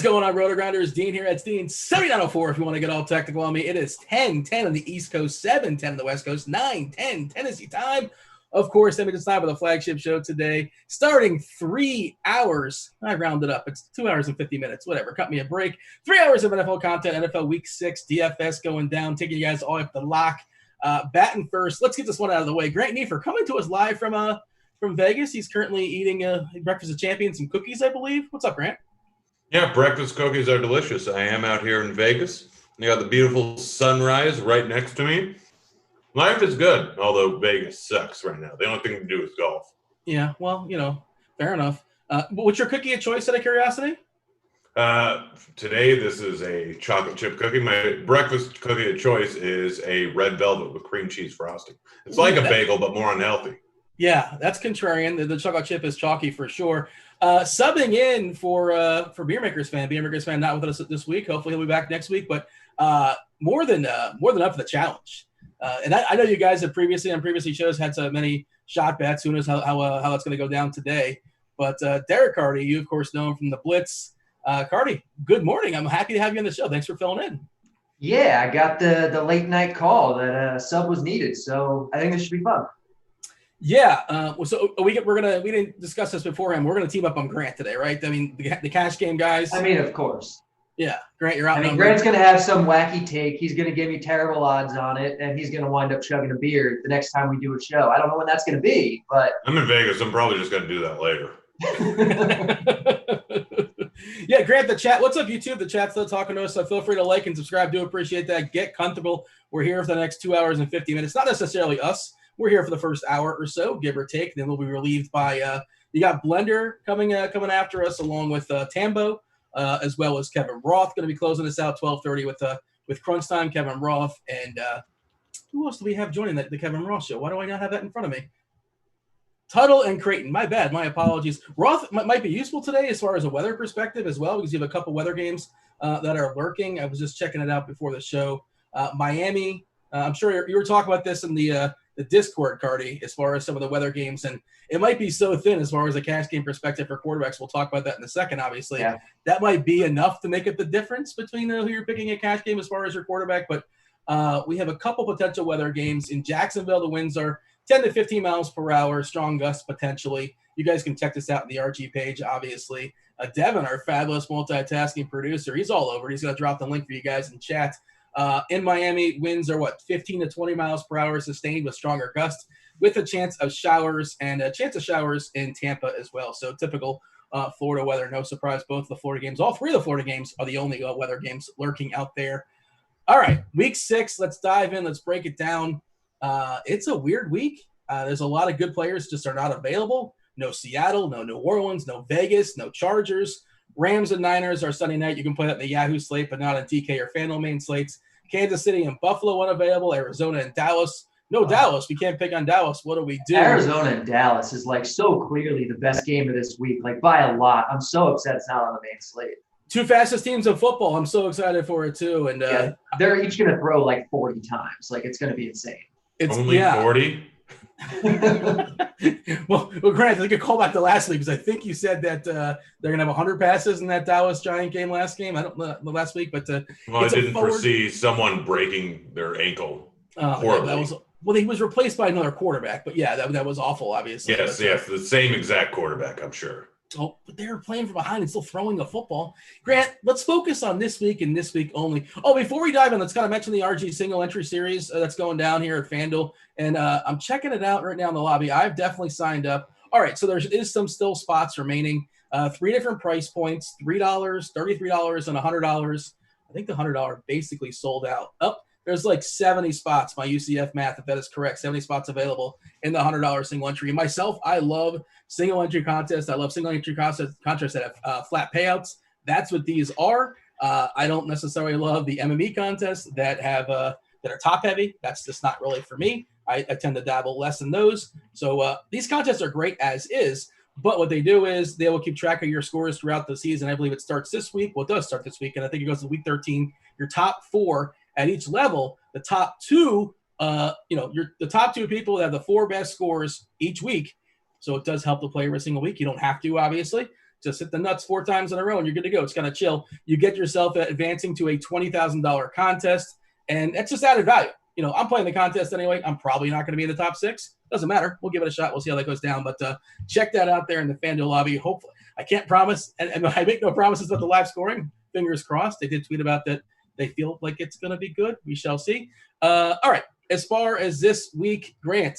is going on, Rotogrinders? Dean here. It's Dean 7904 if you want to get all technical on me. It is 10:10 on the East Coast, 7:10 on the West Coast, 9:10 Tennessee time. Of course, let me just time for the flagship show today, starting 3 hours. I rounded up. It's 2 hours and 50 minutes. Whatever. Cut me a break. 3 hours of NFL content, NFL Week 6, DFS going down, taking you guys all up the lock. Batting first. Let's get this one out of the way. Grant Neefer coming to us live from Vegas. He's currently eating breakfast of champions and cookies, I believe. What's up, Grant? Yeah, breakfast cookies are delicious. I am out here in Vegas. I got the beautiful sunrise right next to me. Life is good, although Vegas sucks right now. The only thing to do is golf. Yeah, well, fair enough. What's your cookie of choice, out of curiosity? Today, this is a chocolate chip cookie. My breakfast cookie of choice is a red velvet with cream cheese frosting. It's like a bagel, but more unhealthy. Yeah, that's contrarian. The chocolate chip is chalky for sure. Subbing in for Beer Makers fan. Beer Makers fan not with us this week. Hopefully he'll be back next week. But more than up for the challenge. And I know you guys have previously shows had so many shot bets. Who knows how it's going to go down today? But Derek Carty, you of course know him from the Blitz. Carty, good morning. I'm happy to have you on the show. Thanks for filling in. Yeah, I got the late night call that sub was needed, so I think this should be fun. Yeah, so we didn't discuss this beforehand. We're gonna team up on Grant today, right? I mean, the cash game guys. I mean, of course. Yeah, Grant, you're out. I mean, Grant's gonna have some wacky take. He's gonna give me terrible odds on it, and he's gonna wind up chugging a beer the next time we do a show. I don't know when that's gonna be, but I'm in Vegas. I'm probably just gonna do that later. Yeah, Grant, the chat. What's up, YouTube? The chat's still talking to us, so feel free to like and subscribe. Do appreciate that. Get comfortable. We're here for the next 2 hours and 50 minutes. Not necessarily us. We're here for the first hour or so, give or take. Then we'll be relieved by you got Blender coming after us, along with Tambo, as well as Kevin Roth. Going to be closing us out 12:30 with Crunch Time, Kevin Roth, and who else do we have joining the Kevin Roth show? Why do I not have that in front of me? Tuttle and Creighton. My bad. My apologies. Roth might be useful today as far as a weather perspective as well, because you have a couple weather games that are lurking. I was just checking it out before the show. Miami. I'm sure you were talking about this in the Discord, Cardi, as far as some of the weather games, and it might be so thin as far as a cash game perspective for quarterbacks. We'll talk about that in a second, obviously. Yeah. That might be enough to make it the difference between who you're picking a cash game as far as your quarterback, but we have a couple potential weather games. In Jacksonville, the winds are 10 to 15 miles per hour, strong gusts potentially. You guys can check this out on the RG page, obviously. Devin, our fabulous multitasking producer, he's all over. He's going to drop the link for you guys in chat. In Miami, winds are 15 to 20 miles per hour sustained with stronger gusts, with a chance of showers and a chance of showers in Tampa as well. So typical Florida weather. No surprise, both the Florida games, all three of the Florida games are the only weather games lurking out there. All right, week 6, let's dive in. Let's break it down. It's a weird week. There's a lot of good players just are not available. No Seattle, no New Orleans, no Vegas, no Chargers. Rams and Niners are Sunday night. You can play that in the Yahoo slate, but not on DK or FanDuel main slates. Kansas City and Buffalo unavailable. Arizona and Dallas. No Dallas. We can't pick on Dallas. What do we do? Arizona and Dallas is so clearly the best game of this week, by a lot. I'm so upset it's not on the main slate. 2 fastest teams in football. I'm so excited for it too. And they're each going to throw 40 times. It's going to be insane. It's only 40. well, Grant, I think I call back to last week because I think you said that they're going to have 100 passes in that Dallas Giant game last week. But I didn't foresee someone breaking their ankle. Horribly. He was replaced by another quarterback. But yeah, that was awful. Obviously. Yes, the same exact quarterback. I'm sure. Oh, but they were playing from behind and still throwing the football. Grant, let's focus on this week and this week only. Oh, before we dive in, let's kind of mention the RG single entry series that's going down here at FanDuel. And I'm checking it out right now in the lobby. I've definitely signed up. All right, so there is some still spots remaining. 3 different price points, $3, $33, and $100. I think the $100 basically sold out. There's 70 spots, my UCF math, if that is correct, 70 spots available in the $100 single entry. Myself, I love single entry contests. I love single entry contests that have flat payouts. That's what these are. I don't necessarily love the MME contests that are top heavy. That's just not really for me. I tend to dabble less in those. So these contests are great as is. But what they do is they will keep track of your scores throughout the season. I believe it starts this week. Well, it does start this week, and I think it goes to week 13. Your top 4 at each level, the top 2, the top 2 people that have the 4 best scores each week. So it does help the player every single week. You don't have to, obviously. Just hit the nuts 4 times in a row and you're good to go. It's kind of chill. You get yourself advancing to a $20,000 contest, and that's just added value. I'm playing the contest anyway. I'm probably not going to be in the top 6. Doesn't matter. We'll give it a shot. We'll see how that goes down. But check that out there in the FanDuel lobby. Hopefully, I can't promise, and I make no promises about the live scoring. Fingers crossed. They did tweet about that. They feel like it's going to be good. We shall see. All right. As far as this week, Grant,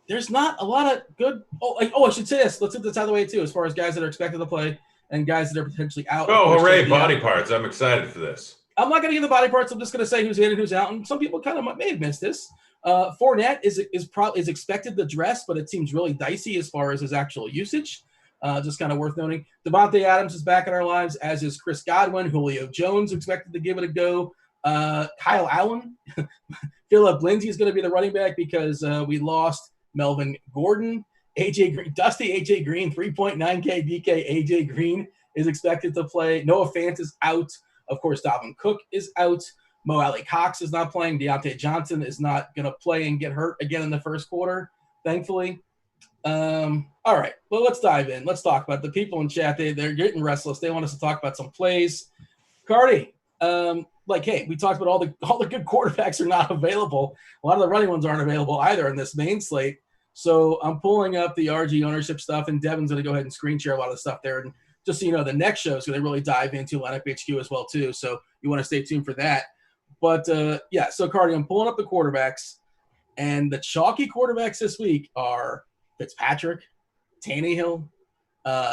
there's not a lot of good. I should say this. Let's get this out of the way too. As far as guys that are expected to play and guys that are potentially out. Oh, hooray! Body parts. I'm excited for this. I'm not going to give the body parts. I'm just going to say who's in and who's out. And some people kind of may have missed this. Fournette is expected to dress, but it seems really dicey as far as his actual usage. Just kind of worth noting. Devontae Adams is back in our lives, as is Chris Godwin. Julio Jones expected to give it a go. Kyle Allen. Philip Lindsay is going to be the running back because we lost Melvin Gordon. Dusty AJ Green, 3.9K DK. AJ Green is expected to play. Noah Fant is out. Of course, Dalvin Cook is out. Mo Alley Cox is not playing. Deontay Johnson is not going to play and get hurt again in the first quarter, thankfully. All right, well, let's dive in. Let's talk about the people in chat. They're getting restless. They want us to talk about some plays. Cardi, hey, we talked about all the good quarterbacks are not available. A lot of the running ones aren't available either in this main slate. So I'm pulling up the RG ownership stuff, and Devin's going to go ahead and screen share a lot of the stuff there. And just so you know, the next show is going to really dive into lineup HQ as well too. So you want to stay tuned for that. But so Cardi, I'm pulling up the quarterbacks, and the chalky quarterbacks this week are Fitzpatrick, Tannehill,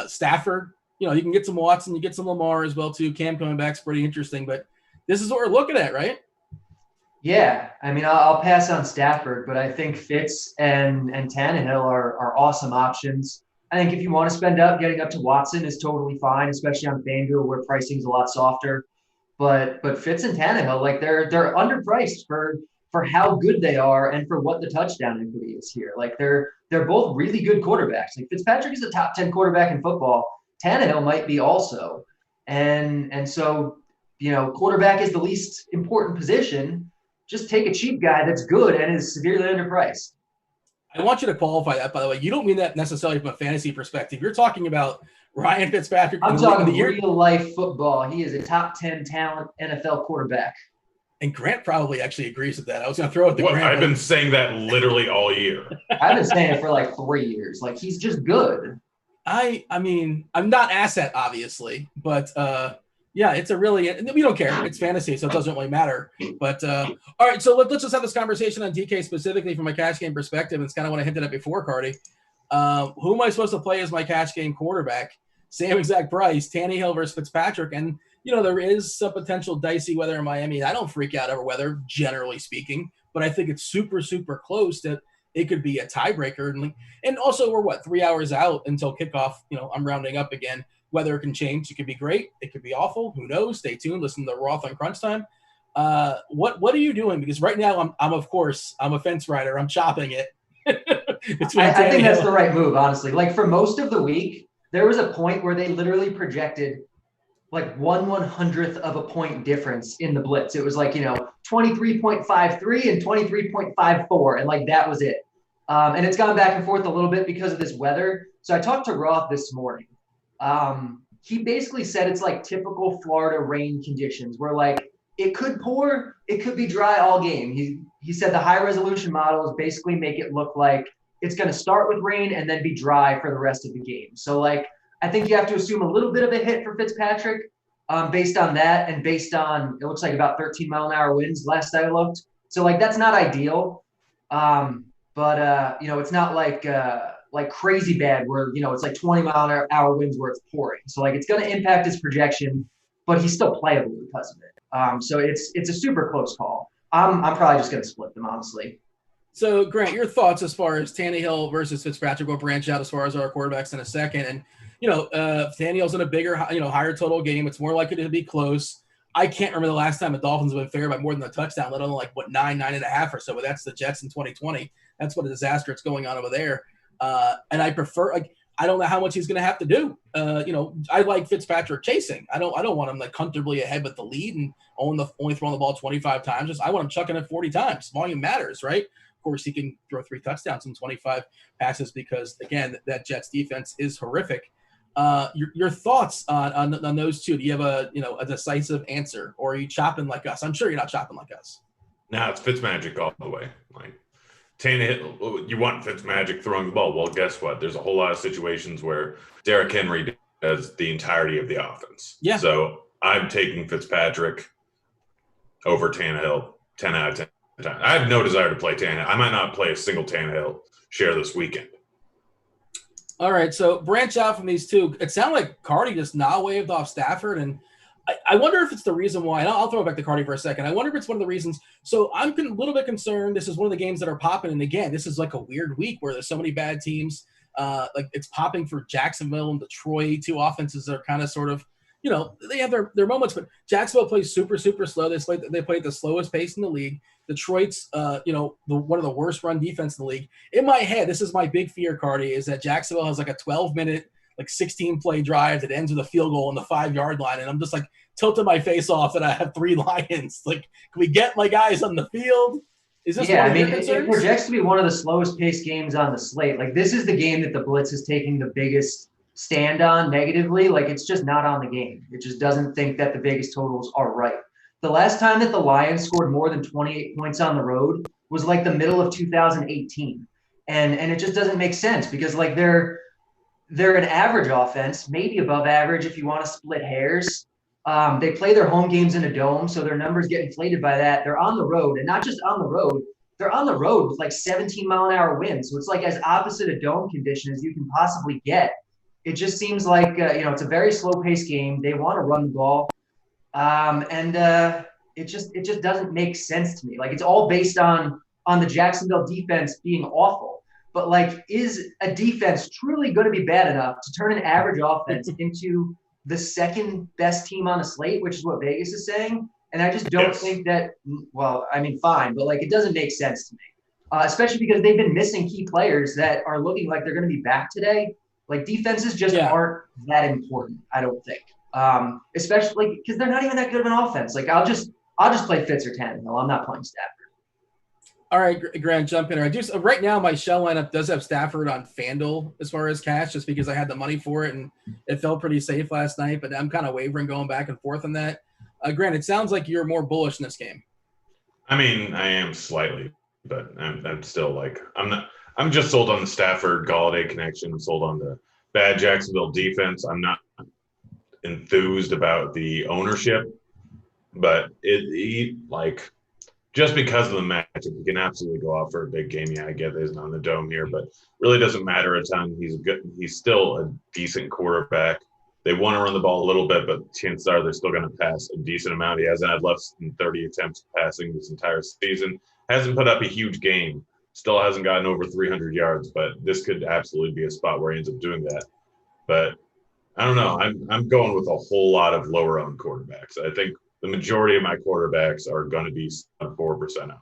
Stafford. You can get some Watson, you get some Lamar as well too. Cam coming back is pretty interesting, but this is what we're looking at, right? Yeah, I mean, I'll pass on Stafford, but I think Fitz and Tannehill are awesome options. I think if you want to spend up, getting up to Watson is totally fine, especially on FanDuel where pricing's a lot softer. But Fitz and Tannehill, they're underpriced for how good they are and for what the touchdown equity is here. They're both really good quarterbacks. Fitzpatrick is a top 10 quarterback in football. Tannehill might be also. And so, quarterback is the least important position. Just take a cheap guy that's good and is severely underpriced. I want you to qualify that, by the way. You don't mean that necessarily from a fantasy perspective. You're talking about Ryan Fitzpatrick. I'm talking real-life football. He is a top 10 talent NFL quarterback. And Grant probably actually agrees with that. I was going to throw it to Grant. I've been saying that literally all year. I've been saying it for 3 years. He's just good. I mean, I'm not asset, obviously, but yeah, it's a really – we don't care. It's fantasy, so it doesn't really matter. But all right, so let's just have this conversation on DK specifically from a cash game perspective. It's kind of what I hinted at before, Cardi. Who am I supposed to play as my cash game quarterback? Same exact price, Tannehill versus Fitzpatrick. And, there is some potential dicey weather in Miami. I don't freak out over weather, generally speaking, but I think it's super, super close that it could be a tiebreaker. And also we're, 3 hours out until kickoff. I'm rounding up again. Weather can change. It could be great. It could be awful. Who knows? Stay tuned. Listen to Roth on Crunch Time. What are you doing? Because right now I'm a fence rider. I'm chopping it. I think that's the right move, honestly. For most of the week, there was a point where they literally projected 1/100th of a point difference in the blitz. It was 23.53 and 23.54, and that was it. And it's gone back and forth a little bit because of this weather. So I talked to Roth this morning. He basically said it's typical Florida rain conditions where it could pour, it could be dry all game. He said the high resolution models basically make it look like it's going to start with rain and then be dry for the rest of the game. So I think you have to assume a little bit of a hit for Fitzpatrick based on that and based on, it looks like about 13 mile an hour winds last I looked. So that's not ideal. But it's not like crazy bad where, it's 20 mile an hour winds where it's pouring. So it's going to impact his projection, but he's still playable because of it. So it's a super close call. I'm probably just going to split them, honestly. So Grant, your thoughts as far as Tannehill versus Fitzpatrick. We'll branch out as far as our quarterbacks in a second. And, Tannehill's in a bigger, higher total game. It's more likely to be close. I can't remember the last time the Dolphins have been favored by more than a touchdown, let alone 9.5 or so. But that's the Jets in 2020. That's what a disaster it's going on over there. And I prefer, I don't know how much he's going to have to do. I like Fitzpatrick chasing. I don't want him comfortably ahead with the lead and only throwing the ball 25 times. I want him chucking it 40 times. Volume matters, right? Of course, he can throw 3 touchdowns and 25 passes because, again, that Jets defense is horrific. Your thoughts on those two? Do you have a decisive answer, or are you chopping like us? I'm sure you're not chopping like us. No, it's Fitzmagic all the way. Like Tannehill, you want Fitzmagic throwing the ball. Well, guess what? There's a whole lot of situations where Derrick Henry does the entirety of the offense. Yeah. So I'm taking Fitzpatrick over Tannehill 10 out of 10 times. I have no desire to play Tannehill. I might not play a single Tannehill share this weekend. All right, so branch out from these two. It sounded like Cardi just now waved off Stafford, and I wonder if it's the reason why. And I'll throw it back to Cardi for a second. I wonder if it's one of the reasons. So I'm a little bit concerned. This is one of the games that are popping, and again, this is like a weird week where there's so many bad teams. Like it's popping for Jacksonville and Detroit, two offenses that are kind of sort of, they have their moments, but Jacksonville plays super, super slow. They play at the slowest pace in the league. Detroit's, one of the worst run defense in the league. In my head, this is my big fear, Cardi, is that Jacksonville has like a 12-minute, like 16-play drive that ends with a field goal on the 5-yard line, and I'm just like tilting my face off that I have 3 Lions. Like, can we get my guys on the field? Is this one of your concerns? It projects to be one of the slowest paced games on the slate. Like, this is the game that the Blitz is taking the biggest stand on negatively. Like, it's just not on the game. It just doesn't think that the Vegas totals are right. The last time that the Lions scored more than 28 points on the road was like the middle of 2018. And it just doesn't make sense because like they're an average offense, maybe above average if you want to split hairs. They play their home games in a dome, so their numbers get inflated by that. They're on the road, and not just on the road. They're on the road with like 17-mile-an-hour winds. So it's like as opposite a dome condition as you can possibly get. It just seems like, it's a very slow-paced game. They want to run the ball. It just doesn't make sense to me. Like, it's all based on the Jacksonville defense being awful. But, like, is a defense truly going to be bad enough to turn an average offense into the second best team on the slate, which is what Vegas is saying? And I just don't think that – well, I mean, fine. But, like, it doesn't make sense to me, especially because they've been missing key players that are looking like they're going to be back today. Like, defenses just aren't that important, I don't think. Especially because they're not even that good of an offense. Like, I'll just play Fitz or Tannehill. I'm not playing Stafford. All right, Grant, jump in. Right now, my shell lineup does have Stafford on FanDuel as far as cash, just because I had the money for it and it felt pretty safe last night. But I'm kind of wavering, going back and forth on that. Grant, it sounds like you're more bullish in this game. I mean, I am slightly, but I'm still like I'm just sold on the Stafford Galladay connection. I'm sold on the bad Jacksonville defense. I'm not enthused about the ownership, but just because of the matchup, he can absolutely go out for a big game. Yeah, I get he's not on the dome here, but really doesn't matter a ton. He's still a decent quarterback. They want to run the ball a little bit, but chances are they're still going to pass a decent amount. He hasn't had less than 30 attempts passing this entire season. Hasn't put up a huge game. Still hasn't gotten over 300 yards, but this could absolutely be a spot where he ends up doing that. But I don't know. I'm going with a whole lot of lower-owned quarterbacks. I think the majority of my quarterbacks are going to be 4%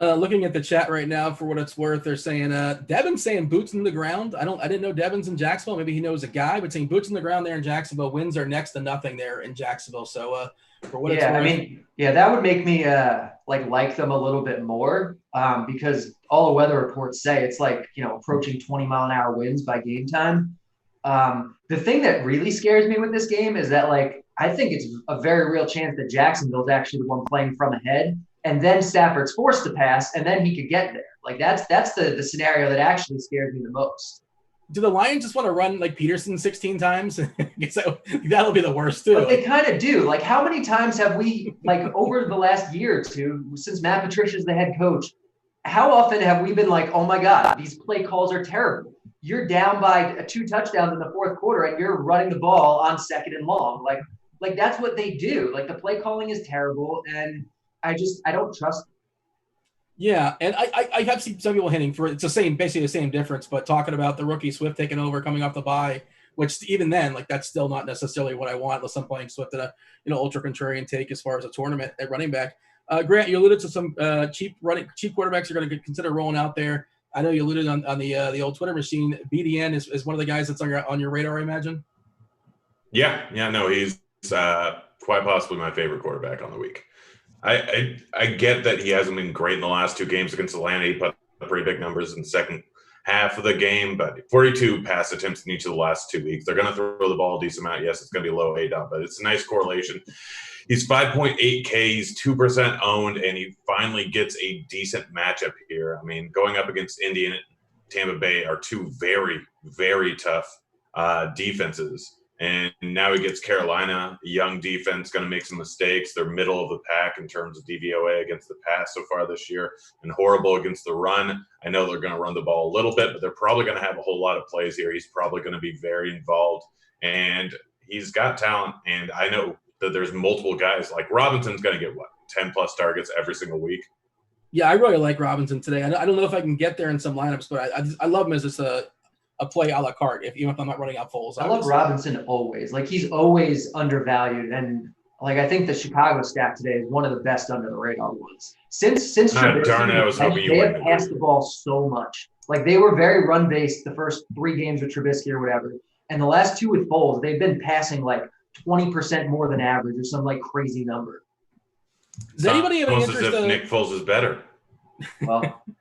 owned. Looking at the chat right now, for what it's worth, they're saying Devin's saying boots in the ground. I didn't know Devin's in Jacksonville. Maybe he knows a guy, but saying boots in the ground there in Jacksonville. Wins are next to nothing there in Jacksonville. So for what it's worth, I mean, that would make me like them a little bit more because all the weather reports say it's like approaching 20-mile-an-hour winds by game time. The thing that really scares me with this game is that I think it's a very real chance that Jacksonville's actually the one playing from ahead, and then Stafford's forced to pass, and then he could get there. Like that's the scenario that actually scares me the most. Do the Lions just want to run like Peterson 16 times? That'll be the worst too. But they kind of do. Like, how many times have we, over the last year or two, since Matt Patricia's the head coach, how often have we been like, oh my God, these play calls are terrible? You're down by 2 touchdowns in the fourth quarter, and you're running the ball on 2nd and long. Like that's what they do. Like, the play calling is terrible, and I don't trust them. Yeah, and I have seen some people hinting for it's basically the same difference, but talking about the rookie Swift taking over, coming off the bye, which even then, that's still not necessarily what I want unless I'm playing Swift at a ultra contrarian take as far as a tournament at running back. Grant, you alluded to some cheap quarterbacks you're going to consider rolling out there. I know you alluded on the old Twitter machine. BDN is one of the guys that's on your radar, I imagine. Yeah, no, he's quite possibly my favorite quarterback on the week. I get that he hasn't been great in the last 2 games against Atlanta. He put up pretty big numbers in the second half of the game, but 42 pass attempts in each of the last 2 weeks. They're going to throw the ball a decent amount. Yes, it's going to be low ADOT, but it's a nice correlation. He's 5.8K. He's 2% owned, and he finally gets a decent matchup here. I mean, going up against Indy and Tampa Bay are two very, very tough defenses. And now he gets Carolina, a young defense, going to make some mistakes. They're middle of the pack in terms of DVOA against the pass so far this year, and horrible against the run. I know they're going to run the ball a little bit, but they're probably going to have a whole lot of plays here. He's probably going to be very involved, and he's got talent. And I know that there's multiple guys. Like Robinson's going to get, 10-plus targets every single week? Yeah, I really like Robinson today. I don't know if I can get there in some lineups, but I love him as just a play a la carte, even if I'm not running out Foles. I love Robinson always. Like, he's always undervalued. And, like, I think the Chicago stack today is one of the best under the radar ones. Since darn it, I was hoping they have passed the ball so much. Like, they were very run-based the first 3 games with Trubisky or whatever. And the last 2 with Foles, they've been passing, like, 20% more than average or some, like, crazy number. Does anybody have any interest as if Nick Foles is better. Well –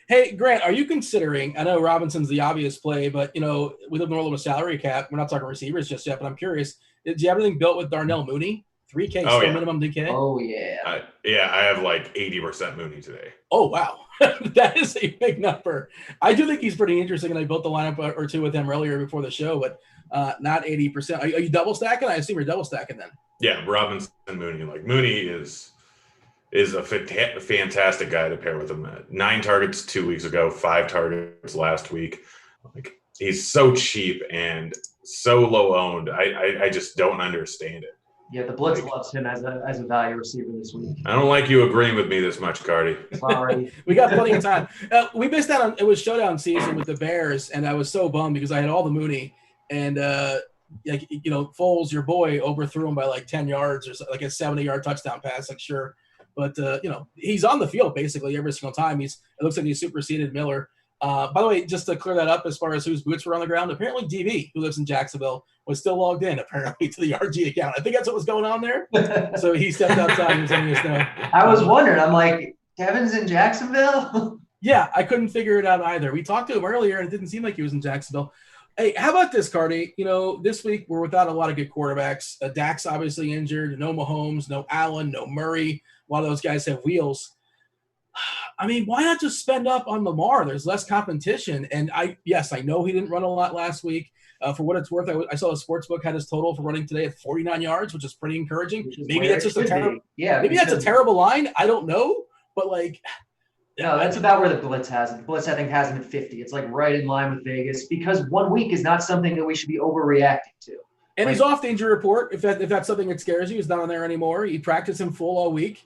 Hey, Grant, are you considering – I know Robinson's the obvious play, but, we live in a world of a salary cap. We're not talking receivers just yet, but I'm curious. Do you have anything built with Darnell Mooney? 3K still minimum DK? Oh, yeah. I have like 80% Mooney today. Oh, wow. That is a big number. I do think he's pretty interesting, and I built the lineup or two with him earlier before the show, but not 80%. Are you double stacking? I assume you're double stacking then. Yeah, Robinson and Mooney. Like, Mooney is a fantastic guy to pair with him. 9 targets 2 weeks ago, 5 targets last week. Like, he's so cheap and so low owned. I just don't understand it. Yeah, the Blitz loves him as a value receiver this week. I don't like you agreeing with me this much, Cardi. Sorry. We got plenty of time. We missed out on – it was showdown season with the Bears, and I was so bummed because I had all the Mooney. And, Foles, your boy, overthrew him by like 10 yards or like a 70-yard touchdown pass. Like, sure. But, he's on the field basically every single time. It looks like he superseded Miller. By the way, just to clear that up as far as whose boots were on the ground, apparently DB, who lives in Jacksonville, was still logged in apparently to the RG account. I think that's what was going on there. So he stepped outside and was letting us know. I was wondering. I'm like, Kevin's in Jacksonville? Yeah, I couldn't figure it out either. We talked to him earlier, and it didn't seem like he was in Jacksonville. Hey, how about this, Cardi? This week we're without a lot of good quarterbacks. Dak's obviously injured. No Mahomes, no Allen, no Murray. A lot of those guys have wheels. I mean, why not just spend up on Lamar? There's less competition. And I know he didn't run a lot last week. For what it's worth, I saw the sportsbook had his total for running today at 49 yards, which is pretty encouraging. Maybe that's just maybe that's a terrible line. I don't know. But no, that's about where the Blitz has it. The Blitz, I think, has him at 50. It's like right in line with Vegas because 1 week is not something that we should be overreacting to. And he's off the injury report. If that's something that scares you, he's not on there anymore. He practiced him full all week.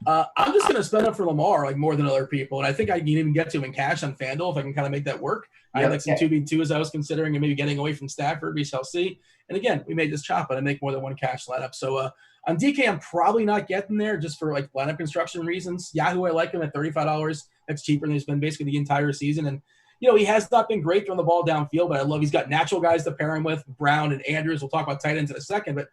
I'm just going to spend up for Lamar like more than other people. And I think I can even get to him in cash on FanDuel if I can kind of make that work. I had like some 2v2s I was considering and maybe getting away from Stafford. We shall see. And again, we may just chop it and make more than one cash lineup. So on DK, I'm probably not getting there just for like lineup construction reasons. Yahoo, I like him at $35. That's cheaper than he's been basically the entire season. And, he has not been great throwing the ball downfield, but I love he's got natural guys to pair him with, Brown and Andrews. We'll talk about tight ends in a second, but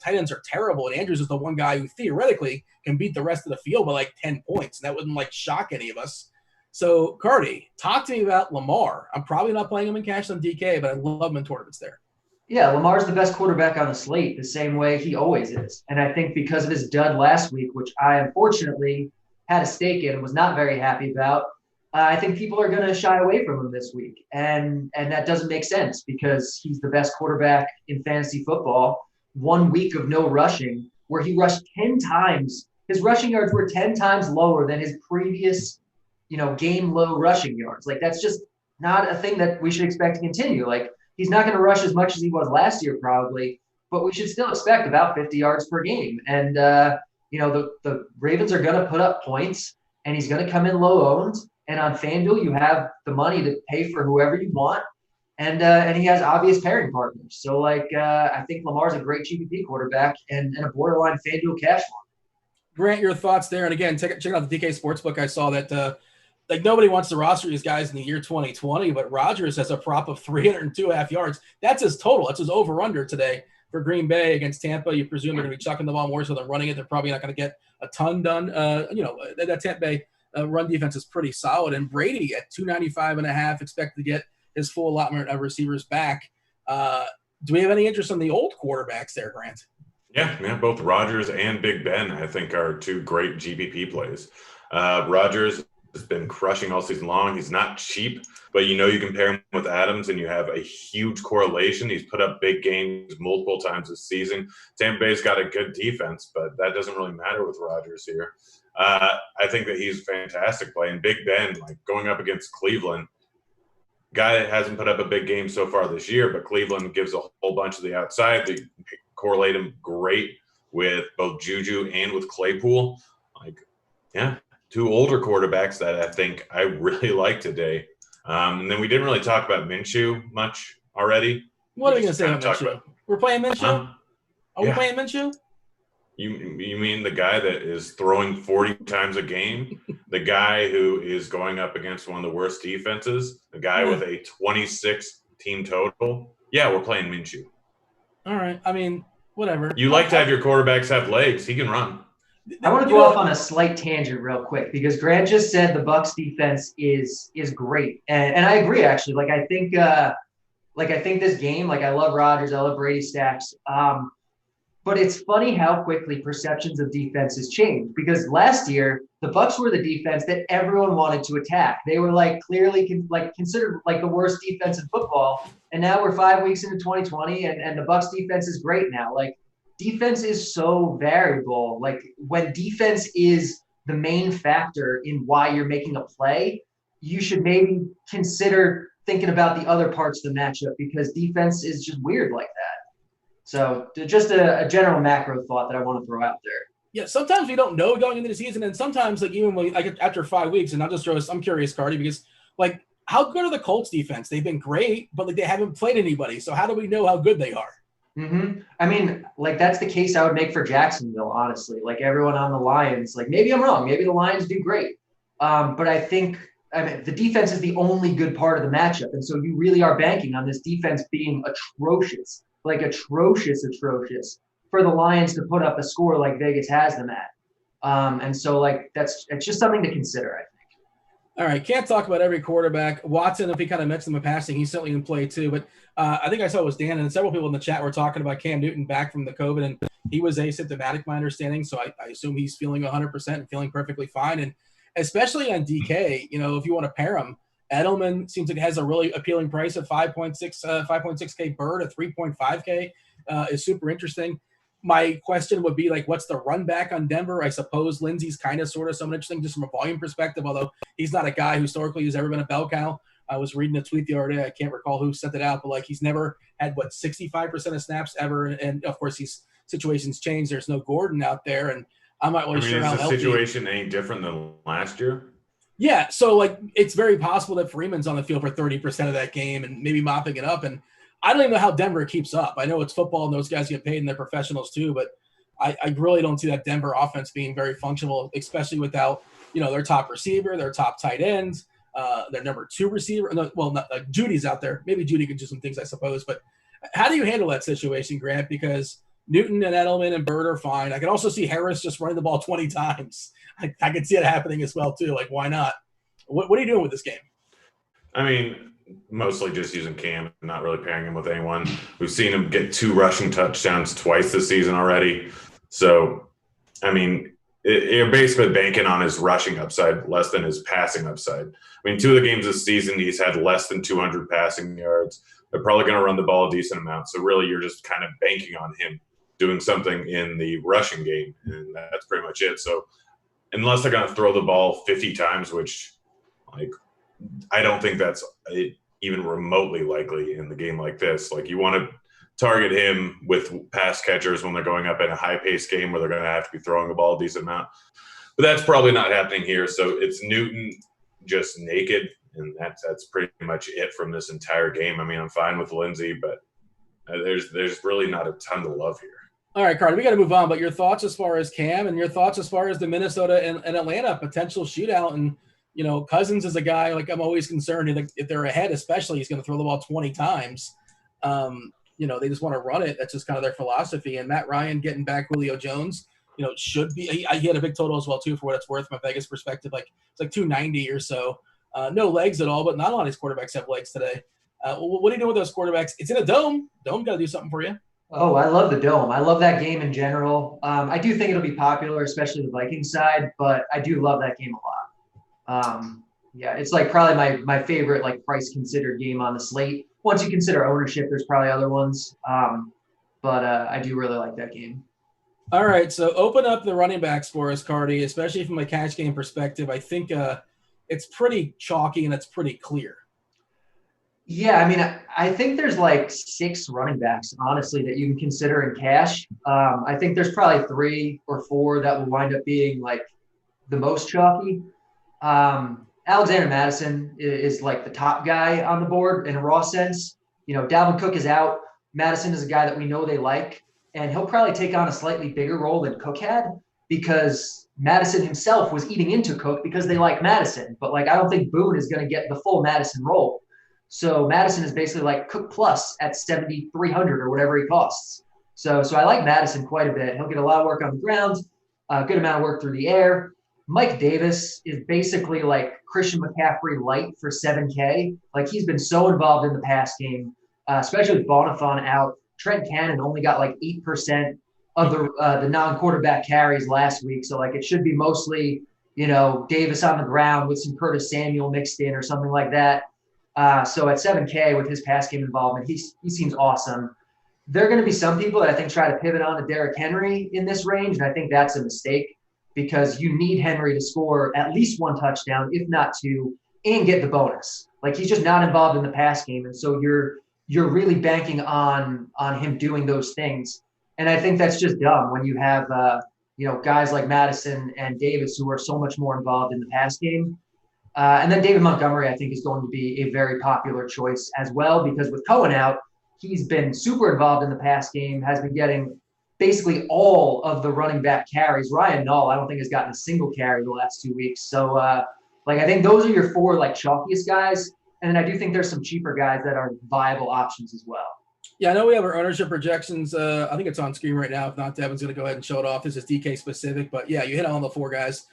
tight ends are terrible, and Andrews is the one guy who theoretically can beat the rest of the field by like 10 points, and that wouldn't shock any of us. So, Cardi, talk to me about Lamar. I'm probably not playing him in cash on DK, but I love him in tournaments there. Yeah, Lamar's the best quarterback on the slate, the same way he always is. And I think because of his dud last week, which I unfortunately had a stake in and was not very happy about, I think people are going to shy away from him this week. And that doesn't make sense because he's the best quarterback in fantasy football. 1 week of no rushing where he rushed 10 times. His rushing yards were 10 times lower than his previous, game low rushing yards. Like, that's just not a thing that we should expect to continue. Like, he's not going to rush as much as he was last year probably, but we should still expect about 50 yards per game. And, the Ravens are going to put up points and he's going to come in low owned. And on FanDuel, you have the money to pay for whoever you want. And he has obvious pairing partners. So, I think Lamar's a great GPP quarterback and a borderline FanDuel cash one. Grant, your thoughts there. And, again, check out the DK Sportsbook. I saw that, nobody wants to roster these guys in the year 2020, but Rodgers has a prop of 302.5 yards. That's his total. That's his over-under today for Green Bay against Tampa. You presume they're going to be chucking the ball more so they're running it. They're probably not going to get a ton done. That Tampa Bay run defense is pretty solid. And Brady at 295.5, expected to get his full allotment of receivers back. Do we have any interest in the old quarterbacks there, Grant? Yeah, both Rodgers and Big Ben, I think, are two great GPP plays. Rodgers has been crushing all season long. He's not cheap, but you can pair him with Adams and you have a huge correlation. He's put up big games multiple times this season. Tampa Bay's got a good defense, but that doesn't really matter with Rodgers here. I think that he's a fantastic play. And Big Ben, like going up against Cleveland, guy that hasn't put up a big game so far this year, but Cleveland gives a whole bunch of the outside. They correlate him great with both Juju and with Claypool. Two older quarterbacks that I think I really like today. And then we didn't really talk about Minshew much already. What are we going to say about Minshew? We're playing Minshew? Are we playing Minshew? You mean the guy that is throwing 40 times a game? The guy who is going up against one of the worst defenses? The guy with a 26 team total? Yeah, we're playing Minshew. All right. I mean, whatever. You like to have your quarterbacks have legs. He can run. I want to go off on a slight tangent real quick because Grant just said the Bucs defense is great. And I agree, actually. I think this game, I love Rodgers, I love Brady stacks. But it's funny how quickly perceptions of defenses change because last year the Bucs were the defense that everyone wanted to attack. They were clearly considered the worst defense in football. And now we're 5 weeks into 2020 and the Bucs defense is great now. Defense is so variable. When defense is the main factor in why you're making a play, you should maybe consider thinking about the other parts of the matchup because defense is just weird like that. So just a general macro thought that I want to throw out there. Yeah, sometimes we don't know going into the season, and sometimes even when after 5 weeks, and I'm curious, Cardi, because how good are the Colts defense? They've been great, but they haven't played anybody. So how do we know how good they are? Mm-hmm. I mean, that's the case I would make for Jacksonville, honestly. Everyone on the Lions, maybe I'm wrong. Maybe the Lions do great. But I think the defense is the only good part of the matchup. And so you really are banking on this defense being atrocious, atrocious for the Lions to put up a score like Vegas has them at. And so it's just something to consider, I think. All right, can't talk about every quarterback. Watson, if he kind of mentioned him in passing, he's certainly in play too. But I think I saw it was Dan and several people in the chat were talking about Cam Newton back from the COVID, and he was asymptomatic, my understanding. So I assume he's feeling 100% and feeling perfectly fine. And especially on DK, if you want to pair him, Edelman seems like it has a really appealing price at 5.6K. Bird at 3.5K is super interesting. My question would be what's the run back on Denver? I suppose Lindsay's kind of sort of somewhat interesting just from a volume perspective, although he's not a guy who historically has ever been a bell cow. I was reading a tweet the other day. I can't recall who sent it out, but he's never had 65% of snaps ever. And of course, these situations change. There's no Gordon out there, and I'm not really sure how healthy. Is the situation any different than last year? Yeah, so it's very possible that Freeman's on the field for 30% of that game and maybe mopping it up. And I don't even know how Denver keeps up. I know it's football and those guys get paid and they're professionals too, but I really don't see that Denver offense being very functional, especially without their top receiver, their top tight ends, their number 2 receiver. Judy's out there. Maybe Judy can do some things, I suppose. But how do you handle that situation, Grant? Because Newton and Edelman and Bird are fine. I can also see Harris just running the ball 20 times. I could see it happening as well too. Why not? What are you doing with this game? I mean, mostly just using Cam, not really pairing him with anyone. We've seen him get 2 rushing touchdowns twice this season already. So, I mean, you're basically banking on his rushing upside less than his passing upside. I mean, 2 of the games this season, he's had less than 200 passing yards. They're probably going to run the ball a decent amount. So really, you're just kind of banking on him doing something in the rushing game, and that's pretty much it. So unless they're going to throw the ball 50 times, which I don't think that's even remotely likely in the game like this. You want to target him with pass catchers when they're going up in a high-paced game where they're going to have to be throwing the ball a decent amount. But that's probably not happening here. So it's Newton just naked, and that's pretty much it from this entire game. I mean, I'm fine with Lindsay, but there's really not a ton to love here. All right, Carter, we got to move on. But your thoughts as far as Cam and your thoughts as far as the Minnesota and Atlanta potential shootout. And, Cousins is a guy, I'm always concerned if they're ahead, especially, he's going to throw the ball 20 times. They just want to run it. That's just kind of their philosophy. And Matt Ryan getting back Julio Jones should be. He had a big total as well too, for what it's worth from a Vegas perspective. Like it's like 290 or so. No legs at all, but not a lot of these quarterbacks have legs today. What do you do with those quarterbacks? It's in a dome. Dome got to do something for you. Oh, I love the Dome. I love that game in general. I do think it'll be popular, especially the Vikings side, but I do love that game a lot. Yeah, it's like probably my favorite like price considered game on the slate. Once you consider ownership, there's probably other ones. But I do really like that game. All right, so open up the running backs for us, Cardi, especially from a cash game perspective. I think it's pretty chalky and it's pretty clear. Yeah, I mean, I think there's like 6 running backs, honestly, that you can consider in cash. I think there's probably 3 or 4 that will wind up being like the most chalky. Alexander Madison is like the top guy on the board in a raw sense. Dalvin Cook is out. Madison is a guy that we know they like, and he'll probably take on a slightly bigger role than Cook had because Madison himself was eating into Cook because they like Madison. But like, I don't think Boone is going to get the full Madison role. So Madison is basically like Cook plus at 7,300 or whatever he costs. So I like Madison quite a bit. He'll get a lot of work on the ground, a good amount of work through the air. Mike Davis is basically like Christian McCaffrey light for 7K. Like he's been so involved in the pass game, especially with Bonifant out. Trent Cannon only got like 8% of the non-quarterback carries last week. So like it should be mostly, Davis on the ground with some Curtis Samuel mixed in or something like that. So at 7K with his pass game involvement, he seems awesome. There are going to be some people that I think try to pivot on to Derrick Henry in this range, and I think that's a mistake because you need Henry to score at least 1 touchdown, if not 2, and get the bonus. Like he's just not involved in the pass game, and so you're really banking on him doing those things. And I think that's just dumb when you have guys like Madison and Davis who are so much more involved in the pass game. And then David Montgomery, I think, is going to be a very popular choice as well because with Cohen out, he's been super involved in the pass game, has been getting basically all of the running back carries. Ryan Nall, I don't think, has gotten a single carry the last 2 weeks. So, I think those are your 4, like, chalkiest guys. And then I do think there's some cheaper guys that are viable options as well. Yeah, I know we have our ownership projections. I think it's on screen right now. If not, Devin's going to go ahead and show it off. This is DK specific. But, yeah, you hit on the 4 guys.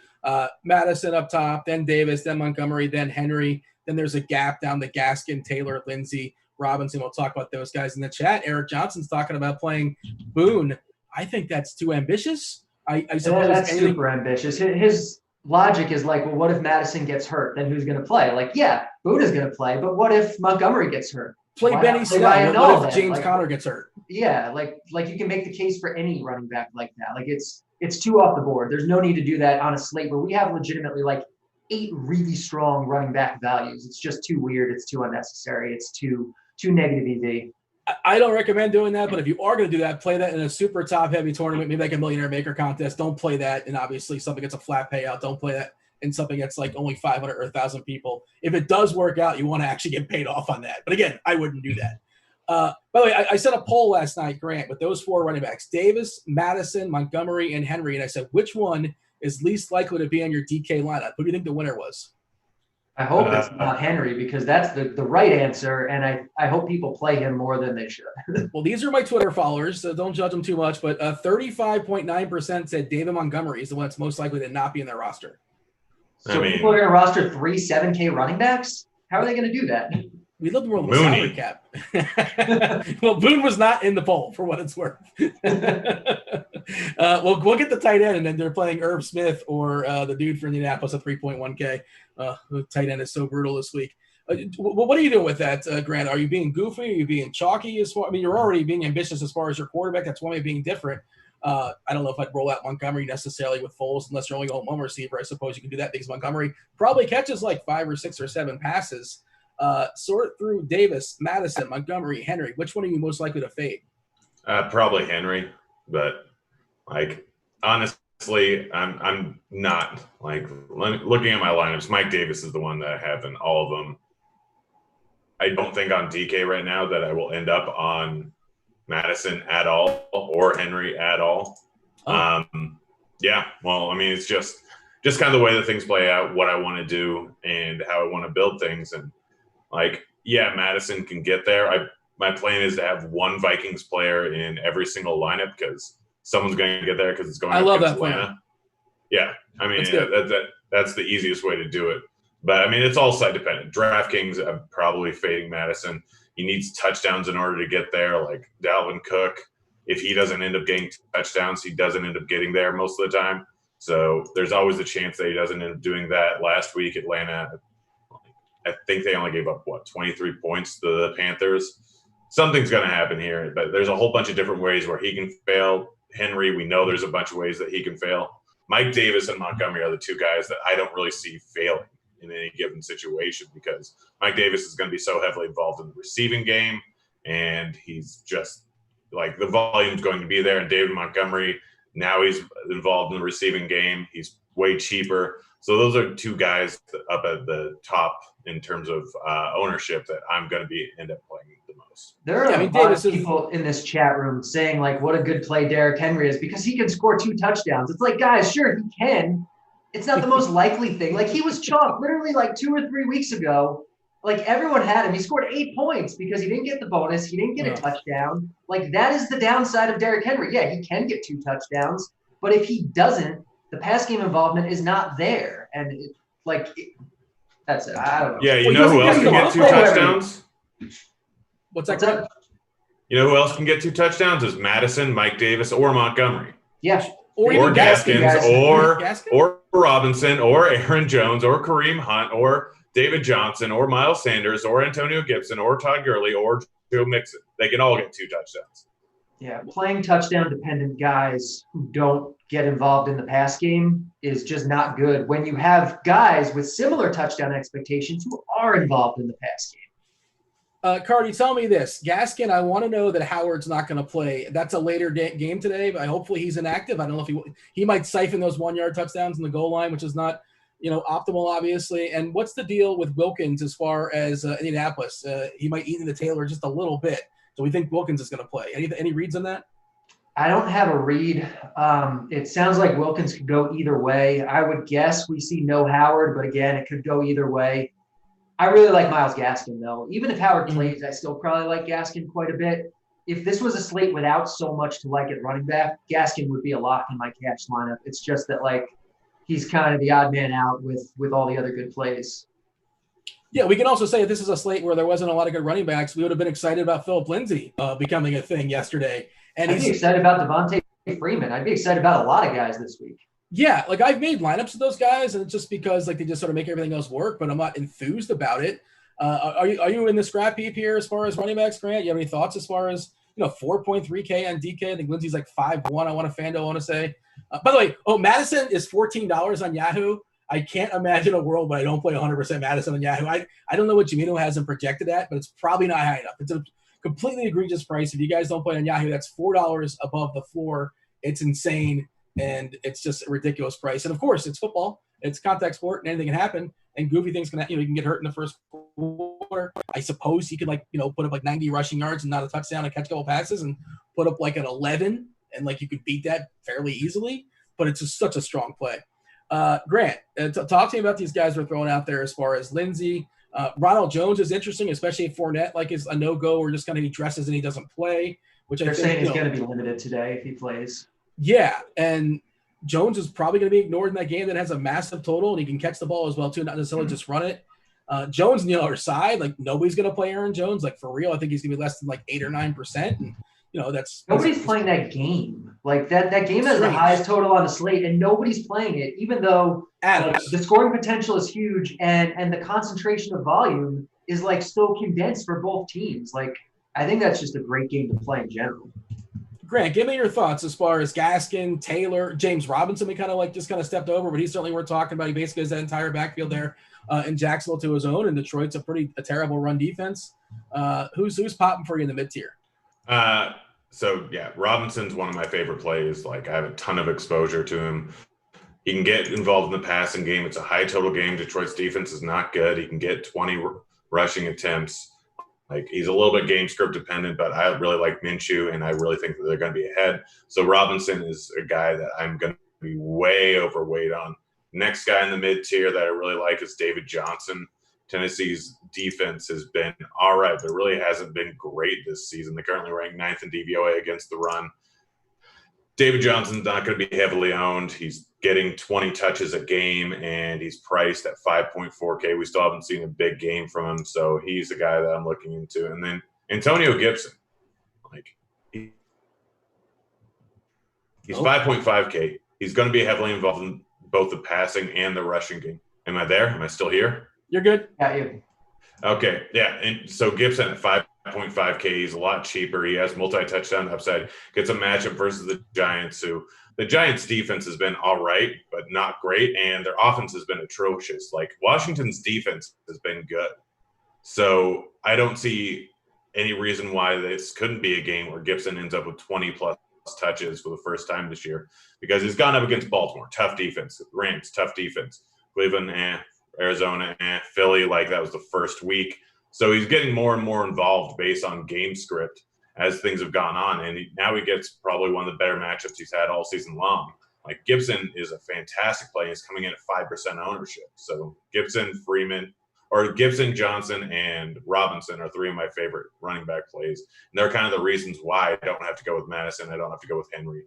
Madison up top, then Davis, then Montgomery, then Henry. Then there's a gap down to Gaskin, Taylor, Lindsay, Robinson. We'll talk about those guys in the chat. Eric Johnson's talking about playing Boone. I think that's too ambitious. I suppose that's super ambitious. His logic is like, well, what if Madison gets hurt? Then who's going to play? Like, yeah, Boone is going to play, but what if Montgomery gets hurt? Play Benny Snell. What if James Conner gets hurt? Yeah, like you can make the case for any running back like that. Like it's too off the board. There's no need to do that on a slate where we have legitimately like 8 really strong running back values. It's just too weird. It's too unnecessary. It's too negative EV. I don't recommend doing that, but if you are going to do that, play that in a super top-heavy tournament, maybe like a Millionaire Maker contest. Don't play that and obviously something that's a flat payout. Don't play that in something that's like only 500 or 1,000 people. If it does work out, you want to actually get paid off on that. But again, I wouldn't do that. By the way, I set a poll last night, Grant, with those 4 running backs, Davis, Madison, Montgomery, and Henry, and I said, which one is least likely to be on your DK lineup? Who do you think the winner was? I hope it's not Henry because that's the right answer, and I hope people play him more than they should. Well, these are my Twitter followers, so don't judge them too much, but 35.9% said David Montgomery is the one that's most likely to not be in their roster. So people are going to roster 3 7K running backs? How are they going to do that? We live more with a salary cap. Well, Boone was not in the poll, for what it's worth. We'll get the tight end, and then they're playing Herb Smith or the dude for Indianapolis at 3.1K. The tight end is so brutal this week. What are you doing with that, Grant? Are you being goofy? Are you being chalky? You're already being ambitious as far as your quarterback. That's one way of being different. I don't know if I'd roll out Montgomery necessarily with Foles unless you're only going one receiver. I suppose you can do that because Montgomery probably catches like 5 or 6 or 7 passes. Sort through Davis, Madison, Montgomery, Henry. Which one are you most likely to fade? Probably Henry, but like honestly, I'm not like looking at my lineups. Mike Davis is the one that I have in all of them. I don't think on DK right now that I will end up on Madison at all or Henry at all. Oh. Yeah, well, I mean, it's just kind of the way that things play out, what I want to do and how I want to build things. And like, yeah, Madison can get there. My plan is to have one Vikings player in every single lineup because someone's going to get there because it's going I up love against that Atlanta. plan. Yeah, I mean, that's the easiest way to do it. But, I mean, it's all site-dependent. DraftKings, I'm probably fading Madison. He needs touchdowns in order to get there, like Dalvin Cook. If he doesn't end up getting touchdowns, he doesn't end up getting there most of the time. So there's always a chance that he doesn't end up doing that. Last week, Atlanta, I think they only gave up, 23 points to the Panthers. Something's going to happen here. But there's a whole bunch of different ways where he can fail. Henry, we know there's a bunch of ways that he can fail. Mike Davis and Montgomery are the two guys that I don't really see failing in any given situation because Mike Davis is going to be so heavily involved in the receiving game, and he's just like the volume's going to be there. And David Montgomery, now he's involved in the receiving game. He's way cheaper. So those are two guys up at the top in terms of ownership that I'm going to end up playing the most. There are a lot of people in this chat room saying, like, what a good play Derrick Henry is because he can score 2 touchdowns. It's like, guys, sure, he can. It's not the most likely thing. Like, he was chalked literally like 2 or 3 weeks ago. Like, everyone had him. He scored 8 points because he didn't get the bonus. He didn't get a touchdown. Like, that is the downside of Derrick Henry. Yeah, he can get 2 touchdowns. But if he doesn't, the pass game involvement is not there. And, that's it. I don't know. Yeah, you know who else can get 2 touchdowns? What's that? You know who else can get 2 touchdowns is Madison, Mike Davis, or Montgomery. Yeah. Or Gaskins, or Robinson, or Aaron Jones, or Kareem Hunt, or David Johnson, or Miles Sanders, or Antonio Gibson, or Todd Gurley, or Joe Mixon. They can all get 2 touchdowns. Yeah, playing touchdown-dependent guys who don't get involved in the pass game is just not good when you have guys with similar touchdown expectations who are involved in the pass game. Cardi, tell me this. Gaskin, I want to know that Howard's not going to play. That's a later game today, but hopefully he's inactive. I don't know if he might siphon those 1-yard touchdowns in the goal line, which is not, optimal, obviously. And what's the deal with Wilkins as far as Indianapolis? He might eat into Taylor just a little bit. So we think Wilkins is going to play. Any reads on that? I don't have a read. It sounds like Wilkins could go either way. I would guess we see no Howard, but again, it could go either way. I really like Myles Gaskin, though. Even if Howard plays, I still probably like Gaskin quite a bit. If this was a slate without so much to like at running back, Gaskin would be a lock in my cash lineup. It's just that, he's kind of the odd man out with all the other good plays. Yeah, we can also say if this is a slate where there wasn't a lot of good running backs, we would have been excited about Philip Lindsay becoming a thing yesterday. And I'd be excited about Devontae Freeman. I'd be excited about a lot of guys this week. Yeah, I've made lineups of those guys, and it's just because they just sort of make everything else work, but I'm not enthused about it. Are you in the scrap heap here as far as running backs, Grant? You have any thoughts as far as 4.3K on DK? I think Lindsay's 5-1. I want to say. By the way, Madison is $14 on Yahoo. I can't imagine a world where I don't play 100% Madison on Yahoo. I don't know what Jamino has him projected at, but it's probably not high enough. It's a completely egregious price. If you guys don't play on Yahoo, that's $4 above the floor. It's insane, and it's just a ridiculous price. And, of course, it's football. It's contact sport, and anything can happen. And goofy things can you can get hurt in the first quarter. I suppose he could, put up 90 rushing yards and not a touchdown and catch a couple passes and put up an 11, and, you could beat that fairly easily. But it's just such a strong play. Grant, talk to me about these guys we're throwing out there as far as Lindsay. Ronald Jones is interesting, especially if Fournette is a no-go or just kind of he dresses and he doesn't play, which they're saying he's going to be limited today if he plays. Yeah, and Jones is probably going to be ignored in that game that has a massive total, and he can catch the ball as well too, not necessarily just run it. Jones on the other side, nobody's going to play Aaron Jones. For real, I think he's going to be less than 8 or 9%. And nobody's playing that game. That game has the highest total on the slate, and nobody's playing it, even though the scoring potential is huge and the concentration of volume is still condensed for both teams. I think that's just a great game to play in general. Grant, give me your thoughts as far as Gaskin, Taylor, James Robinson. We kind of stepped over, but he's certainly worth talking about. He basically has that entire backfield there in Jacksonville to his own, and Detroit's a terrible run defense. Who's popping for you in the mid tier? Robinson's one of my favorite plays. I have a ton of exposure to him. He can get involved in the passing game. It's a high total game. Detroit's defense is not good. He can get 20 rushing attempts. He's a little bit game script dependent, but I really like Minshew, and I really think that they're going to be ahead. So Robinson is a guy that I'm going to be way overweight on. Next guy in the mid tier that I really like is David Johnson. Tennessee's defense has been all right, but really hasn't been great this season. They're currently ranked 9th in DVOA against the run. David Johnson's not going to be heavily owned. He's getting 20 touches a game, and he's priced at 5.4K. We still haven't seen a big game from him, so he's a guy that I'm looking into. And then Antonio Gibson, he's 5.5K. He's going to be heavily involved in both the passing and the rushing game. Am I there? Am I still here? You're good. Yeah, you. Okay, yeah. And so Gibson at 5.5K, he's a lot cheaper. He has multi-touchdown upside. Gets a matchup versus the Giants, who the Giants' defense has been all right, but not great, and their offense has been atrocious. Washington's defense has been good. So I don't see any reason why this couldn't be a game where Gibson ends up with 20-plus touches for the first time this year, because he's gone up against Baltimore, tough defense, Rams, tough defense, Cleveland, Arizona, Philly, that was the first week. So he's getting more and more involved based on game script as things have gone on, and now he gets probably one of the better matchups he's had all season long. Gibson is a fantastic play. He's coming in at 5% ownership. So Gibson, Johnson, and Robinson are three of my favorite running back plays. And they're kind of the reasons why I don't have to go with Madison. I don't have to go with Henry.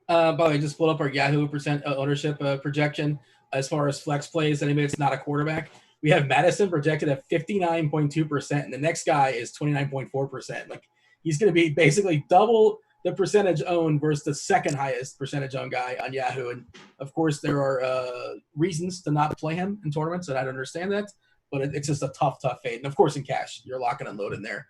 By the way, just pulled up our Yahoo % ownership projection as far as flex plays. Anybody that's not a quarterback, we have Madison projected at 59.2%, and the next guy is 29.4%. He's going to be basically double the percentage owned versus the second highest percentage owned guy on Yahoo. And of course, there are reasons to not play him in tournaments, and I understand that, but it's just a tough fade. And of course, in cash, you're locking and loading there.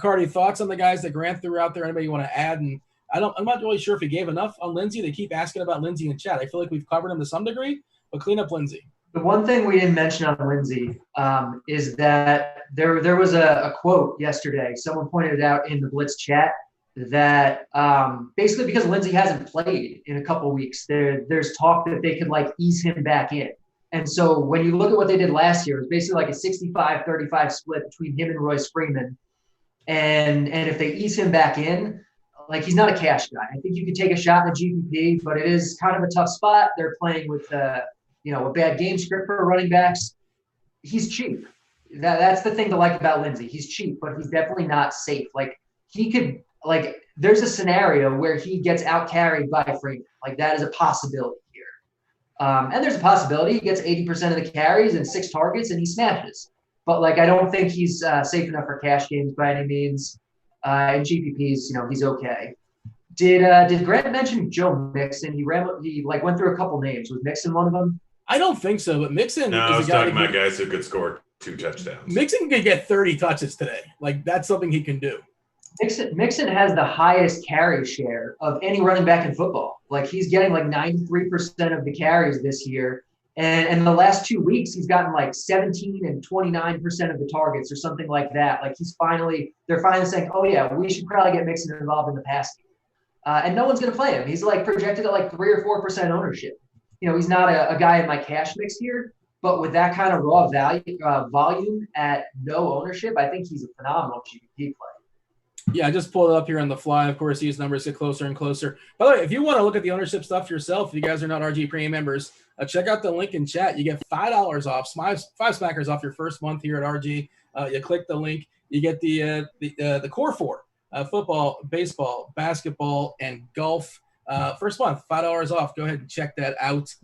Cardi, thoughts on the guys that Grant threw out there? Anybody you want to add? And I'm not really sure if he gave enough on Lindsay. They keep asking about Lindsay in chat. I feel like we've covered him to some degree, but clean up Lindsay. The one thing we didn't mention on Lindsay is that there was a quote yesterday. Someone pointed it out in the Blitz chat that basically because Lindsay hasn't played in a couple weeks, there's talk that they could ease him back in. And so when you look at what they did last year, it was basically a 65-35 split between him and Royce Freeman. And if they ease him back in, he's not a cash guy. I think you could take a shot in the GPP, but it is kind of a tough spot. They're playing with a bad game script for running backs. He's cheap. That's the thing to like about Lindsay. He's cheap, but he's definitely not safe. He could there's a scenario where he gets out carried by Freeman. That is a possibility here. And there's a possibility he gets 80% of the carries and 6 targets and he smashes. But I don't think he's safe enough for cash games by any means. In GPPs, he's okay. Did Grant mention Joe Mixon? He went through a couple names. Was Mixon one of them? I don't think so, but Mixon. No, I was talking about guys who could score 2 touchdowns. Mixon could get 30 touches today. That's something he can do. Mixon has the highest carry share of any running back in football. He's getting 93% of the carries this year. And in the last 2 weeks, he's gotten 17 and 29% of the targets or something like that. They're finally saying, oh yeah, we should probably get Mixon involved in the passing. And no one's going to play him. He's projected at 3 or 4% ownership. He's not a guy in my cash mix here, but with that kind of raw volume at no ownership, I think he's a phenomenal GPP play. Yeah, I just pulled it up here on the fly. Of course, these numbers get closer and closer. By the way, if you want to look at the ownership stuff yourself, if you guys are not RG Premium members, check out the link in chat. You get $5 off, 5 smackers off your first month here at RG. You click the link, you get the core 4, football, baseball, basketball, and golf. First month, $5 off. Go ahead and check that out.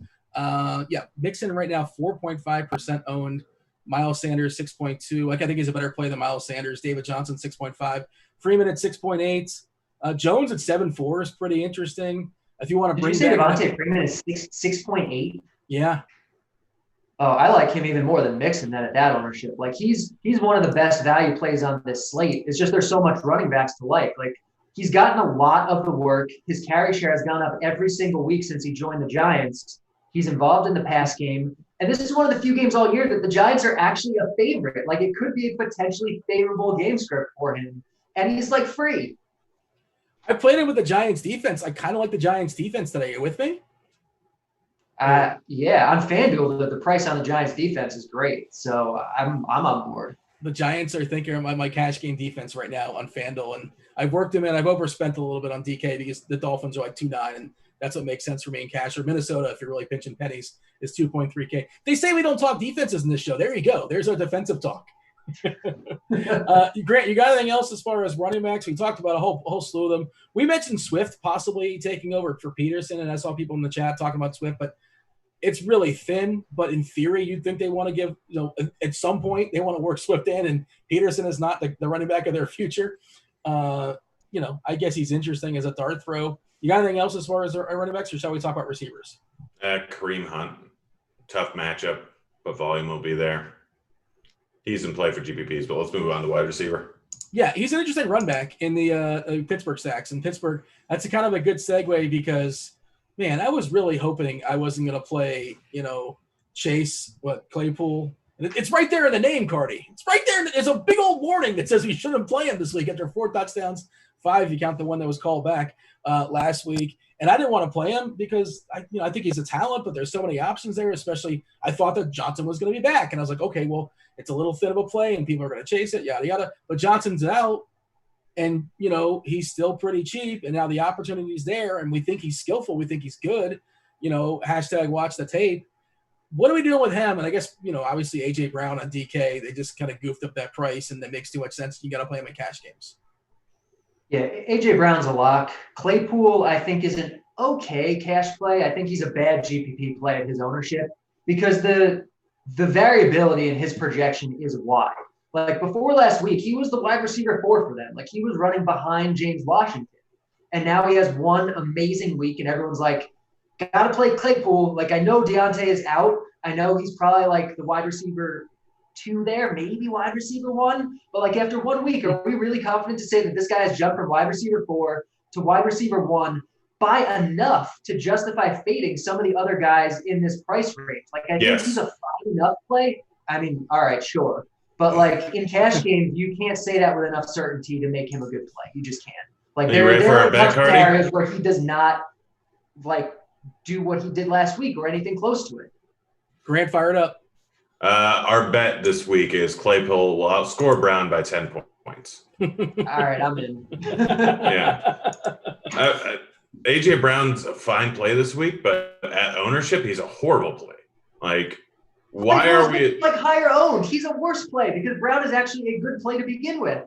Mixon right now 4.5% owned. Miles Sanders 6.2. I think he's a better play than Miles Sanders. David Johnson 6.5. Freeman at 6.8. Jones at 7.4 is pretty interesting. If you want to bring back Devontae Freeman is 6.8. Yeah. Oh, I like him even more than Mixon then at that ownership. He's one of the best value plays on this slate. It's just there's so much running backs to like. He's gotten a lot of the work. His carry share has gone up every single week since he joined the Giants. He's involved in the pass game. And this is one of the few games all year that the Giants are actually a favorite. It could be a potentially favorable game script for him. And he's free. I played it with the Giants defense. I kind of like the Giants defense today. You with me? Yeah, on FanDuel, the price on the Giants defense is great. So I'm on board. The Giants are thinking of my cash game defense right now on FanDuel. And I've worked them in. I've overspent a little bit on DK because the Dolphins are 2.9, and that's what makes sense for me in cash. Or Minnesota, if you're really pinching pennies, is 2.3K. They say we don't talk defenses in this show. There you go. There's our defensive talk. Grant, you got anything else as far as running backs? We talked about a whole slew of them. We mentioned Swift possibly taking over for Peterson, and I saw people in the chat talking about Swift, but it's really thin. But in theory, you'd think they want to give, at some point they want to work Swift in, and Peterson is not the running back of their future. I guess he's interesting as a dart throw. You got anything else as far as our running backs, or shall we talk about receivers? Kareem Hunt, tough matchup, but volume will be there. He's in play for GPPs, but let's move on to wide receiver. Yeah, he's an interesting run back in the Pittsburgh stacks. And Pittsburgh, that's kind of a good segue because, man, I was really hoping I wasn't going to play, Chase, Claypool. It's right there in the name, Cardi. It's right there. There's a big old warning that says we shouldn't play him this week after 4 touchdowns, 5 if you count the one that was called back last week. And I didn't want to play him because I think he's a talent, but there's so many options there, especially I thought that Johnson was going to be back. And I was like, okay, well, it's a little thin of a play and people are going to chase it, yada, yada. But Johnson's out and, he's still pretty cheap. And now the opportunity's there and we think he's skillful. We think he's good, hashtag watch the tape. What are we doing with him? And I guess, obviously A.J. Brown on DK, they just kind of goofed up that price and that makes too much sense. You got to play him in cash games. Yeah, A.J. Brown's a lock. Claypool, I think, is an okay cash play. I think he's a bad GPP play at his ownership because the variability in his projection is wide. Like before last week, he was the wide receiver 4 for them. Like he was running behind James Washington. And now he has one amazing week and everyone's like, got to play Claypool. Like I know Deontay is out. I know he's probably like the wide receiver 2 there, maybe wide receiver 1. But like after 1 week, are we really confident to say that this guy has jumped from wide receiver 4 to wide receiver 1 by enough to justify fading some of the other guys in this price range? Like I think he's a fine enough play. I mean, all right, sure. But like in cash games, you can't say that with enough certainty to make him a good play. You just can't. Like there are areas where he does not like do what he did last week or anything close to it. Grant, fired up. Our bet this week is Claypool will outscore Brown by 10 points. All right, I'm in. Yeah. A.J. Brown's a fine play this week, but at ownership, he's a horrible play. Like, why are we – like higher owned. He's a worse play because Brown is actually a good play to begin with.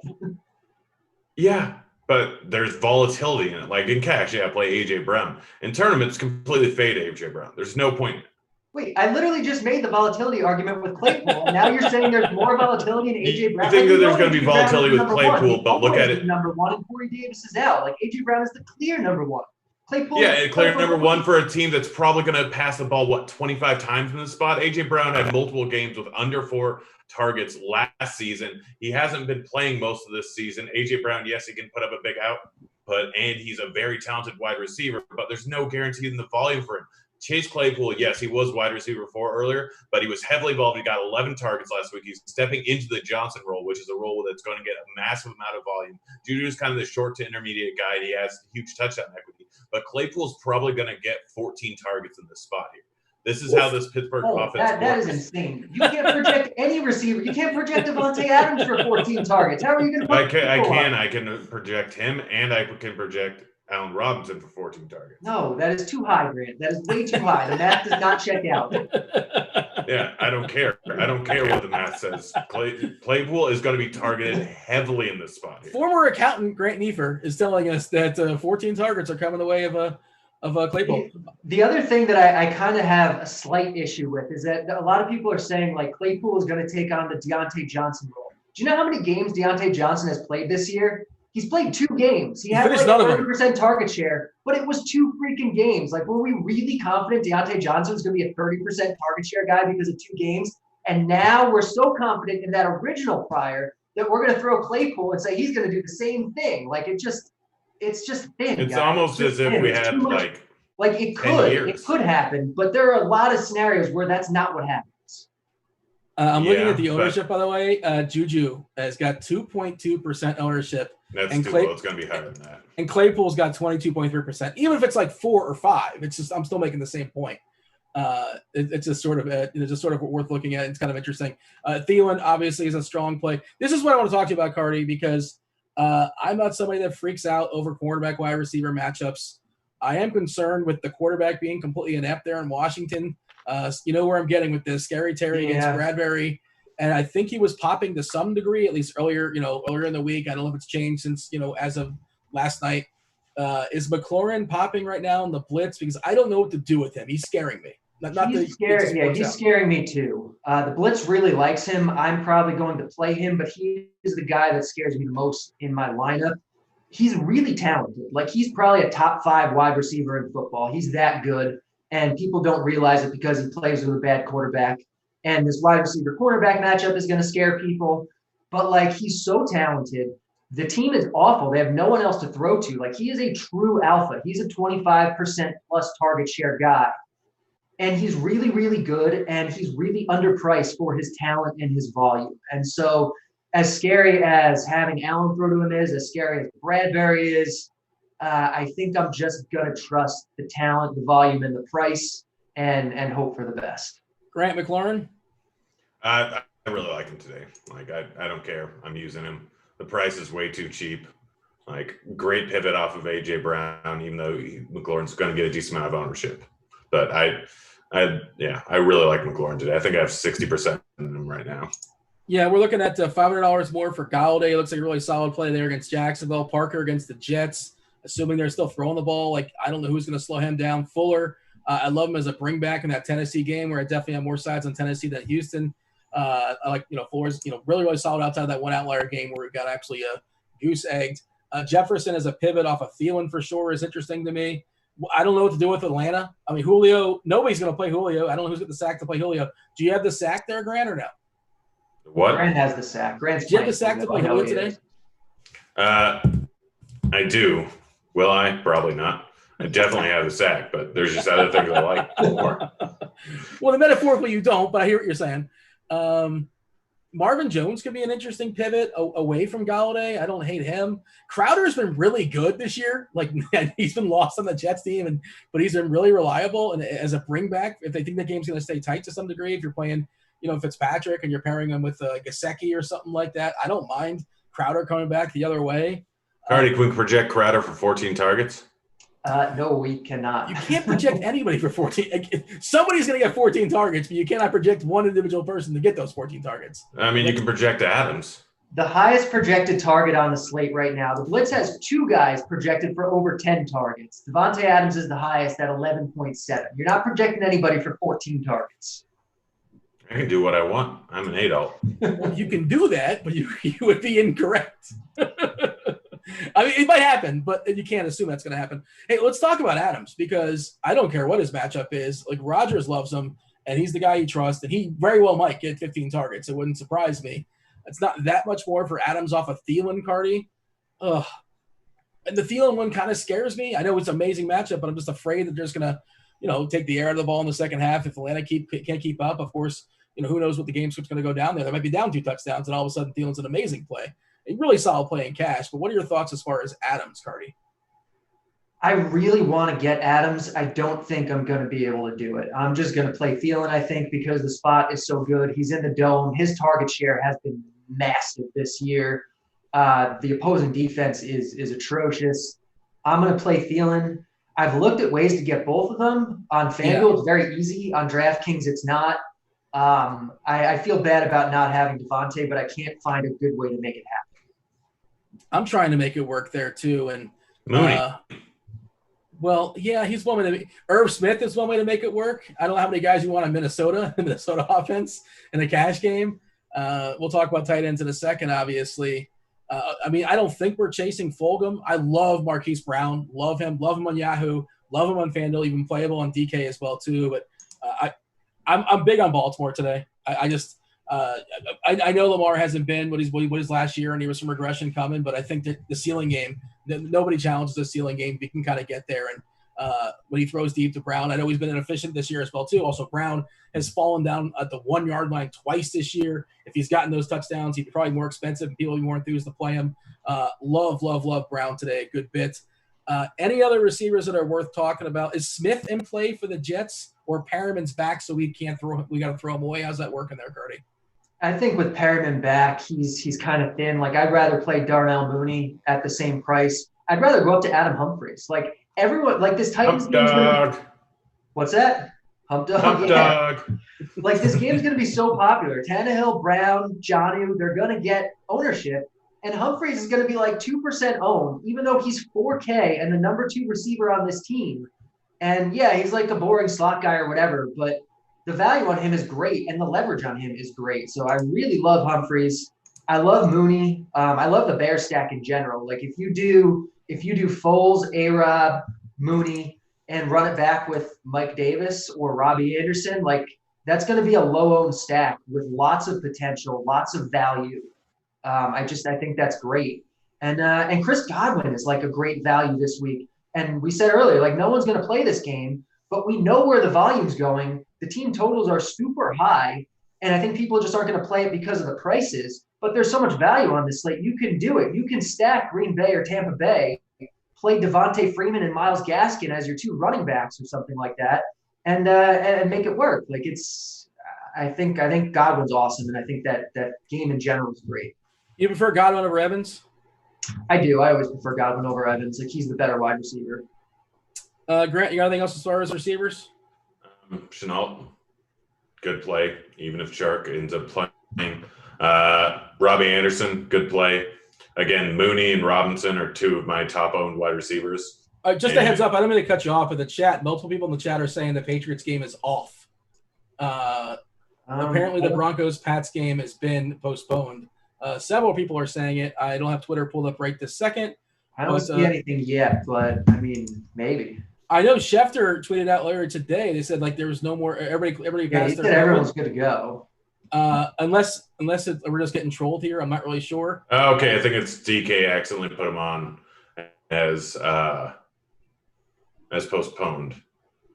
Yeah, but there's volatility in it. Like in cash, play A.J. Brown. In tournaments, completely fade A.J. Brown. There's no point. Wait, I literally just made the volatility argument with Claypool, and now you're saying there's more volatility in A.J. Brown? I think that there's going to be volatility with Claypool, but look at it. Number 1, and Corey Davis is out. Like, A.J. Brown is the clear number 1. Claypool. Yeah, clear number 1 for a team that's probably going to pass the ball, 25 times in the spot? A.J. Brown had multiple games with under 4 targets last season. He hasn't been playing most of this season. A.J. Brown, yes, he can put up a big output, and he's a very talented wide receiver, but there's no guarantee in the volume for him. Chase Claypool, yes, he was wide receiver 4 earlier, but he was heavily involved. He got 11 targets last week. He's stepping into the Johnson role, which is a role that's going to get a massive amount of volume. Juju's kind of the short to intermediate guy. He has huge touchdown equity, but Claypool's probably going to get 14 targets in this spot here. This is how this Pittsburgh offense works. That is insane. You can't project any receiver. You can't project Devontae Adams for 14 targets. How are you going to put I can project him, and I can project Allen Robinson for 14 targets. No, that is too high, Grant. That is way too high. The math does not check out. Yeah, I don't care. I don't care what the math says. Claypool is going to be targeted heavily in this spot here. Former accountant Grant Neefer is telling us that 14 targets are coming the way of Claypool. The other thing that I kind of have a slight issue with is that a lot of people are saying like Claypool is going to take on the Deontay Johnson role. Do you know how many games Deontay Johnson has played this year? He's played 2 games. He had like 30% target share, but it was 2 freaking games. Like, were we really confident Deontay Johnson was going to be a 30% target share guy because of 2 games? And now we're so confident in that original prior that we're going to throw Claypool and say he's going to do the same thing. Like, it's just thin. It's almost as if we had like it could happen, but there are a lot of scenarios where that's not what happens. I'm looking at the ownership, by the way. Juju has got 2.2% ownership. That's too low. It's going to be higher than that. And Claypool's got 22.3%. Even if it's like 4 or 5, it's just I'm still making the same point. It's just sort of worth looking at. It's kind of interesting. Thielen obviously is a strong play. This is what I want to talk to you about, Cardi, because I'm not somebody that freaks out over quarterback wide receiver matchups. I am concerned with the quarterback being completely inept there in Washington. You know where I'm getting with this. Scary Terry against Bradbury. And I think he was popping to some degree, at least earlier in the week. I don't know if it's changed since, as of last night. Is McLaurin popping right now in the blitz? Because I don't know what to do with him. He's scaring me. He's scaring me too. The blitz really likes him. I'm probably going to play him, but he is the guy that scares me the most in my lineup. He's really talented. Like, he's probably a top 5 wide receiver in football. He's that good, and people don't realize it because he plays with a bad quarterback. And this wide receiver quarterback matchup is going to scare people. But, like, he's so talented. The team is awful. They have no one else to throw to. Like, he is a true alpha. He's a 25% plus target share guy. And he's really, really good, and he's really underpriced for his talent and his volume. And so, as scary as having Allen throw to him is, as scary as Bradbury is, I think I'm just going to trust the talent, the volume, and the price, and hope for the best. Grant McLaurin? I really like him today. Like, I don't care. I'm using him. The price is way too cheap. Like, great pivot off of A.J. Brown, even though McLaurin's going to get a decent amount of ownership. But I really like McLaurin today. I think I have 60% in him right now. Yeah, we're looking at $500 more for Galladay. Looks like a really solid play there against Jacksonville. Parker against the Jets, assuming they're still throwing the ball. Like, I don't know who's going to slow him down. Fuller, I love him as a bring back in that Tennessee game where I definitely have more sides on Tennessee than Houston. I like, Fuller's, really, really solid outside of that one outlier game where we got actually goose egged. Jefferson as a pivot off of Thielen for sure is interesting to me. I don't know what to do with Atlanta. I mean, Julio, nobody's going to play Julio. I don't know who's got the sack to play Julio. Do you have the sack there, Grant, or no? What? Grant has the sack. Do you have the sack to play Julio today? I do. Will I? Probably not. I definitely have the sack, but there's just other things I like more. Well, metaphorically you don't, but I hear what you're saying. Marvin Jones could be an interesting pivot away from Galladay. I don't hate him. Crowder's been really good this year. Like, man, he's been lost on the Jets team, but he's been really reliable. And as a bring back, if they think the game's going to stay tight to some degree, if you're playing, Fitzpatrick and you're pairing him with Gesicki or something like that, I don't mind Crowder coming back the other way. Already, can we project Crowder for 14 targets? No, we cannot. You can't project anybody for 14. Somebody's going to get 14 targets, but you cannot project one individual person to get those 14 targets. I mean, you can project Adams. The highest projected target on the slate right now. The Blitz has 2 guys projected for over 10 targets. Devontae Adams is the highest at 11.7. You're not projecting anybody for 14 targets. I can do what I want. I'm an adult. Well, you can do that, but you would be incorrect. I mean, it might happen, but you can't assume that's going to happen. Hey, let's talk about Adams, because I don't care what his matchup is. Like, Rodgers loves him, and he's the guy he trusts, and he very well might get 15 targets. It wouldn't surprise me. It's not that much more for Adams off of Thielen, Cardi. Ugh. And the Thielen one kind of scares me. I know it's an amazing matchup, but I'm just afraid that they're just going to, take the air out of the ball in the second half. If Atlanta can't keep up, of course, who knows what the game script's going to go down there. They might be down 2 touchdowns, and all of a sudden Thielen's an amazing play. A really solid play in cash. But what are your thoughts as far as Adams, Cardi? I really want to get Adams. I don't think I'm going to be able to do it. I'm just going to play Thielen, I think, because the spot is so good. He's in the dome. His target share has been massive this year. The opposing defense is atrocious. I'm going to play Thielen. I've looked at ways to get both of them. On FanDuel, It's very easy. On DraftKings, it's not. I feel bad about not having Devontae, but I can't find a good way to make it happen. I'm trying to make it work there too. And Mooney. Well, yeah, he's one way to – Irv Smith is one way to make it work. I don't know how many guys you want in Minnesota, the Minnesota offense in a cash game. We'll talk about tight ends in a second, obviously. I mean, I don't think we're chasing Fulgham. I love Marquise Brown. Love him on Yahoo. Love him on FanDuel, even playable on DK as well too. But I'm big on Baltimore today. I know Lamar hasn't been what he was last year, and he was some regression coming, but I think that the ceiling game, nobody challenges the ceiling game. He can kind of get there. And when he throws deep to Brown, I know he's been inefficient this year as well too. Also, Brown has fallen down at the 1 yard line twice this year. If he's gotten those touchdowns, he'd be probably more expensive and people would be more enthused to play him. Love Brown today a good bit. Any other receivers that are worth talking about? Is Smith in play for the Jets, or Perriman's back so we got to throw him away? How's that working there, Cardi? I think with Perriman back, he's kind of thin. Like, I'd rather play Darnell Mooney at the same price. I'd rather go up to Adam Humphries. Like, everyone, like this Titans team. What's that? Hump dog. Hump dog. Like, this game's going to be so popular. Tannehill, Brown, Jonnu, they're going to get ownership. And Humphries is going to be like 2% owned, even though he's 4K and the number 2 receiver on this team. And, yeah, he's like a boring slot guy or whatever, but the value on him is great and the leverage on him is great. So I really love Humphries. I love Mooney. I love the Bear stack in general. Like, if you do Foles, A-Rob, Mooney, and run it back with Mike Davis or Robbie Anderson, like, that's going to be a low-owned stack with lots of potential, lots of value. I think that's great. And Chris Godwin is like a great value this week. And we said earlier, like, no one's going to play this game, but we know where the volume's going. The team totals are super high, and I think people just aren't going to play it because of the prices. But there's so much value on this slate. You can do it. You can stack Green Bay or Tampa Bay, play Devontae Freeman and Myles Gaskin as your 2 running backs or something like that, and make it work. Like, I think Godwin's awesome, and I think that game in general is great. You prefer Godwin over Evans? I do. I always prefer Godwin over Evans. Like, he's the better wide receiver. Grant, you got anything else as far as receivers? Chenault, good play, even if Chark ends up playing. Robbie Anderson, good play. Again, Mooney and Robinson are 2 of my top-owned wide receivers. Just a heads up, I don't mean to cut you off, but the chat, multiple people in the chat are saying the Patriots game is off. Apparently the Broncos-Pats game has been postponed. Several people are saying it. I don't have Twitter pulled up right this second. I don't see anything yet, but, I mean, maybe. I know Schefter tweeted out earlier today. They said, like, there was no more – everybody passed he said everyone's good to go. Unless we're just getting trolled here. I'm not really sure. Okay, I think it's DK accidentally put him on as postponed.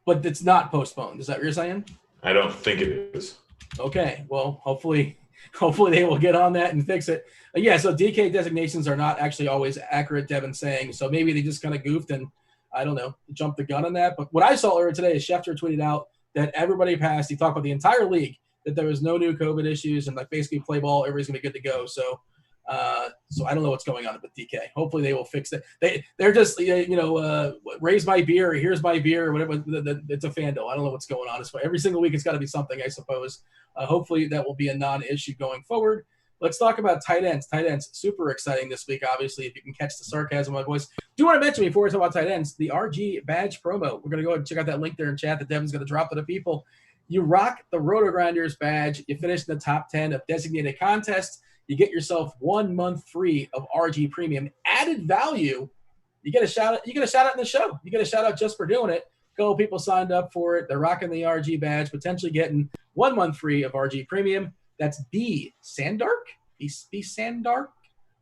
But it's not postponed. Is that what you're saying? I don't think it is. Okay, well, hopefully they will get on that and fix it. Yeah, so DK designations are not actually always accurate, Devin's saying. So maybe they just kind of goofed and, I don't know, jumped the gun on that. But what I saw earlier today is Schefter tweeted out that everybody passed. He talked about the entire league, that there was no new COVID issues and, like, basically play ball, everybody's going to be good to go. So I don't know what's going on with DK. Hopefully they will fix it. They're just, raise my beer, here's my beer, or whatever. It's a FanDuel. I don't know what's going on. Every single week it's got to be something, I suppose. Hopefully that will be a non-issue going forward. Let's talk about tight ends. Tight ends, super exciting this week, obviously, if you can catch the sarcasm in my voice. Do want to mention, before we talk about tight ends, the RG badge promo. We're going to go ahead and check out that link there in chat that Devin's going to drop to the people. You rock the Rotogrinders badge. You finish in the top 10 of designated contests. You get yourself 1 month free of RG Premium. Added value. You get a shout out. You get a shout out in the show. You get a shout out just for doing it. A couple people signed up for it. They're rocking the RG badge, potentially getting 1 month free of RG Premium. That's B Sandark. B Sandark.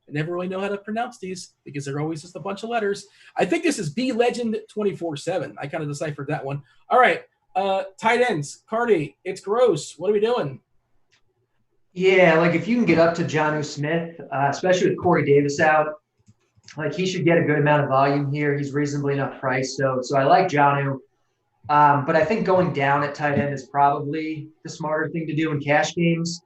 I never really know how to pronounce these because they're always just a bunch of letters. I think this is B Legend 24/7. I kind of deciphered that one. All right. Tight ends. Cardi, it's gross. What are we doing? Yeah, like, if you can get up to Jonnu Smith, especially with Corey Davis out, like, he should get a good amount of volume here. He's reasonably enough priced. So I like Jonnu. But I think going down at tight end is probably the smarter thing to do in cash games.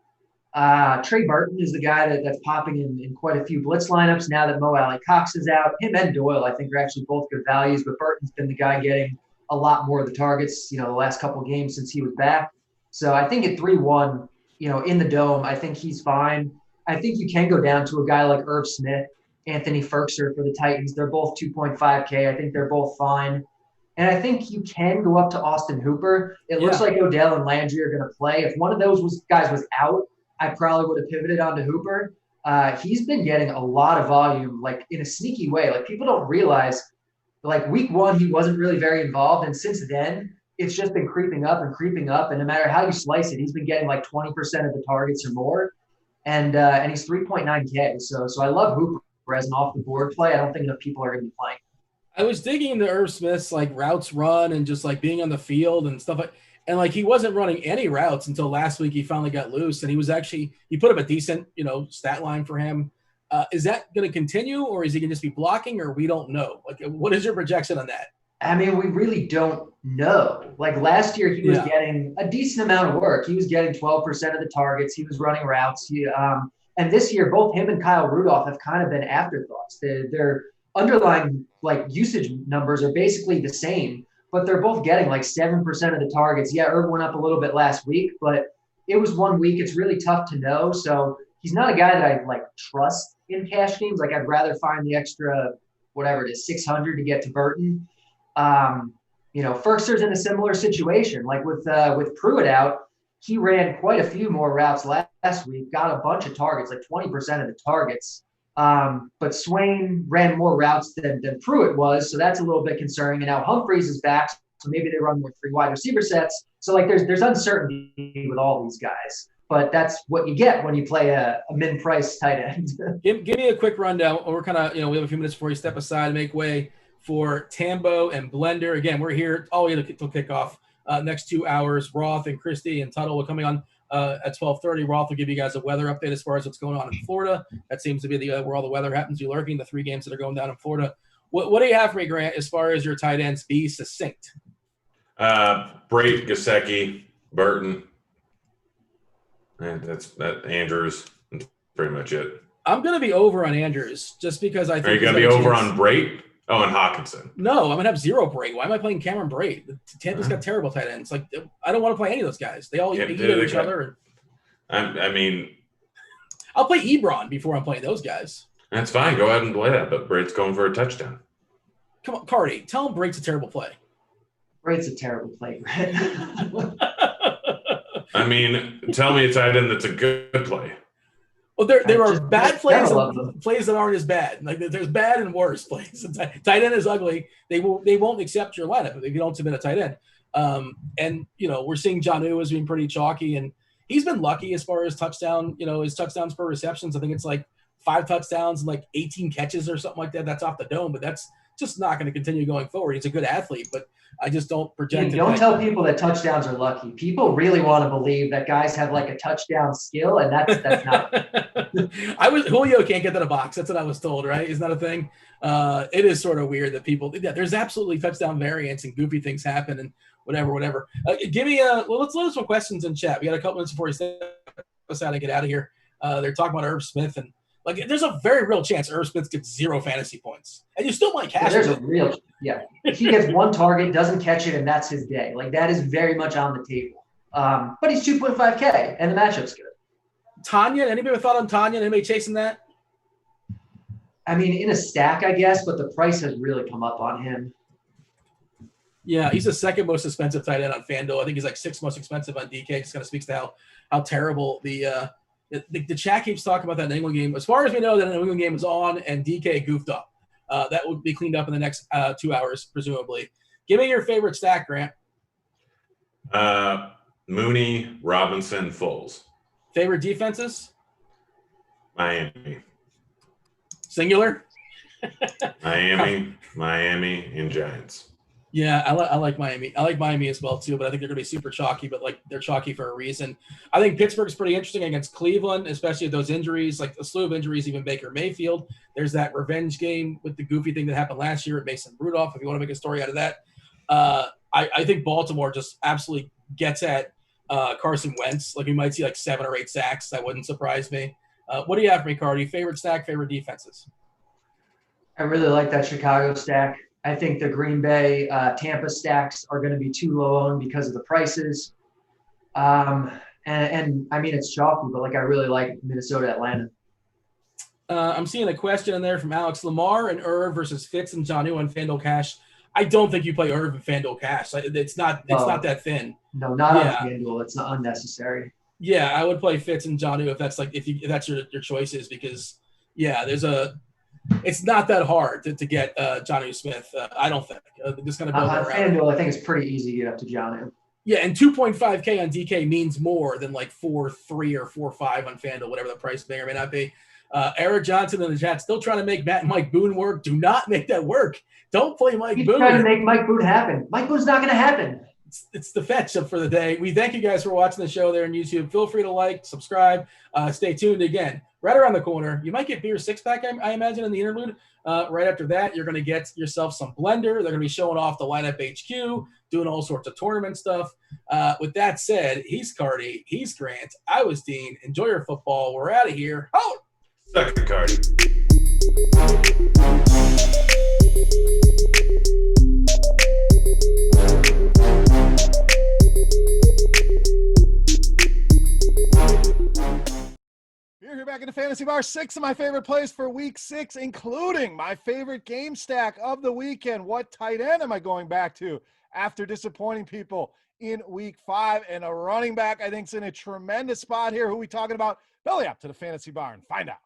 Trey Burton is the guy that's popping in quite a few blitz lineups now that Mo Alley Cox is out. Him and Doyle, I think, are actually both good values, but Burton's been the guy getting a lot more of the targets, the last couple of games since he was back. So I think at 3-1, in the dome, I think he's fine. I think you can go down to a guy like Irv Smith, Anthony Ferkser for the Titans. They're both 2.5K. I think they're both fine. And I think you can go up to Austin Hooper. It looks like Odell and Landry are going to play. If one of those guys was out, I probably would have pivoted onto Hooper. He's been getting a lot of volume, like, in a sneaky way. Like, people don't realize, like, week 1, he wasn't really very involved. And since then, it's just been creeping up. And no matter how you slice it, he's been getting like 20% of the targets or more. And he's 3.9K. So I love Hooper as an off the board play. I don't think enough people are going to be playing. I was digging into Irv Smith's, like, routes run and just, like, being on the field and stuff like. And, like, he wasn't running any routes until last week. He finally got loose, and he put up a decent, stat line for him. Is that going to continue, or is he going to just be blocking, or we don't know? Like, what is your projection on that? I mean, we really don't know. Like, last year, he was getting a decent amount of work. He was getting 12% of the targets. He was running routes. And this year, both him and Kyle Rudolph have kind of been afterthoughts. Their underlying, like, usage numbers are basically the same, but they're both getting like 7% of the targets. Yeah, Herb went up a little bit last week, but it was 1 week. It's really tough to know. So he's not a guy that I like trust in cash games. Like I'd rather find the extra, whatever it is, 600 to get to Burton. Ferkser's in a similar situation. Like with Pruitt out, he ran quite a few more routes last week, got a bunch of targets, like 20% of the targets. But Swain ran more routes than Pruitt was, so that's a little bit concerning. And now Humphries is back, so maybe they run more 3 wide receiver sets. So like there's uncertainty with all these guys. But that's what you get when you play a min-price tight end. Give me a quick rundown. We're kind of, we have a few minutes before you step aside and make way for Tambo and Blender. Again, we're here all the way till kickoff. Next 2 hours, Roth and Christy and Tuttle will coming on at 12:30. Roth will give you guys a weather update as far as what's going on in Florida. That seems to be where all the weather happens to be lurking, the 3 games that are going down in Florida. What do you have for me, Grant, as far as your tight ends? Be succinct. Brate, Gesicki, Burton. And that's Andrews. That's pretty much it. I'm going to be over on Andrews just because I think – Are you going to be over on Brate? Oh, and Hawkinson. No, I'm going to have 0 Brate. Why am I playing Cameron Brate? Tampa's got terrible tight ends. Like, I don't want to play any of those guys. They all eat each other. I mean – I'll play Ebron before I'm playing those guys. That's fine. Go ahead and play that, but Brate's going for a touchdown. Come on, Cardi. Tell him Brate's a terrible play. Brate's a terrible play, Grant. I mean, tell me a tight end that's a good play. Well, there are bad plays and plays that aren't as bad. Like there's bad and worse plays. Tight end is ugly. They won't accept your lineup if you don't submit a tight end. And we're seeing Jonnu as being pretty chalky, and he's been lucky as far as touchdown. His touchdowns per receptions. I think it's like 5 touchdowns and like 18 catches or something like that. That's off the dome, but that's just not going to continue going forward. He's a good athlete, but I just don't project. Don't tell people that touchdowns are lucky. People really want to believe that guys have like a touchdown skill, and that's not. Julio can't get to the box. That's what I was told, right? Isn't that a thing? It is sort of weird that people. Yeah, there's absolutely touchdown variants and goofy things happen and whatever. Give me let's load some questions in chat. We got a couple minutes before we step aside and get out of here. They're talking about Irv Smith and. Like, there's a very real chance Irv Smith gets 0 fantasy points. And you still might cash it. He gets 1 target, doesn't catch it, and that's his day. Like, that is very much on the table. But he's 2.5K, and the matchup's good. Tanya, anybody thought on Tanya? Anybody chasing that? I mean, in a stack, I guess, but the price has really come up on him. Yeah, he's the 2nd most expensive tight end on FanDuel. I think he's like 6th most expensive on DK. Just kind of speaks to how terrible the chat keeps talking about that New England game. As far as we know, that New England game is on and DK goofed up. That will be cleaned up in the next 2 hours, presumably. Give me your favorite stack, Grant. Mooney, Robinson, Foles. Favorite defenses? Miami. Singular? Miami, and Giants. Yeah, I like Miami. I like Miami as well, too, but I think they're going to be super chalky, but, like, they're chalky for a reason. I think Pittsburgh's pretty interesting against Cleveland, especially with those injuries, like a slew of injuries, even Baker Mayfield. There's that revenge game with the goofy thing that happened last year at Mason Rudolph, if you want to make a story out of that. I think Baltimore just absolutely gets at Carson Wentz. Like, we might see, like, 7 or 8 sacks. That wouldn't surprise me. What do you have for me, Cardi? Favorite stack, favorite defenses? I really like that Chicago stack. I think the Green Bay, Tampa stacks are going to be too low owned because of the prices. And I mean, it's chalky, but like I really like Minnesota, Atlanta. I'm seeing a question in there from Alex. Lamar and Irv versus Fitz and Jonnu on FanDuel Cash. I don't think you play Irv and FanDuel Cash. It's not that thin. No, not on FanDuel. It's not unnecessary. Yeah, I would play Fitz and Jonnu if that's your choices because it's not that hard to get Jonnu Smith. I don't think. Just going to build around. FanDuel, I think it's pretty easy to get up to Jonnu. Yeah, and 2.5K on DK means more than like 4.3 or 4.5 on FanDuel, whatever the price may or may not be. Eric Johnson in the chat still trying to make Matt and Mike Boone work. Do not make that work. Don't play Mike Boone. He's trying to make Mike Boone happen. Mike Boone's not going to happen. It's the fetch up for the day. We thank you guys for watching the show there on YouTube. Feel free to like, subscribe, stay tuned again. Right around the corner, you might get beer 6-pack, I imagine, in the interlude. Right after that, you're going to get yourself some Blender. They're going to be showing off the lineup HQ, doing all sorts of tournament stuff. With that said, he's Cardi, he's Grant, I was Dean. Enjoy your football. We're out of here. Oh, suck it, Cardi. You're here back in the Fantasy Bar. 6 of my favorite plays for week 6, including my favorite game stack of the weekend. What tight end am I going back to after disappointing people in week 5? And a running back I think is in a tremendous spot here. Who are we talking about? Belly up to the Fantasy Bar and find out.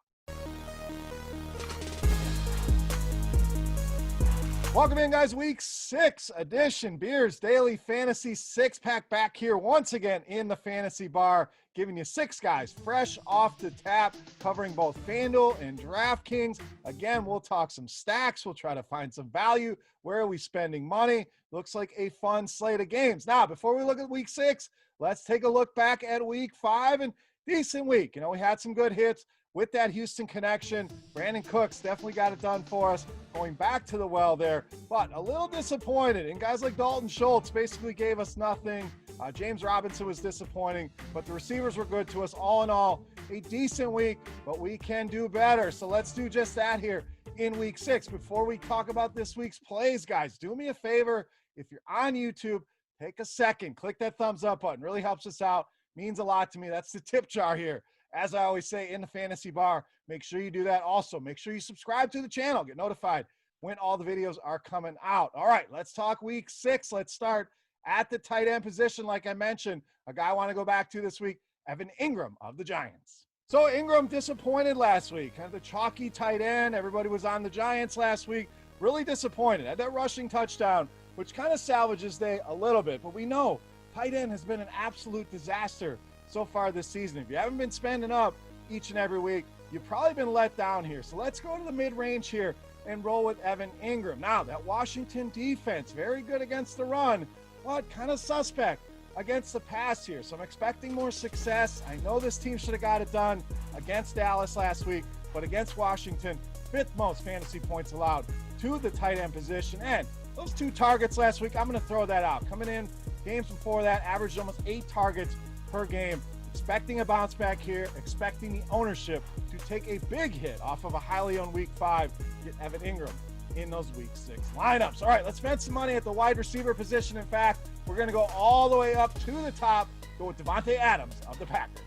Welcome in, guys. Week 6 edition Beers Daily Fantasy 6-pack back here once again in the Fantasy Bar, giving you 6 guys fresh off the tap, covering both FanDuel and DraftKings. Again, we'll talk some stacks. We'll try to find some value. Where are we spending money? Looks like a fun slate of games. Now, before we look at week 6, let's take a look back at week 5 and decent week. You know, we had some good hits with that Houston connection. Brandon Cooks definitely got it done for us, going back to the well there, but a little disappointed. And guys like Dalton Schultz basically gave us nothing. James Robinson was disappointing, but the receivers were good to us. All in all, a decent week, but we can do better. So let's do just that here in week 6. Before we talk about this week's plays, guys, do me a favor. If you're on YouTube, take a second, click that thumbs up button. Really helps us out. Means a lot to me. That's the tip jar here. As I always say in the Fantasy Bar, make sure you do that. Also, make sure you subscribe to the channel. Get notified when all the videos are coming out. All right, let's talk week 6. Let's start at the tight end position. Like I mentioned, a guy I want to go back to this week, Evan Ingram of the Giants. So Ingram disappointed last week. Kind of the chalky tight end. Everybody was on the Giants last week. Really disappointed. Had that rushing touchdown, which kind of salvages day a little bit. But we know tight end has been an absolute disaster so far this season. If you haven't been spending up each and every week, you've probably been let down here. So let's go to the mid-range here and roll with Evan Ingram. Now, that Washington defense, very good against the run, but kind of suspect against the pass here. So I'm expecting more success. I know this team should have got it done against Dallas last week, but against Washington, 5th most fantasy points allowed to the tight end position. And those 2 targets last week, I'm going to throw that out. Coming in games before that, averaged almost 8 targets per game. Expecting a bounce back here, expecting the ownership to take a big hit off of a highly owned week 5, get Evan Ingram in those week 6 lineups. All right, let's spend some money at the wide receiver position. In fact, we're going to go all the way up to the top, go with Davante Adams of the Packers.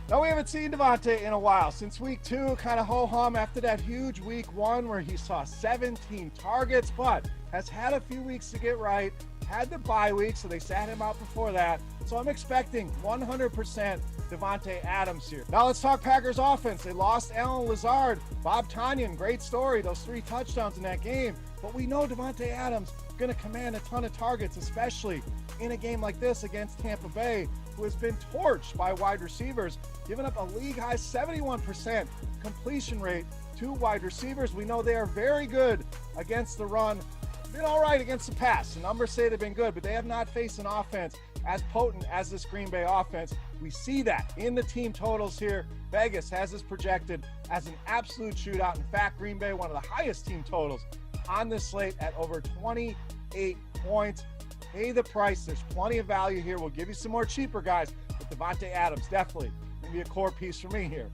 Now, we haven't seen Davante in a while. Since week 2, kind of ho-hum after that huge week 1 where he saw 17 targets, but has had a few weeks to get right, had the bye week, so they sat him out before that. So I'm expecting 100% Davante Adams here. Now let's talk Packers offense. They lost Allen Lazard, Bob Tonyan, great story, those 3 touchdowns in that game. But we know Davante Adams is going to command a ton of targets, especially in a game like this against Tampa Bay, who has been torched by wide receivers, giving up a league-high 71% completion rate to wide receivers. We know they are very good against the run. Been all right against the pass. The numbers say they've been good, but they have not faced an offense as potent as this Green Bay offense. We see that in the team totals here. Vegas has this projected as an absolute shootout. In fact, Green Bay, one of the highest team totals on this slate at over 28 points. Pay the price. There's plenty of value here. We'll give you some more cheaper guys, but Davante Adams definitely going to be a core piece for me here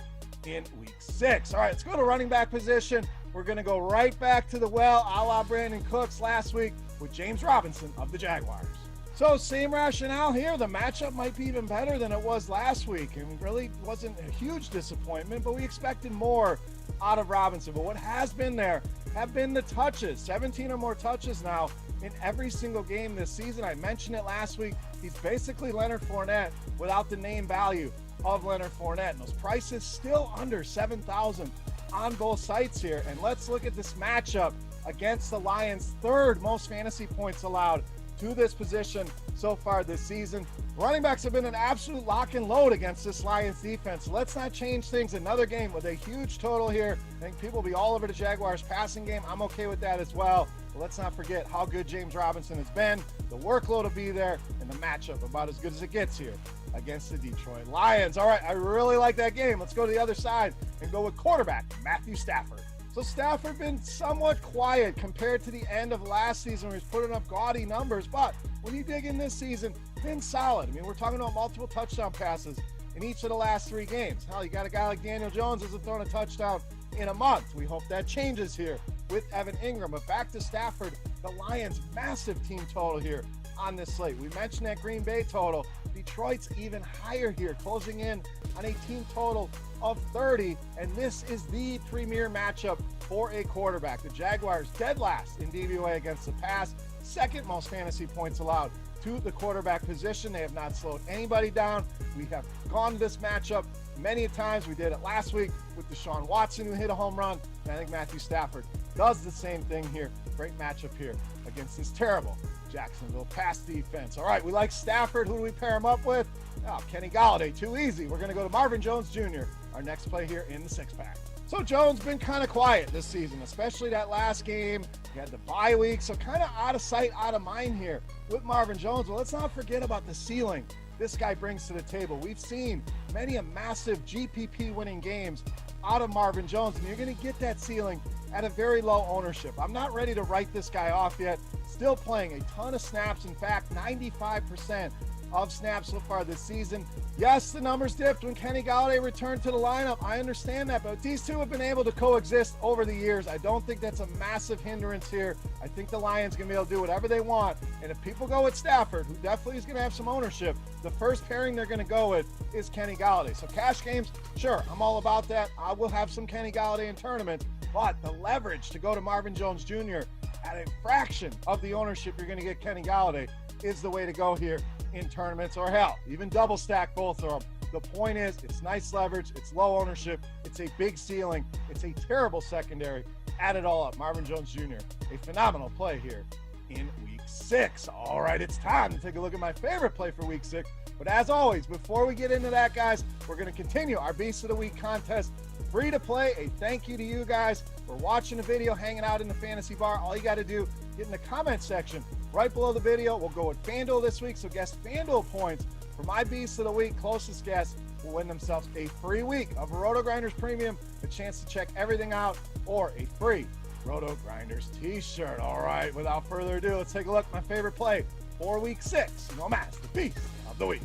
in week 6. All right, let's go to running back position. We're going to go right back to the well, a la Brandon Cooks last week with James Robinson of the Jaguars. So same rationale here. The matchup might be even better than it was last week, and really wasn't a huge disappointment, but we expected more out of Robinson. But what has been there have been the touches, 17 or more touches now in every single game this season. I mentioned it last week. He's basically Leonard Fournette without the name value of Leonard Fournette. And those prices still under 7,000 on both sites here. And let's look at this matchup against the Lions, 3rd most fantasy points allowed to this position so far this season. Running backs have been an absolute lock and load against this Lions defense. So let's not change things. Another game with a huge total here. I think people will be all over the Jaguars passing game. I'm okay with that as well. But let's not forget how good James Robinson has been. The workload will be there, and the matchup about as good as it gets here against the Detroit Lions. All right, I really like that game. Let's go to the other side and go with quarterback Matthew Stafford. So Stafford been somewhat quiet compared to the end of last season where he's putting up gaudy numbers, but when you dig in this season, been solid. I mean, we're talking about multiple touchdown passes in each of the last 3 games. Hell, you got a guy like Daniel Jones hasn't thrown a touchdown in a month. We hope that changes here with Evan Ingram. But back to Stafford, the Lions' massive team total here on this slate. We mentioned that Green Bay total Detroit's even higher here, closing in on a team total of 30, and this is the premier matchup for a quarterback. The Jaguars dead last in DVOA against the pass, second most fantasy points allowed to the quarterback position. They have not slowed anybody down. We have gone to this matchup many times. We did it last week with Deshaun Watson, who hit a home run, and I think Matthew Stafford does the same thing here. Great matchup here against this terrible Jacksonville pass defense. All right, we like Stafford. Who do we pair him up with? Oh, Kenny Golladay, too easy. We're going to go to Marvin Jones Jr., our next play here in the six-pack. So Jones been kind of quiet this season, especially that last game. He had the bye week, so kind of out of sight, out of mind here with Marvin Jones. Well, let's not forget about the ceiling this guy brings to the table. We've seen many a massive GPP winning games out of Marvin Jones, and you're going to get that ceiling at a very low ownership. I'm not ready to write this guy off yet. Still playing a ton of snaps. In fact, 95% of snaps so far this season. Yes, the numbers dipped when Kenny Golladay returned to the lineup. I understand that, but these two have been able to coexist over the years. I don't think that's a massive hindrance here. I think the Lions going to be able to do whatever they want. And if people go with Stafford, who definitely is going to have some ownership, the first pairing they're going to go with is Kenny Golladay. So cash games, sure, I'm all about that. I will have some Kenny Golladay in tournament, but the leverage to go to Marvin Jones Jr. at a fraction of the ownership you're going to get Kenny Golladay is the way to go here in tournaments, or hell, even double stack both of them. The point is, it's nice leverage, it's low ownership, it's a big ceiling, it's a terrible secondary. Add it all up. Marvin Jones Jr., a phenomenal play here in week 6. All right, it's time to take a look at my favorite play for week 6. But as always, before we get into that, guys, we're going to continue our Beast of the Week contest. Free to play. A thank you to you guys for watching the video, hanging out in the fantasy bar. All you got to do, get in the comment section right below the video. We'll go with FanDuel this week, so guess FanDuel points for my Beast of the Week. Closest guess will win themselves a free week of Rotogrinders Premium, a chance to check everything out, or a free Rotogrinders t-shirt. All right, without further ado, let's take a look at my favorite play for week 6. Known as the Beast of the Week.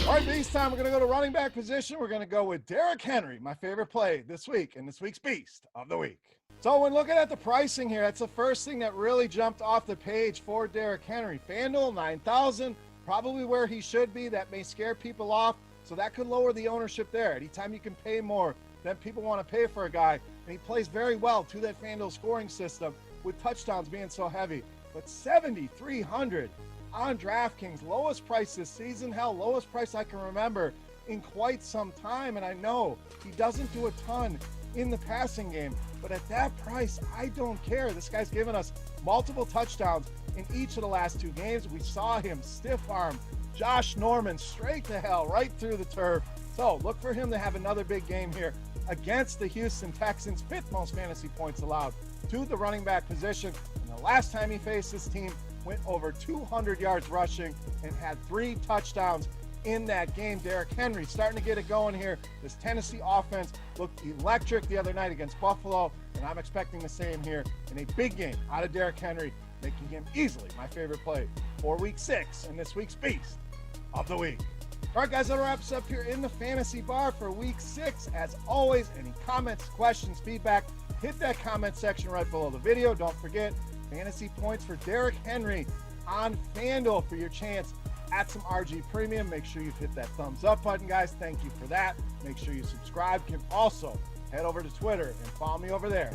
All right, Beast time. We're going to go to running back position. We're going to go with Derrick Henry, my favorite play this week, and this week's Beast of the Week. So when looking at the pricing here, that's the first thing that really jumped off the page for Derrick Henry. FanDuel, $9,000, probably where he should be. That may scare people off, so that could lower the ownership there. Anytime you can pay more than people want to pay for a guy, and he plays very well to that FanDuel scoring system with touchdowns being so heavy. But $7,300 on DraftKings, lowest price this season, hell, lowest price I can remember in quite some time. And I know he doesn't do a ton in the passing game, but at that price, I don't care. This guy's given us multiple touchdowns in each of the last 2 games. We saw him stiff arm Josh Norman straight to hell, right through the turf. So look for him to have another big game here against the Houston Texans, 5th most fantasy points allowed to the running back position. And the last time he faced this team, went over 200 yards rushing and had 3 touchdowns in that game. Derrick Henry starting to get it going here. This Tennessee offense looked electric the other night against Buffalo, and I'm expecting the same here in a big game out of Derrick Henry, making him easily my favorite play for week 6 and this week's Beast of the Week. All right, guys, that wraps up here in the fantasy bar for week 6. As always, any comments, questions, feedback, hit that comment section right below the video. Don't forget, fantasy points for Derrick Henry on FanDuel for your chance at some RG Premium. Make sure you've hit that thumbs up button, guys. Thank you for that. Make sure you subscribe. You can also head over to Twitter and follow me over there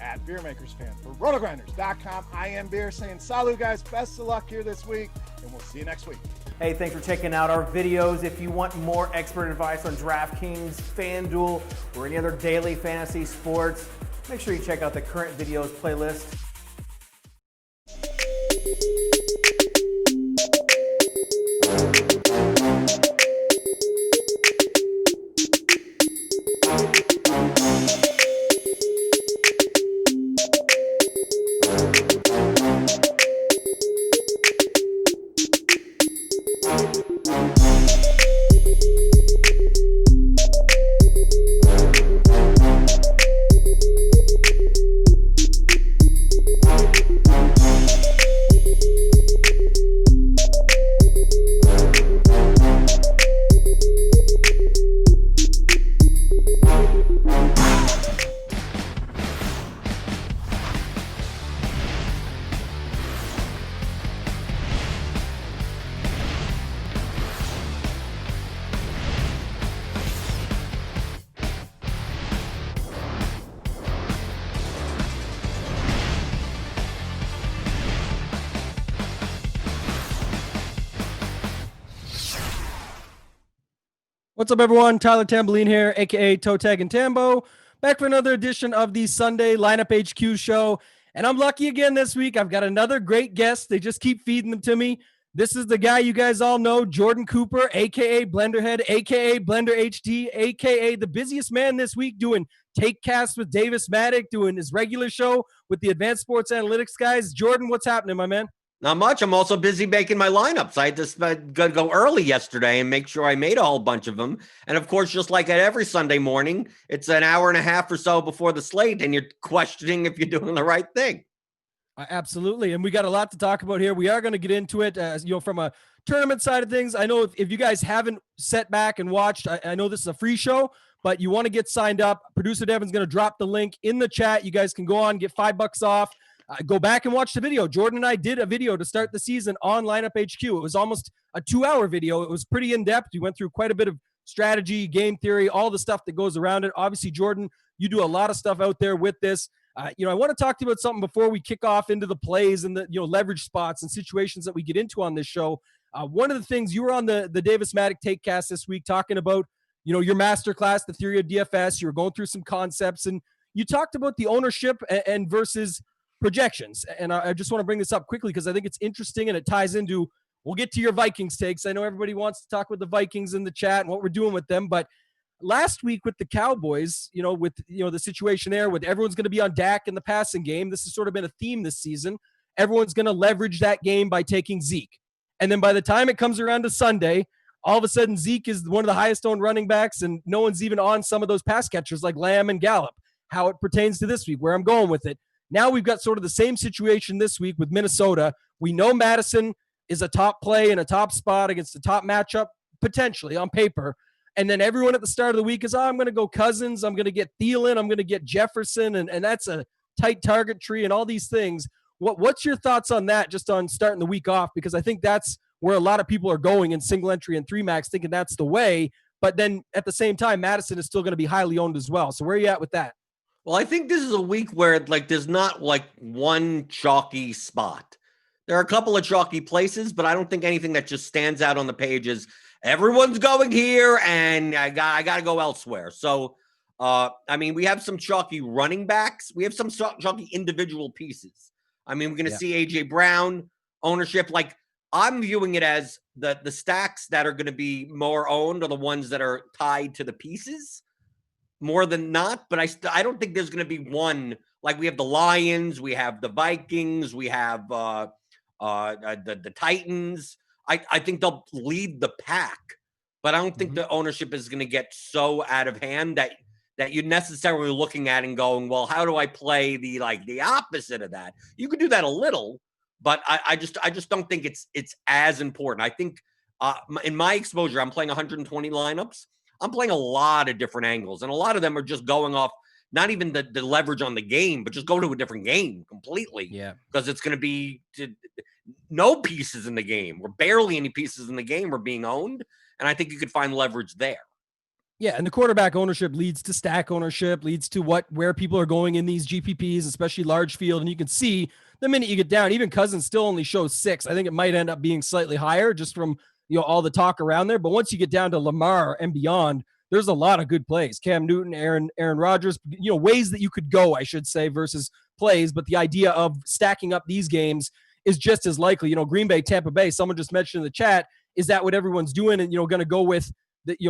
at BeerMakersFan. For Rotogrinders.com, I am Beer saying salut, guys. Best of luck here this week, and we'll see you next week. Hey, thanks for checking out our videos. If you want more expert advice on DraftKings, FanDuel, or any other daily fantasy sports, make sure you check out the current videos playlist. What's up, everyone? Tyler Tamboline here, aka Toe Tag and Tambo, back for another edition of the Sunday Lineup HQ show. And I'm lucky again this week. I've got another great guest. They just keep feeding them to me. This is the guy you guys all know, Jordan Cooper, aka Blenderhead, aka Blender HD, aka the busiest man this week, doing Take Cast with Davis Maddock, doing his regular show with the Advanced Sports Analytics guys. Jordan, what's happening, my man? Not much. I'm also busy making my lineups. I had to go early yesterday and make sure I made a whole bunch of them. And of course, just like at every Sunday morning, it's an hour and a half or so before the slate, and you're questioning if you're doing the right thing. Absolutely. And we got a lot to talk about here. We are going to get into it, from a tournament side of things. I know if you guys haven't sat back and watched, I know this is a free show, but you want to get signed up. Producer Devin's going to drop the link in the chat. You guys can go on, get $5 off. Go back and watch the video. Jordan and I did a video to start the season on Lineup HQ. It was almost a 2-hour video. It was pretty in-depth. We went through quite a bit of strategy, game theory, all the stuff that goes around it. Obviously, Jordan, you do a lot of stuff out there with this. I want to talk to you about something before we kick off into the plays and the leverage spots and situations that we get into on this show. One of the things, you were on the Davis Maddock Take Cast this week talking about, your masterclass, the theory of DFS. You were going through some concepts, and you talked about the ownership and versus projections. And I just want to bring this up quickly because I think it's interesting and it ties into, we'll get to your Vikings takes. I know everybody wants to talk with the Vikings in the chat and what we're doing with them, but last week with the Cowboys, with the situation there with everyone's going to be on Dak in the passing game. This has sort of been a theme this season. Everyone's going to leverage that game by taking Zeke. And then by the time it comes around to Sunday, all of a sudden Zeke is one of the highest owned running backs and no one's even on some of those pass catchers like Lamb and Gallup. How it pertains to this week, where I'm going with it. Now we've got sort of the same situation this week with Minnesota. We know Madison is a top play in a top spot against the top matchup, potentially on paper. And then everyone at the start of the week is, I'm going to go Cousins. I'm going to get Thielen. I'm going to get Jefferson. And that's a tight target tree and all these things. What's your thoughts on that, just on starting the week off? Because I think that's where a lot of people are going in single entry and 3-max, thinking that's the way. But then at the same time, Madison is still going to be highly owned as well. So where are you at with that? Well, I think this is a week where there's not one chalky spot. There are a couple of chalky places, but I don't think anything that just stands out on the page is everyone's going here and I got to go elsewhere. So, we have some chalky running backs. We have some chalky individual pieces. We're going to see A.J. Brown ownership. I'm viewing it as the stacks that are going to be more owned are the ones that are tied to the pieces more than not, but I don't think there's going to be one. We have the Lions, we have the Vikings, we have the Titans. I think they'll lead the pack, but I don't think the ownership is going to get so out of hand that you're necessarily looking at and going, well, how do I play the opposite of that? You could do that a little, but I just don't think it's as important. I think in my exposure, I'm playing 120 lineups. I'm playing a lot of different angles, and a lot of them are just going off not even the leverage on the game, but just go to a different game completely. Yeah, because it's going to be no pieces in the game, or barely any pieces in the game are being owned, and I think you could find leverage there. Yeah, and the quarterback ownership leads to stack ownership, leads to where people are going in these GPPs, especially large field, and you can see the minute you get down, even Cousins still only shows 6. I think it might end up being slightly higher just from all the talk around there. But once you get down to Lamar and beyond, there's a lot of good plays. Cam Newton, Aaron Rodgers, ways that you could go, I should say, versus plays. But the idea of stacking up these games is just as likely. Green Bay, Tampa Bay, someone just mentioned in the chat, is that what everyone's doing? And, going to go with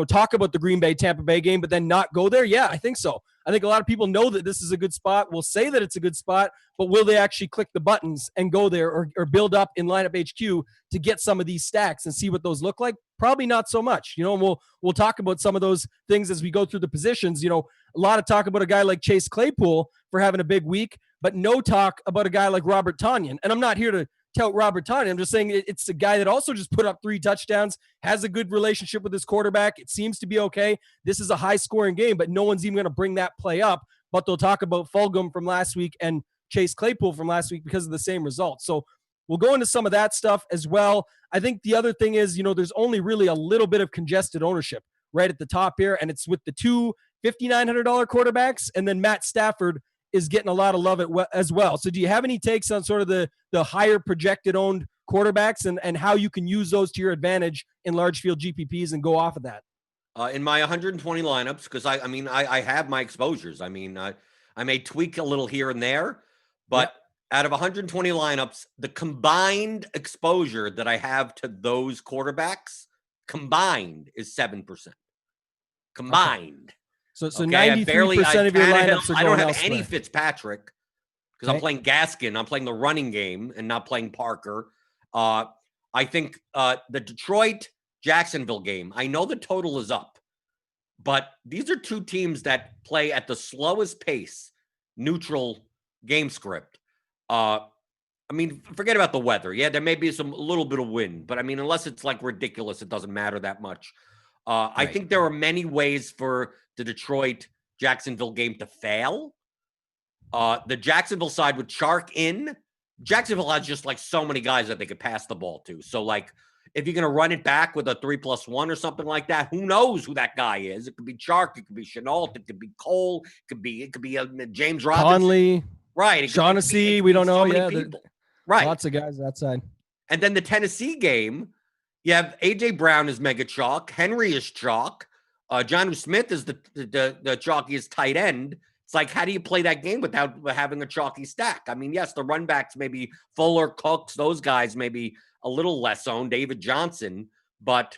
talk about the Green Bay Tampa Bay game, but then not go there? Yeah, I think so. I think a lot of people know that this is a good spot, will say that it's a good spot, but will they actually click the buttons and go there or build up in Lineup HQ to get some of these stacks and see what those look like? Probably not so much. And we'll talk about some of those things as we go through the positions. A lot of talk about a guy like Chase Claypool for having a big week, but no talk about a guy like Robert Tonyan. And I'm not here to tout Robert Tonyan. I'm just saying it's a guy that also just put up 3 touchdowns, has a good relationship with his quarterback. It seems to be okay. This is a high-scoring game, but no one's even going to bring that play up. But they'll talk about Fulgham from last week and Chase Claypool from last week because of the same results. So we'll go into some of that stuff as well. I think the other thing is, there's only really a little bit of congested ownership right at the top here, and it's with the 2 $5,900 quarterbacks, and then Matt Stafford is getting a lot of love as well. So do you have any takes on sort of the higher projected owned quarterbacks and how you can use those to your advantage in large field GPPs and go off of that? in my 120 lineups, because I have my exposures. I mean, I may tweak a little here and there, but out of 120 lineups, the combined exposure that I have to those quarterbacks combined is 7%. Combined. Okay. So 93% of your lineups are going I don't have elsewhere. any Fitzpatrick because I'm playing Gaskin. I'm playing the running game and not playing Parker. I think the Detroit-Jacksonville game, I know the total is up, but these are two teams that play at the slowest pace, neutral game script. I mean, forget about the weather. Yeah, there may be a little bit of wind, but I mean, unless it's like ridiculous, it doesn't matter that much. I think there are many ways for the Detroit-Jacksonville game to fail. The Jacksonville side with Chark in, Jacksonville has just like so many guys that they could pass the ball to. So like, if you're going to run it back with a 3+1 or something like that, who knows who that guy is? It could be Chark, it could be Chenault, it could be Cole, it could be James Robinson. Conley, right? Shaughnessy, we don't know. Right. Lots of guys outside. And then the Tennessee game, you have A.J. Brown is mega chalk. Henry is chalk. Jonnu Smith is the chalkiest tight end. It's like, how do you play that game without having a chalky stack? I mean, yes, the run backs, maybe Fuller, Cooks, those guys maybe a little less owned, David Johnson. But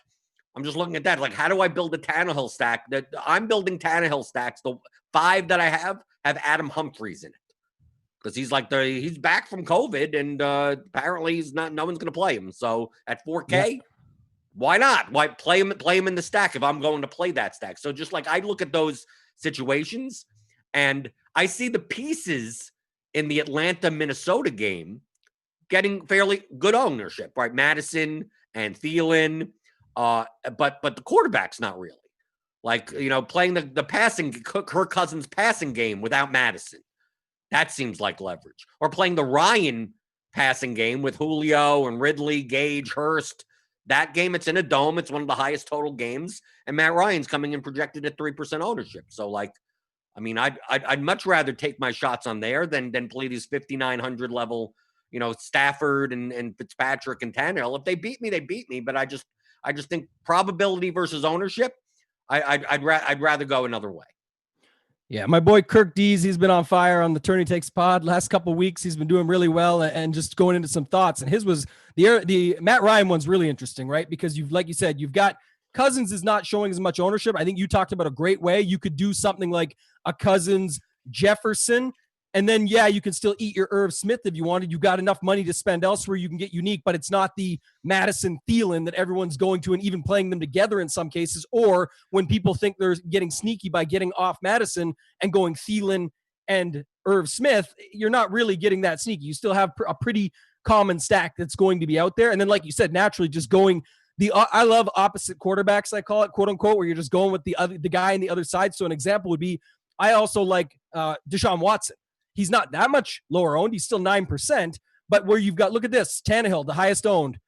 I'm just looking at that. Like, how do I build a Tannehill stack? I'm building Tannehill stacks. The 5 that I have Adam Humphries in it. Because he's back from COVID, and apparently no one's going to play him. So at 4K, why not? Why play him in the stack if I'm going to play that stack? So just like I look at those situations, and I see the pieces in the Atlanta-Minnesota game getting fairly good ownership, right? Madison and Thielen, but the quarterback's not really. Like, playing the passing, Kirk Cousins passing game without Madison. That seems like leverage. Or playing the Ryan passing game with Julio and Ridley, Gage, Hurst. That game, it's in a dome. It's one of the highest total games. And Matt Ryan's coming in projected at 3% ownership. So, I'd much rather take my shots on there than play these 5,900 level, Stafford and Fitzpatrick and Tannehill. If they beat me, they beat me. But I just think probability versus ownership, I'd rather go another way. Yeah, my boy Kirk Dees, he's been on fire on the Tourney Takes pod. Last couple of weeks, he's been doing really well, and just going into some thoughts. And his was the Matt Ryan one's really interesting, right? Because like you said, you've got Cousins is not showing as much ownership. I think you talked about a great way. You could do something like a Cousins Jefferson, and then you can still eat your Irv Smith if you wanted. You got enough money to spend elsewhere. You can get unique, but it's not the Madison Thielen that everyone's going to and even playing them together in some cases. Or when people think they're getting sneaky by getting off Madison and going Thielen and Irv Smith, you're not really getting that sneaky. You still have a pretty common stack that's going to be out there. And then, like you said, naturally just going I love opposite quarterbacks, I call it, quote unquote, where you're just going with the guy on the other side. So an example would be, I also like Deshaun Watson. He's not that much lower owned. He's still 9%, but where you've got, look at this, Tannehill, the highest owned,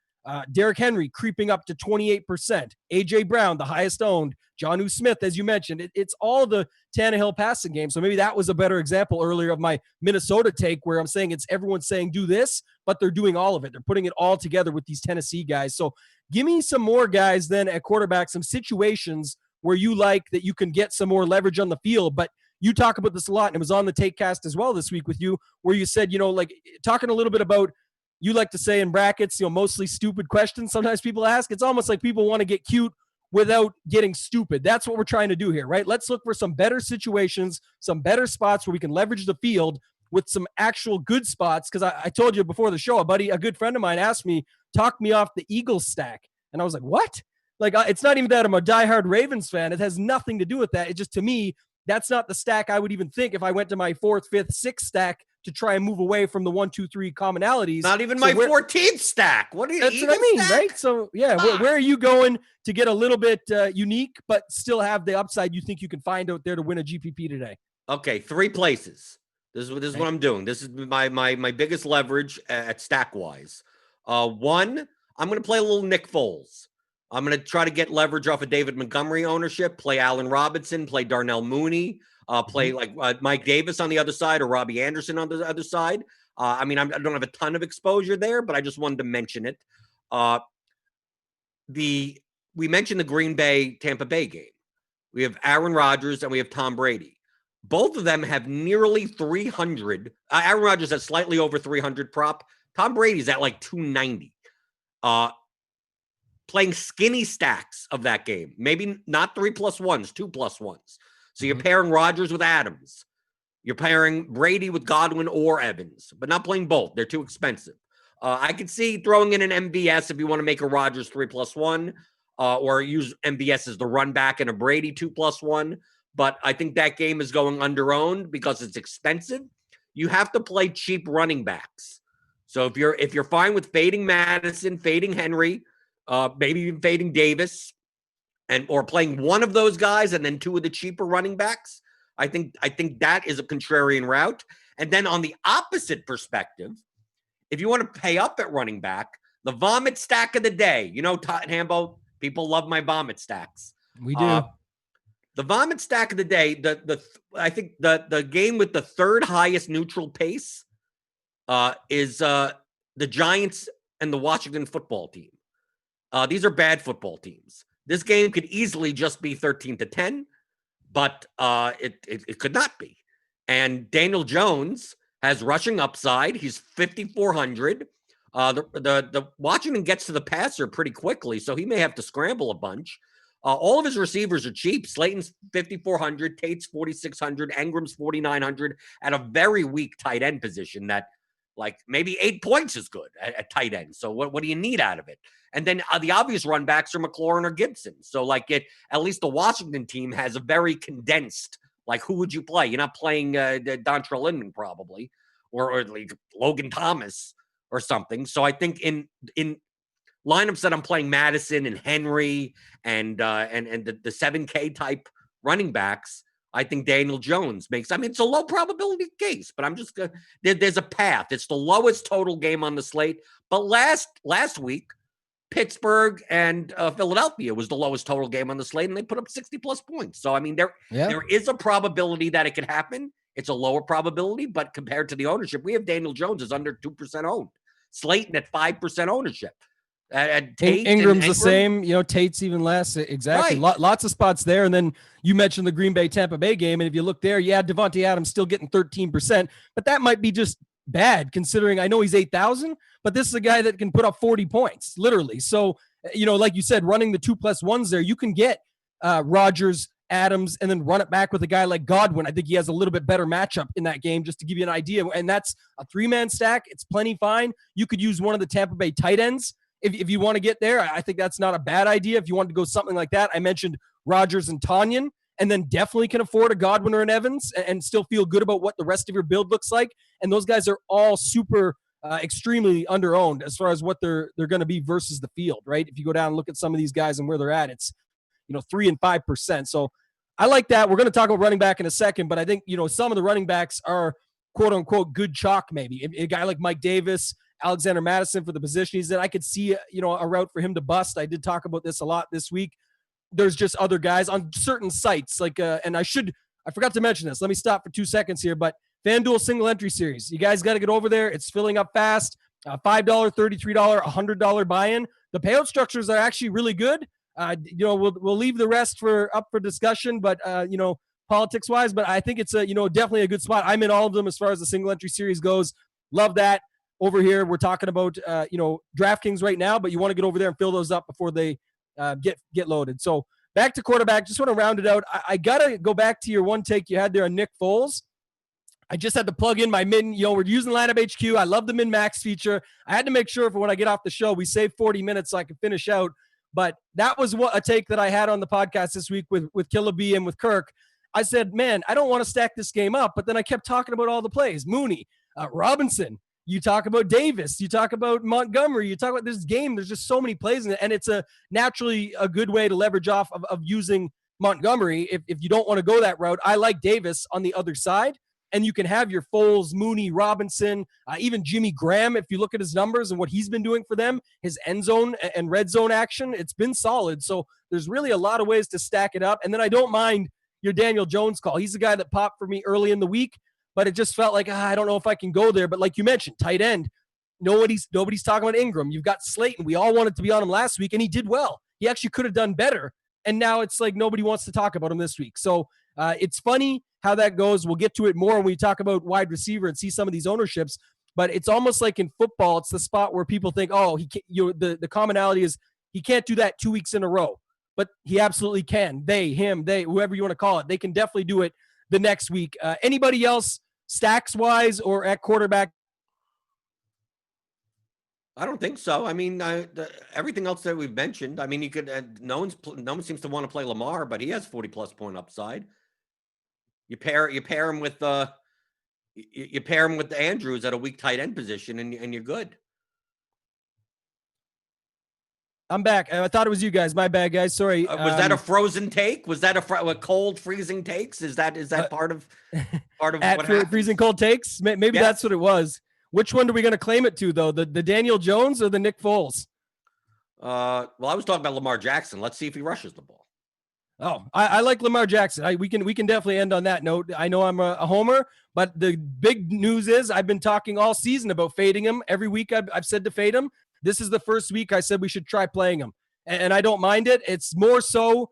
Derrick Henry creeping up to 28%, A.J. Brown, the highest owned, Jonnu Smith, as you mentioned. It's all the Tannehill passing game. So maybe that was a better example earlier of my Minnesota take, where I'm saying it's everyone's saying do this, but they're doing all of it. They're putting it all together with these Tennessee guys. So give me some more guys then at quarterback, some situations where you like that you can get some more leverage on the field. But you talk about this a lot, and it was on the Take Cast as well this week with you, where you said, like talking a little bit about, you like to say in brackets, mostly stupid questions sometimes people ask. It's almost like people want to get cute without getting stupid. That's what we're trying to do here, right? Let's look for some better situations, some better spots where we can leverage the field with some actual good spots. Because I told you before the show, a good friend of mine asked me, talk me off the Eagles stack. And I was like, what? Like, it's not even that I'm a diehard Ravens fan. It has nothing to do with that. It's just, to me, that's not the stack I would even think if I went to my 4th, 5th, 6th stack to try and move away from the 1, 2, 3 commonalities. Not even my 14th stack. What are you? That's what I mean, stack? Right? So where are you going to get a little bit unique, but still have the upside you think you can find out there to win a GPP today? Okay, 3 places. This is what I'm doing. This is my biggest leverage at stack wise. 1, I'm going to play a little Nick Foles. I'm going to try to get leverage off of David Montgomery ownership, play Allen Robinson, play Darnell Mooney, play like Mike Davis on the other side or Robbie Anderson on the other side. I don't have a ton of exposure there, but I just wanted to mention it. We mentioned the Green Bay Tampa Bay game. we have Aaron Rodgers, and we have Tom Brady. Both of them have nearly 300. Aaron Rodgers has slightly over 300 prop. Tom Brady's at like 290. Playing skinny stacks of that game. Maybe not 3+1s, 2+1s. So you're pairing Rodgers with Adams. You're pairing Brady with Godwin or Evans, but not playing both. They're too expensive. I could see throwing in an MVS if you want to make a Rodgers 3+1, or use MVS as the run back and a Brady 2+1. But I think that game is going under-owned because it's expensive. You have to play cheap running backs. So if you're fine with fading Madison, fading Henry, maybe even fading Davis, or playing one of those guys and then two of the cheaper running backs, I think that is a contrarian route. And then on the opposite perspective, if you want to pay up at running back, the vomit stack of the day, Hambo, people love my vomit stacks. We do. The vomit stack of the day, I think the game with the third highest neutral pace is the Giants and the Washington football team. These are bad football teams. This game could easily just be 13-10, but it could not be. And Daniel Jones has rushing upside. He's 5,400. The Washington gets to the passer pretty quickly, so he may have to scramble a bunch. All of his receivers are cheap. Slayton's 5,400, Tate's 4,600, Engram's 4,900 at a very weak tight end position that, like, maybe 8 points is good at tight end. So what do you need out of it? And then the obvious run backs are McLaurin or Gibson. So, at least the Washington team has a very condensed, who would you play? You're not playing Dontrell Inman probably, or like Logan Thomas or something. So I think in lineups that I'm playing Madison and Henry and the 7K type running backs, I think Daniel Jones makes. It's a low probability case, but I'm just there's a path. It's the lowest total game on the slate. But last week, Pittsburgh and Philadelphia was the lowest total game on the slate, and they put up 60+ points. So there is a probability that it could happen. It's a lower probability, but compared to the ownership, we have Daniel Jones is under 2% owned. Slayton at 5% ownership. Tate Ingram's the same, Tate's even less. Exactly. Right. Lots of spots there. And then you mentioned the Green Bay Tampa Bay game. And if you look there, Devontae Adams still getting 13%, but that might be just bad considering I know he's 8,000, but this is a guy that can put up 40 points literally. So, like you said, running the 2+1s there, you can get Rodgers, Adams, and then run it back with a guy like Godwin. I think he has a little bit better matchup in that game, just to give you an idea. And that's a 3-man stack. It's plenty fine. You could use one of the Tampa Bay tight ends. If you want to get there, I think that's not a bad idea. If you want to go something like that, I mentioned Rodgers and Tonyan, and then definitely can afford a Godwin or an Evans and still feel good about what the rest of your build looks like. And those guys are all super extremely under-owned as far as what they're going to be versus the field, right? If you go down and look at some of these guys and where they're at, it's 3 and 5%. So I like that. We're going to talk about running back in a second, but I think some of the running backs are quote unquote good chalk. Maybe a guy like Mike Davis, Alexander Madison for the position he's in. I could see, a route for him to bust. I did talk about this a lot this week. There's just other guys on certain sites and I forgot to mention this. Let me stop for 2 seconds here, but FanDuel single entry series. You guys got to get over there. It's filling up fast. $5, $33, $100 buy-in. The payout structures are actually really good. We'll leave the rest up for discussion, but politics wise, but I think it's definitely a good spot. I'm in all of them as far as the single entry series goes. Love that. Over here, we're talking about, DraftKings right now, but you want to get over there and fill those up before they get loaded. So back to quarterback, just want to round it out. I got to go back to your one take you had there on Nick Foles. I just had to plug in my min, we're using Lineup HQ. I love the min max feature. I had to make sure for when I get off the show, we save 40 minutes so I can finish out. But that was a take that I had on the podcast this week with Killa B and with Kirk. I said, man, I don't want to stack this game up, but then I kept talking about all the plays. Mooney, Robinson, you talk about Davis, you talk about Montgomery, you talk about this game. There's just so many plays in it, and it's naturally a good way to leverage off of using Montgomery. If you don't want to go that route, I like Davis on the other side, and you can have your Foles, Mooney, Robinson, even Jimmy Graham. If you look at his numbers and what he's been doing for them, his end zone and red zone action, it's been solid. So there's really a lot of ways to stack it up. And then I don't mind your Daniel Jones call. He's the guy that popped for me early in the week, but it just felt like, I don't know if I can go there. But like you mentioned, tight end, nobody's talking about Ingram. You've got Slayton. We all wanted to be on him last week, and he did well. He actually could have done better. and now it's like nobody wants to talk about him this week. So it's funny how that goes. We'll get to it more when we talk about wide receiver and see some of these ownerships. But it's almost like in football, it's the spot where people think, oh, he can't, the commonality is he can't do that 2 weeks in a row. But he absolutely can. They, him, they, whoever you want to call it, they can definitely do it the next week. Anybody else, stacks-wise or at quarterback? I don't think so. I mean, everything else that we've mentioned. I mean, you could. No one seems to want to play Lamar, but he has 40+ point upside. You pair him with Andrews at a weak tight end position, and you're good. I'm back. I thought it was you guys. My bad, guys. Sorry. Was that a frozen take? Was that a cold freezing takes? Is that part of what happened? Freezing cold takes? Maybe that's what it was. Which one are we going to claim it to, though? The Daniel Jones or the Nick Foles? Well, I was talking about Lamar Jackson. Let's see if he rushes the ball. Oh, I like Lamar Jackson. We can definitely end on that note. I know I'm a homer, but the big news is I've been talking all season about fading him. Every week I've said to fade him. This is the first week I said we should try playing him, and I don't mind it. It's more so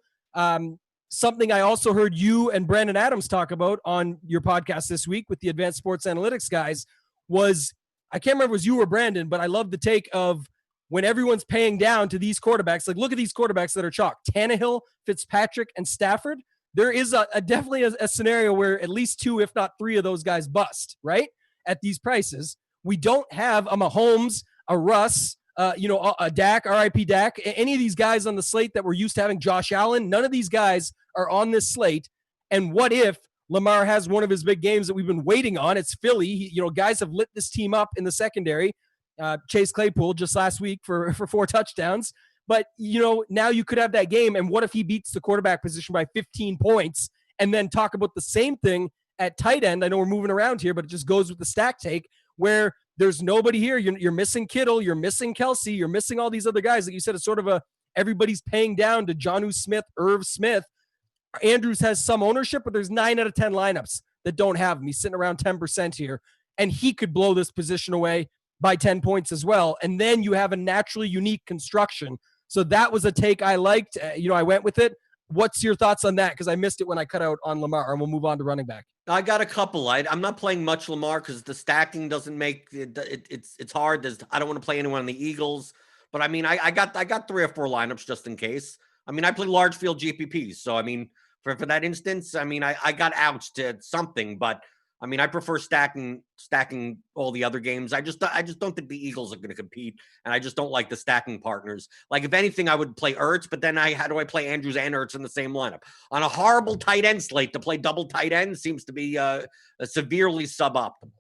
something I also heard you and Brandon Adams talk about on your podcast this week with the Advanced Sports Analytics guys. Was I can't remember if it was you or Brandon, but I love the take of when everyone's paying down to these quarterbacks. Like, look at these quarterbacks that are chalk: Tannehill, Fitzpatrick, and Stafford. There is definitely a scenario where at least 2, if not 3 of those guys bust, right? At these prices. We don't have a Mahomes, a Russ, a Dak, RIP Dak, any of these guys on the slate that we're used to having. Josh Allen, none of these guys are on this slate. And what if Lamar has one of his big games that we've been waiting on? It's Philly. Guys have lit this team up in the secondary. Chase Claypool just last week for 4 touchdowns. But, now you could have that game. And what if he beats the quarterback position by 15 points and then talk about the same thing at tight end? I know we're moving around here, but it just goes with the stack take where there's nobody here. You're missing Kittle. You're missing Kelsey. You're missing all these other guys. Like you said, it's sort of everybody's paying down to Jonnu Smith, Irv Smith. Andrews has some ownership, but there's 9 out of 10 lineups that don't have him. He's sitting around 10% here, and he could blow this position away by 10 points as well. And then you have a naturally unique construction. So that was a take I liked. I went with it. What's your thoughts on that? Because I missed it when I cut out on Lamar, and we'll move on to running back. I got a couple. I'm not playing much Lamar because the stacking doesn't make it. It's hard. I don't want to play anyone on the Eagles, but I mean, I got 3 or 4 lineups just in case. I mean, I play large field GPPs, so I mean, for that instance, I mean, I got outs to something, but I mean, I prefer stacking all the other games. I just don't think the Eagles are going to compete, and I just don't like the stacking partners. Like, if anything, I would play Ertz, but then how do I play Andrews and Ertz in the same lineup? On a horrible tight end slate, to play double tight end seems to be severely suboptimal.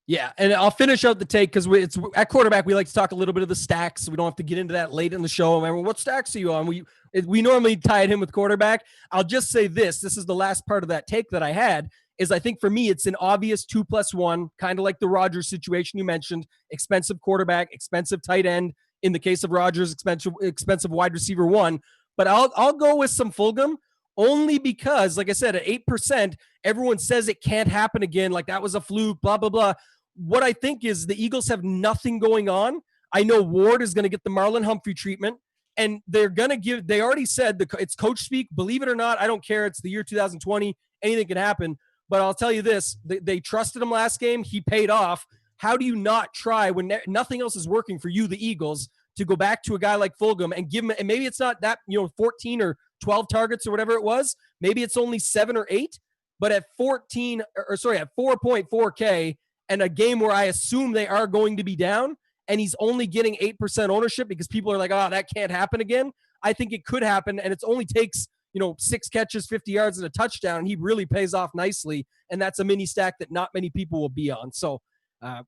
Yeah, and I'll finish out the take because it's at quarterback. We like to talk a little bit of the stacks. We don't have to get into that late in the show. Remember, what stacks are you on? We normally tie it in with quarterback. I'll just say this is the last part of that take that I had. Is I think for me, it's an obvious 2+1, kind of like the Rodgers situation you mentioned. Expensive quarterback, expensive tight end. In the case of Rodgers, expensive wide receiver 1. But I'll go with some Fulgham only because, like I said, at 8%, everyone says it can't happen again. Like that was a fluke, blah, blah, blah. What I think is the Eagles have nothing going on. I know Ward is going to get the Marlon Humphrey treatment. And they already said it's coach speak. Believe it or not, I don't care. It's the year 2020. Anything can happen. But I'll tell you this, they trusted him last game. He paid off. How do you not try when nothing else is working for you, the Eagles, to go back to a guy like Fulgham and give him, and maybe it's not that, 14 or 12 targets or whatever it was. Maybe it's only 7 or 8, but at 4.4K and a game where I assume they are going to be down and he's only getting 8% ownership because people are like, oh, that can't happen again. I think it could happen. And it only takes, 6 catches, 50 yards and a touchdown. And he really pays off nicely. And that's a mini stack that not many people will be on. So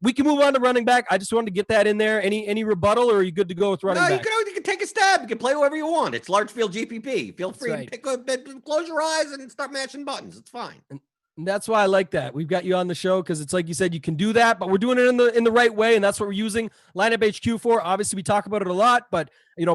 we can move on to running back. I just wanted to get that in there. Any rebuttal, or are you good to go with running back? You can take a stab. You can play whoever you want. It's large field GPP. Feel free to close your eyes and start mashing buttons. It's fine. And that's why I like that. We've got you on the show because it's like you said, you can do that, but we're doing it in the right way, and that's what we're using Lineup HQ for. Obviously, we talk about it a lot, but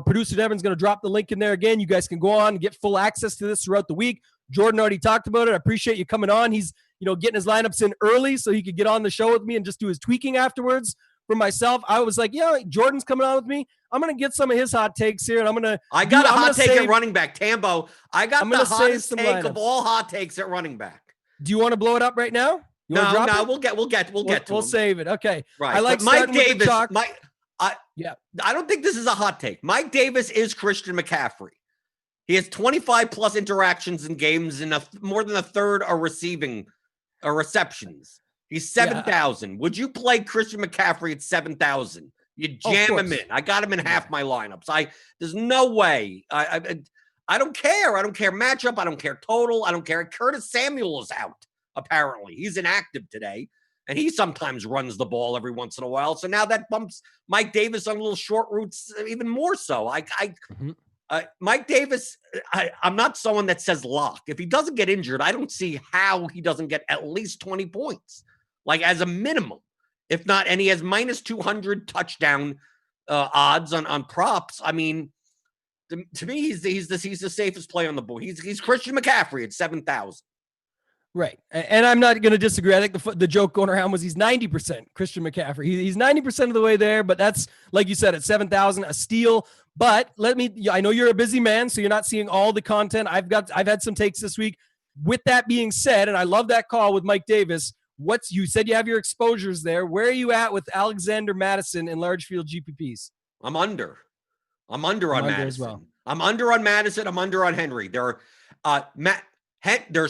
producer Devin's going to drop the link in there again. You guys can go on and get full access to this throughout the week. Jordan already talked about it. I appreciate you coming on. He's getting his lineups in early so he could get on the show with me and just do his tweaking afterwards. for myself, I was like, Jordan's coming on with me. I'm going to get some of his hot takes here, and I got a hot take at running back. Tambo, I got the hottest take lineups of all hot takes at running back. Do you want to blow it up right now? No, we'll get to We'll save it. Okay. Right. I like Mike Davis. I don't think this is a hot take. Mike Davis is Christian McCaffrey. He has 25 plus interactions in games and more than a third are receptions. He's 7,000. Would you play Christian McCaffrey at 7,000? You jam him in. I got him in half my lineups. There's no way. I don't care. I don't care matchup. I don't care total. I don't care. Curtis Samuel is out, apparently. He's inactive today, and he sometimes runs the ball every once in a while. So now that bumps Mike Davis on little short routes even more so. Mike Davis, I'm not someone that says lock. If he doesn't get injured, I don't see how he doesn't get at least 20 points, like as a minimum. If not, and he has minus 200 touchdown odds on props. I mean, to me, he's the safest play on the board. He's Christian McCaffrey at 7,000. Right, and I'm not going to disagree. I think the joke going around was he's 90% Christian McCaffrey. He's 90% of the way there, but that's, like you said, at 7,000, a steal. But I know you're a busy man, so you're not seeing all the content. I've had some takes this week. With that being said, and I love that call with Mike Davis. You said you have your exposures there. Where are you at with Alexander Madison in large field GPPs? I'm under on Madison as well. I'm under on Madison. I'm under on Henry. There's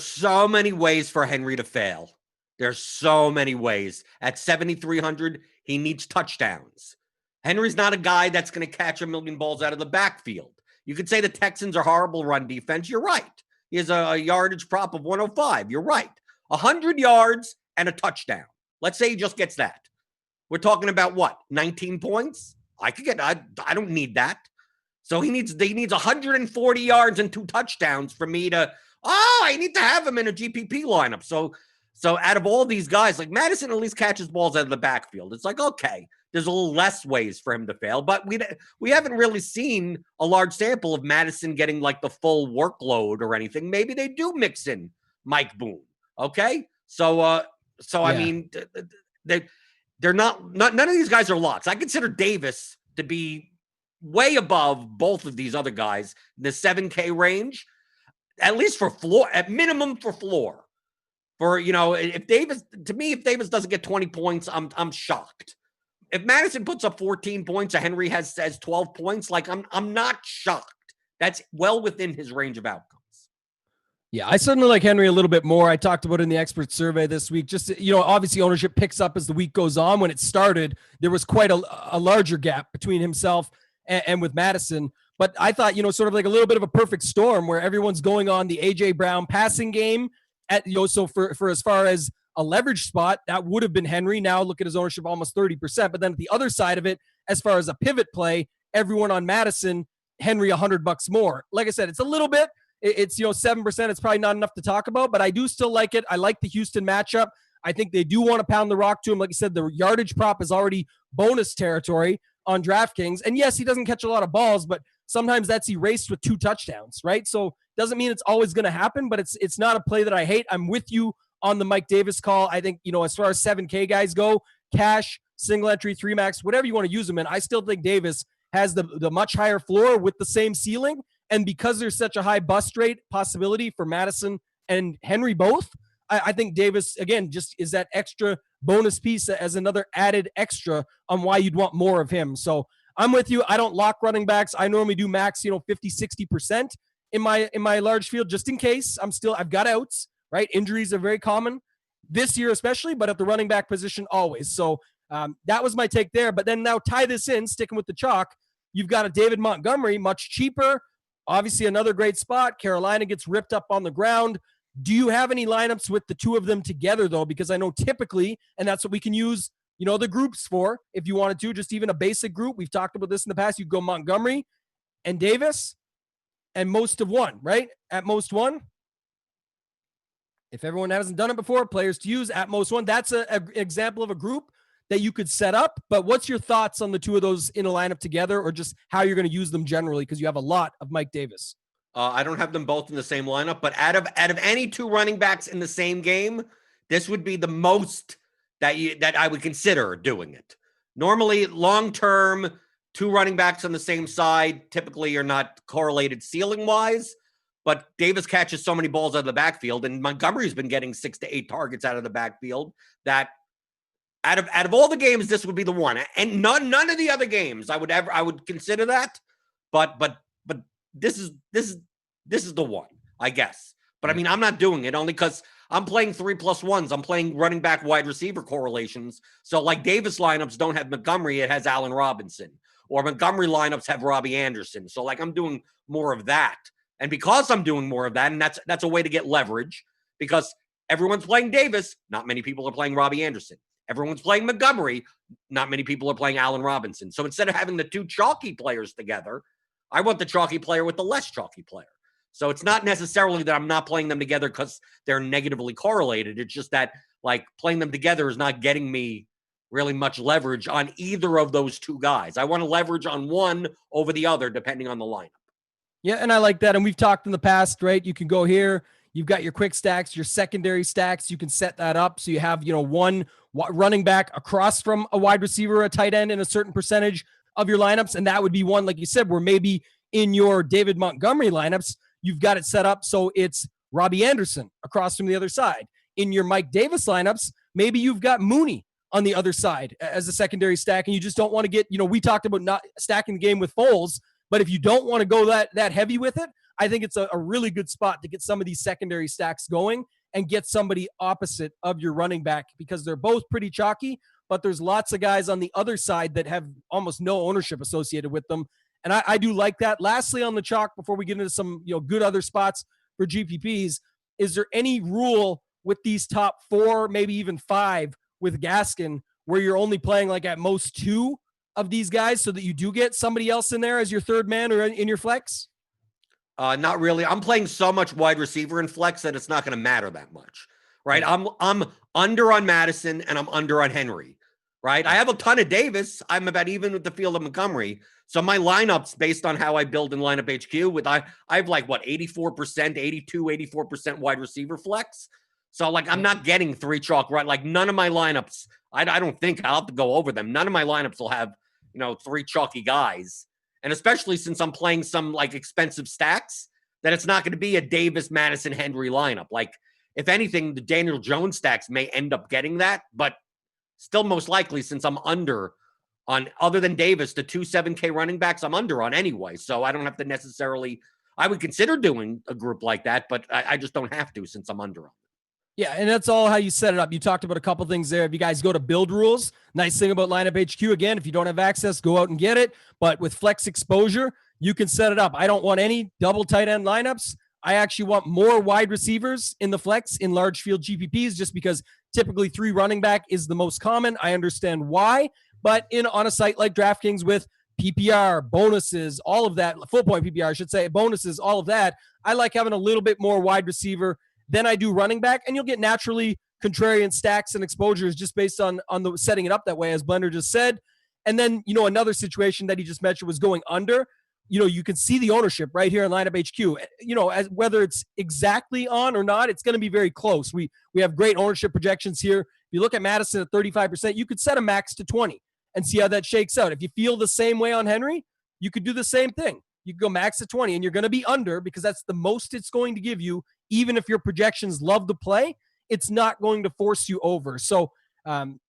so many ways for Henry to fail. There's so many ways. At 7,300, he needs touchdowns. Henry's not a guy that's going to catch a million balls out of the backfield. You could say the Texans are horrible run defense. You're right. He has a yardage prop of 105. You're right. 100 yards and a touchdown. Let's say he just gets that. We're talking about what? 19 points? I don't need that. So he needs 140 yards and 2 touchdowns for me to, I need to have him in a GPP lineup. So out of all these guys, like Madison at least catches balls out of the backfield. It's like, okay, there's a little less ways for him to fail, but we haven't really seen a large sample of Madison getting like the full workload or anything. Maybe they do mix in Mike Boone. Okay. So I mean, they're not none of these guys are locks. I consider Davis to be way above both of these other guys in the 7K range, at least for floor, at minimum for floor. For, if Davis doesn't get 20 points, I'm shocked. If Madison puts up 14 points, and Henry has 12 points, like I'm not shocked. That's well within his range of outcomes. Yeah, I certainly like Henry a little bit more. I talked about it in the expert survey this week. Just, obviously ownership picks up as the week goes on. When it started, there was quite a larger gap between himself and with Madison. But I thought, sort of like a little bit of a perfect storm where everyone's going on the A.J. Brown passing game. So for as far as a leverage spot, that would have been Henry. Now look at his ownership, almost 30%. But then at the other side of it, as far as a pivot play, everyone on Madison, Henry $100 more. Like I said, it's a little bit. It's 7%. It's probably not enough to talk about, but I do still like it. I like the Houston matchup. I think they do want to pound the rock to him. Like I said, the yardage prop is already bonus territory on DraftKings. And yes, he doesn't catch a lot of balls, but sometimes that's erased with 2 touchdowns, right? So doesn't mean it's always going to happen, but it's not a play that I hate. I'm with you on the Mike Davis call. I think, as far as 7K guys go, cash, single entry, 3 max, whatever you want to use them in, I still think Davis has the much higher floor with the same ceiling. And because there's such a high bust rate possibility for Madison and Henry both, I think Davis, again, just is that extra bonus piece as another added extra on why you'd want more of him. So I'm with you. I don't lock running backs. I normally do max, 50, 60% in my large field, just in case. I've got outs, right? Injuries are very common this year, especially, but at the running back position, always. So that was my take there. But then now tie this in, sticking with the chalk. You've got a David Montgomery, much cheaper. Obviously, another great spot. Carolina gets ripped up on the ground. Do you have any lineups with the two of them together, though? Because I know typically, and that's what we can use, the groups for, if you wanted to, just even a basic group. We've talked about this in the past. You go Montgomery and Davis and most of one, right? At most one. If everyone hasn't done it before, players to use at most one. That's an example of a group that you could set up. But what's your thoughts on the two of those in a lineup together, or just how you're going to use them generally? Because you have a lot of Mike Davis. I don't have them both in the same lineup, but out of any 2 running backs in the same game, this would be the most that I would consider doing it. Normally, long-term, 2 running backs on the same side typically are not correlated ceiling-wise, but Davis catches so many balls out of the backfield, and Montgomery's been getting 6 to 8 targets out of the backfield that out of all the games, this would be the one. And none of the other games I would consider that, but this is the one, I guess. But I mean, I'm not doing it only because I'm playing 3+1s. I'm playing running back wide receiver correlations. So like Davis lineups don't have Montgomery, it has Allen Robinson. Or Montgomery lineups have Robbie Anderson. So like I'm doing more of that. And because I'm doing more of that, and that's a way to get leverage, because everyone's playing Davis, not many people are playing Robbie Anderson. Everyone's playing Montgomery, not many people are playing Allen Robinson. So instead of having the 2 chalky players together, I want the chalky player with the less chalky player. So it's not necessarily that I'm not playing them together because they're negatively correlated. It's just that like playing them together is not getting me really much leverage on either of those 2 guys. I want to leverage on one over the other depending on the lineup. Yeah, and I like that. And we've talked in the past, right? You can go here. You've got your quick stacks, your secondary stacks. You can set that up so you have, one running back across from a wide receiver, a tight end in a certain percentage of your lineups. And that would be one, like you said, where maybe in your David Montgomery lineups, you've got it set up so it's Robbie Anderson across from the other side. In your Mike Davis lineups, maybe you've got Mooney on the other side as a secondary stack, and you just don't want to get, we talked about not stacking the game with Foles, but if you don't want to go that heavy with it, I think it's a really good spot to get some of these secondary stacks going and get somebody opposite of your running back because they're both pretty chalky, but there's lots of guys on the other side that have almost no ownership associated with them. And I do like that. Lastly, on the chalk, before we get into some good other spots for GPPs, is there any rule with these top 4, maybe even 5 with Gaskin where you're only playing like at most 2 of these guys so that you do get somebody else in there as your third man or in your flex? Not really. I'm playing so much wide receiver in flex that it's not going to matter that much, right? I'm under on Madison and I'm under on Henry, right? I have a ton of Davis. I'm about even with the field of Montgomery. So my lineups based on how I build in lineup HQ with I have like 84%, 84% wide receiver flex. So like I'm not getting 3 chalk, right? Like none of my lineups, I don't think I'll have to go over them. None of my lineups will have 3 chalky guys. And especially since I'm playing some like expensive stacks, that it's not going to be a Davis, Madison, Henry lineup. Like if anything, the Daniel Jones stacks may end up getting that, but still most likely since I'm under on other than Davis, the 2 7K running backs I'm under on anyway. So I don't have to necessarily, I would consider doing a group like that, but I just don't have to since I'm under on. Yeah, and that's all how you set it up. You talked about a couple things there. If you guys go to build rules, nice thing about lineup HQ, again, if you don't have access, go out and get it. But with flex exposure, you can set it up. I don't want any double tight end lineups. I actually want more wide receivers in the flex in large field GPPs just because typically 3 running back is the most common. I understand why, but on a site like DraftKings with PPR, bonuses, all of that, full point PPR, I should say, bonuses, all of that, I like having a little bit more wide receiver than I do running back, and you'll get naturally contrarian stacks and exposures just based on the setting it up that way, as Blender just said. And then, another situation that he just mentioned was going under. You can see the ownership right here in lineup HQ. As whether it's exactly on or not, it's going to be very close. We have great ownership projections here. If you look at Madison at 35%, you could set a max to 20 and see how that shakes out. If you feel the same way on Henry, you could do the same thing. You can go max to 20, and you're going to be under because that's the most it's going to give you. Even if your projections love to play, it's not going to force you over. So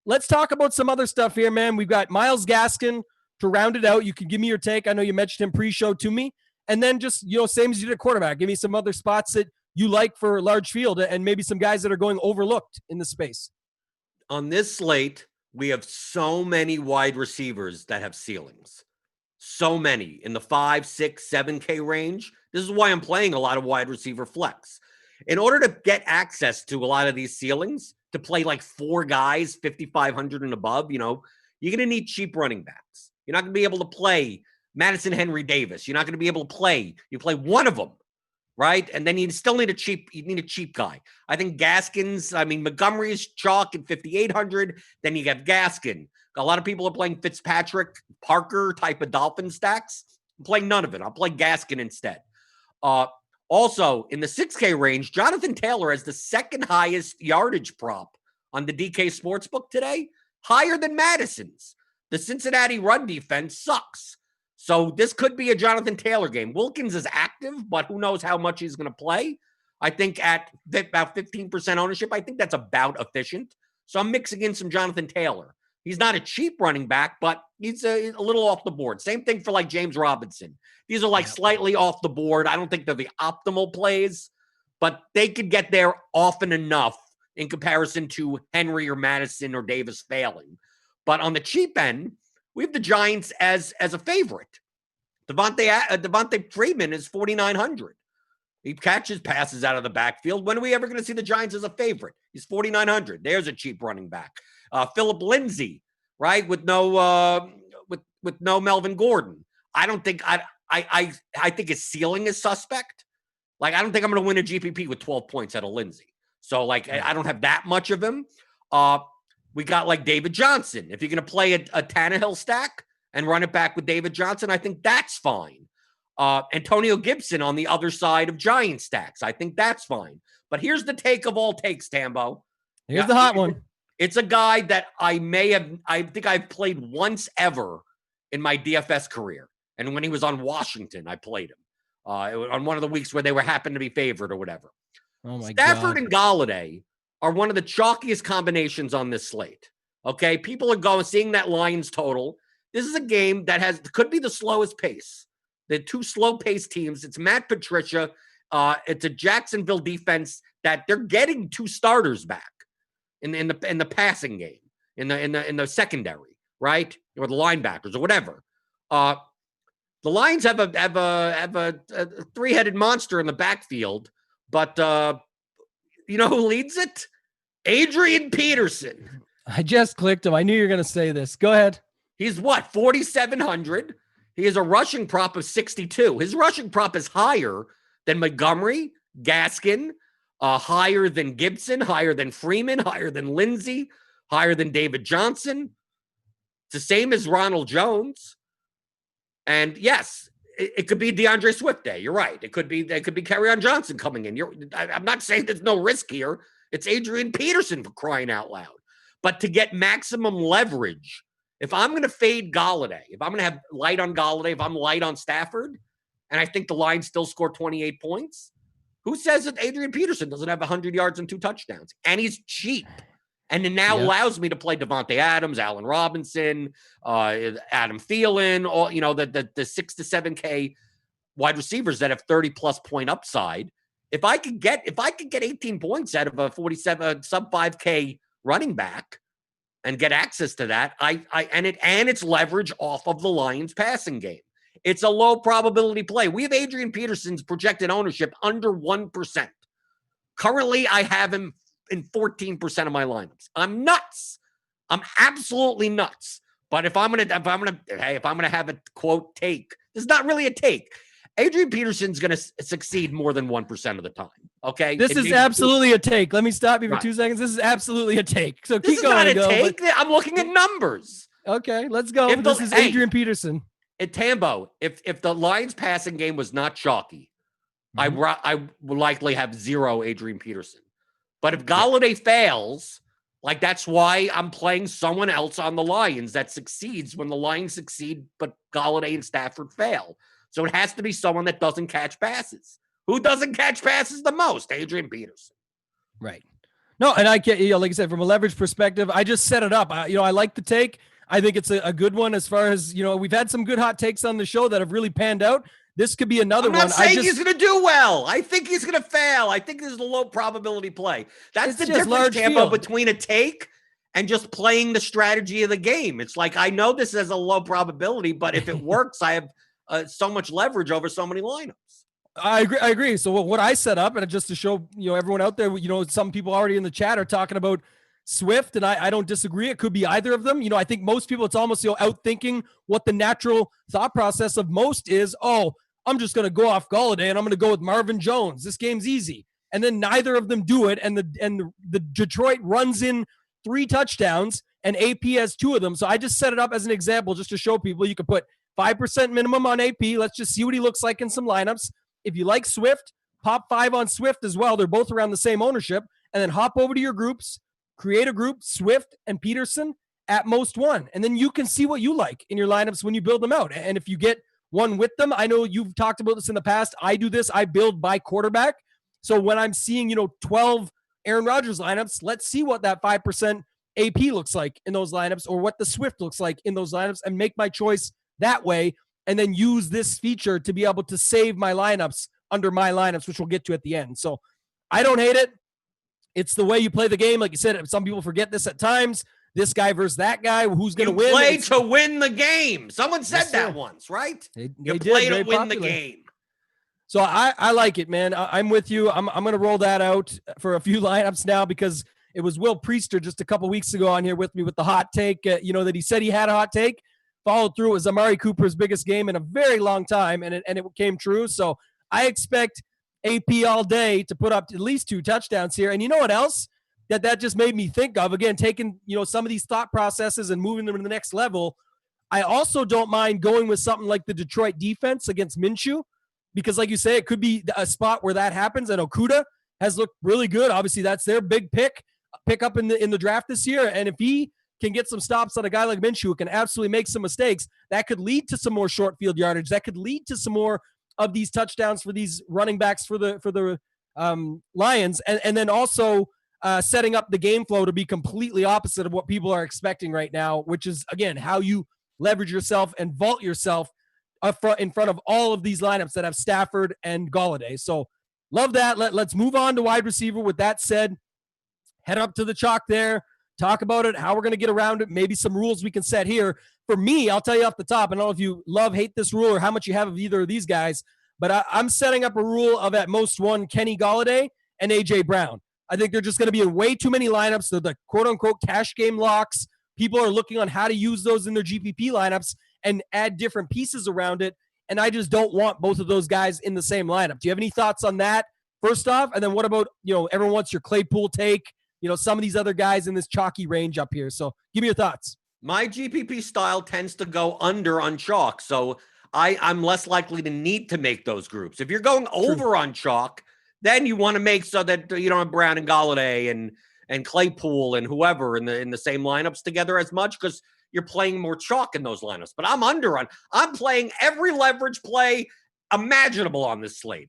let's talk about some other stuff here, man. We've got Myles Gaskin to round it out. You can give me your take. I know you mentioned him pre-show to me. And then just, same as you did at quarterback, give me some other spots that you like for large field and maybe some guys that are going overlooked in the space. On this slate, we have so many wide receivers that have ceilings. So many in the 5, 6, 7K range. This is why I'm playing a lot of wide receiver flex. In order to get access to a lot of these ceilings, to play like 4 guys, 5,500 and above, you're going to need cheap running backs. You're not going to be able to play Madison, Henry, Davis. You're not going to be able to play. You play one of them, right? And then you still need a cheap guy. I think Montgomery is chalk at 5,800. Then you have Gaskin. A lot of people are playing Fitzpatrick, Parker type of Dolphin stacks. I'm playing none of it. I'll play Gaskin instead. Also, in the 6K range, Jonathan Taylor has the 2nd highest yardage prop on the DK Sportsbook today, higher than Madison's. The Cincinnati run defense sucks. So this could be a Jonathan Taylor game. Wilkins is active, but who knows how much he's going to play. I think at about 15% ownership, I think that's about efficient. So I'm mixing in some Jonathan Taylor. He's not a cheap running back, but he's a little off the board. Same thing for like James Robinson. These are like slightly off the board. I don't think they're the optimal plays, but they could get there often enough in comparison to Henry or Madison or Davis failing. But on the cheap end, we have the Giants as a favorite. Devontae Freeman is 4,900. He catches passes out of the backfield. When are we ever going to see the Giants as a favorite? He's 4,900. There's a cheap running back. Philip Lindsay, right, with no Melvin Gordon. I don't think I think his ceiling is suspect. Like, I don't think I'm going to win a GPP with 12 points out of Lindsay. So, like, I don't have that much of him. We got, like, David Johnson. If you're going to play a Tannehill stack and run it back with David Johnson, I think that's fine. Antonio Gibson on the other side of Giant stacks. I think that's fine. But here's the take of all takes, Tambo. Here's the hot one. It's a guy that I think I've played once ever in my DFS career. And when he was on Washington, I played him on one of the weeks where they happened to be favored or whatever. Oh my Stafford God. and Galladay are one of the chalkiest combinations on this slate. Okay, people are seeing that Lions total. This is a game that could be the slowest pace. The two slow-paced teams. It's Matt Patricia. It's a Jacksonville defense that they're getting two starters back in the passing game, in the secondary, right, or the linebackers or whatever. The Lions have a three-headed monster in the backfield, but you know who leads it? Adrian Peterson. I just clicked him. I knew you were going to say this. Go ahead. He's what, 4,700? He has a rushing prop of 62. His rushing prop is higher than Montgomery, Gaskin, higher than Gibson, higher than Freeman, higher than Lindsay, higher than David Johnson. It's the same as Ronald Jones. And yes, it could be DeAndre Swift day. You're right. It could be Kerryon Johnson coming in. I'm not saying there's no risk here. It's Adrian Peterson, for crying out loud. But to get maximum leverage, if I'm going to fade Galladay, if I'm going to have light on Galladay, if I'm light on Stafford, and I think the Lions still score 28 points, who says that Adrian Peterson doesn't have 100 yards and 2 touchdowns? And he's cheap. And it now allows me to play Devontae Adams, Allen Robinson, Adam Thielen, all, you know, the 6 to 7K wide receivers that have 30-plus point upside. If I could get 18 points out of a 47 sub 5K running back and get access to that, it's leverage off of the Lions passing game. It's a low probability play. We have Adrian Peterson's projected ownership under 1%. Currently, I have him in 14% of my lineups. I'm nuts. I'm absolutely nuts. But if I'm gonna have a quote take, this is not really a take. Adrian Peterson's gonna succeed more than 1% of the time. Okay, this is absolutely a take. Let me stop you for 2 seconds. This is absolutely a take. So keep going. This is not a take. I'm looking at numbers. Okay, let's go. This is Adrian Peterson. At Tambo, if the Lions passing game was not chalky, I would likely have 0 Adrian Peterson. But if Galladay fails, like, that's why I'm playing someone else on the Lions that succeeds when the Lions succeed, but Galladay and Stafford fail. So it has to be someone that doesn't catch passes. Who doesn't catch passes the most? Adrian Peterson. Right. No, and I can't, like I said, from a leverage perspective, I just set it up. I like the take. I think it's a good one as far as, we've had some good hot takes on the show that have really panned out. This could be another one. I'm not saying he's going to do well. I think he's going to fail. I think this is a low probability play. That's the difference, Tambo, between a take and just playing the strategy of the game. It's like, I know this is a low probability, but if it works, I have so much leverage over so many lineups. I agree. So what I set up, and just to show, everyone out there, some people already in the chat are talking about Swift, and I don't disagree. It could be either of them. I think most people, it's almost, outthinking what the natural thought process of most is. Oh, I'm just going to go off Galladay and I'm going to go with Marvin Jones. This game's easy. And then neither of them do it. And the Detroit runs in 3 touchdowns and AP has 2 of them. So I just set it up as an example just to show people you could put 5% minimum on AP. Let's just see what he looks like in some lineups. If you like Swift, pop 5 on Swift as well. They're both around the same ownership. And then hop over to your groups, create a group, Swift and Peterson, at most one. And then you can see what you like in your lineups when you build them out. And if you get one with them, I know you've talked about this in the past. I do this. I build by quarterback. So when I'm seeing, 12 Aaron Rodgers lineups, let's see what that 5% AP looks like in those lineups, or what the Swift looks like in those lineups, and make my choice that way. And then use this feature to be able to save my lineups under my lineups, which we'll get to at the end. So I don't hate it. It's the way you play the game. Like you said, some people forget this at times. This guy versus that guy, who's going to win? Play to win the game. Someone said that once, right? You play to win the game. So I like it, man. I'm with you. I'm going to roll that out for a few lineups now, because it was Will Priester just a couple weeks ago on here with me with the hot take, that he said he had a hot take. Followed through. It was Amari Cooper's biggest game in a very long time, and it came true. So I expect AP all day to put up at least 2 touchdowns here. And you know what else that just made me think of? Again, taking some of these thought processes and moving them to the next level. I also don't mind going with something like the Detroit defense against Minshew, because like you say, it could be a spot where that happens. And Okudah has looked really good. Obviously, that's their big pick up in the draft this year. And if he can get some stops on a guy like Minshew who can absolutely make some mistakes, that could lead to some more short field yardage. That could lead to some more of these touchdowns for these running backs for the Lions. And then also setting up the game flow to be completely opposite of what people are expecting right now, which is, again, how you leverage yourself and vault yourself in front of all of these lineups that have Stafford and Golladay. So love that. Let's move on to wide receiver. With that said, head up to the chalk there. Talk about it, how we're going to get around it, maybe some rules we can set here. For me, I'll tell you off the top, I don't know if you hate this rule or how much you have of either of these guys, but I'm setting up a rule of at most one Kenny Golladay and A.J. Brown. I think they're just going to be in way too many lineups. They're the quote-unquote cash game locks. People are looking on how to use those in their GPP lineups and add different pieces around it, and I just don't want both of those guys in the same lineup. Do you have any thoughts on that, first off? And then what about, everyone wants your Claypool take, some of these other guys in this chalky range up here. So give me your thoughts. My GPP style tends to go under on chalk, so I'm less likely to need to make those groups. If you're going over on chalk, then you want to make so that you don't have Brown and Golladay and Claypool and whoever in the same lineups together as much, because you're playing more chalk in those lineups. But I'm I'm playing every leverage play imaginable on this slate.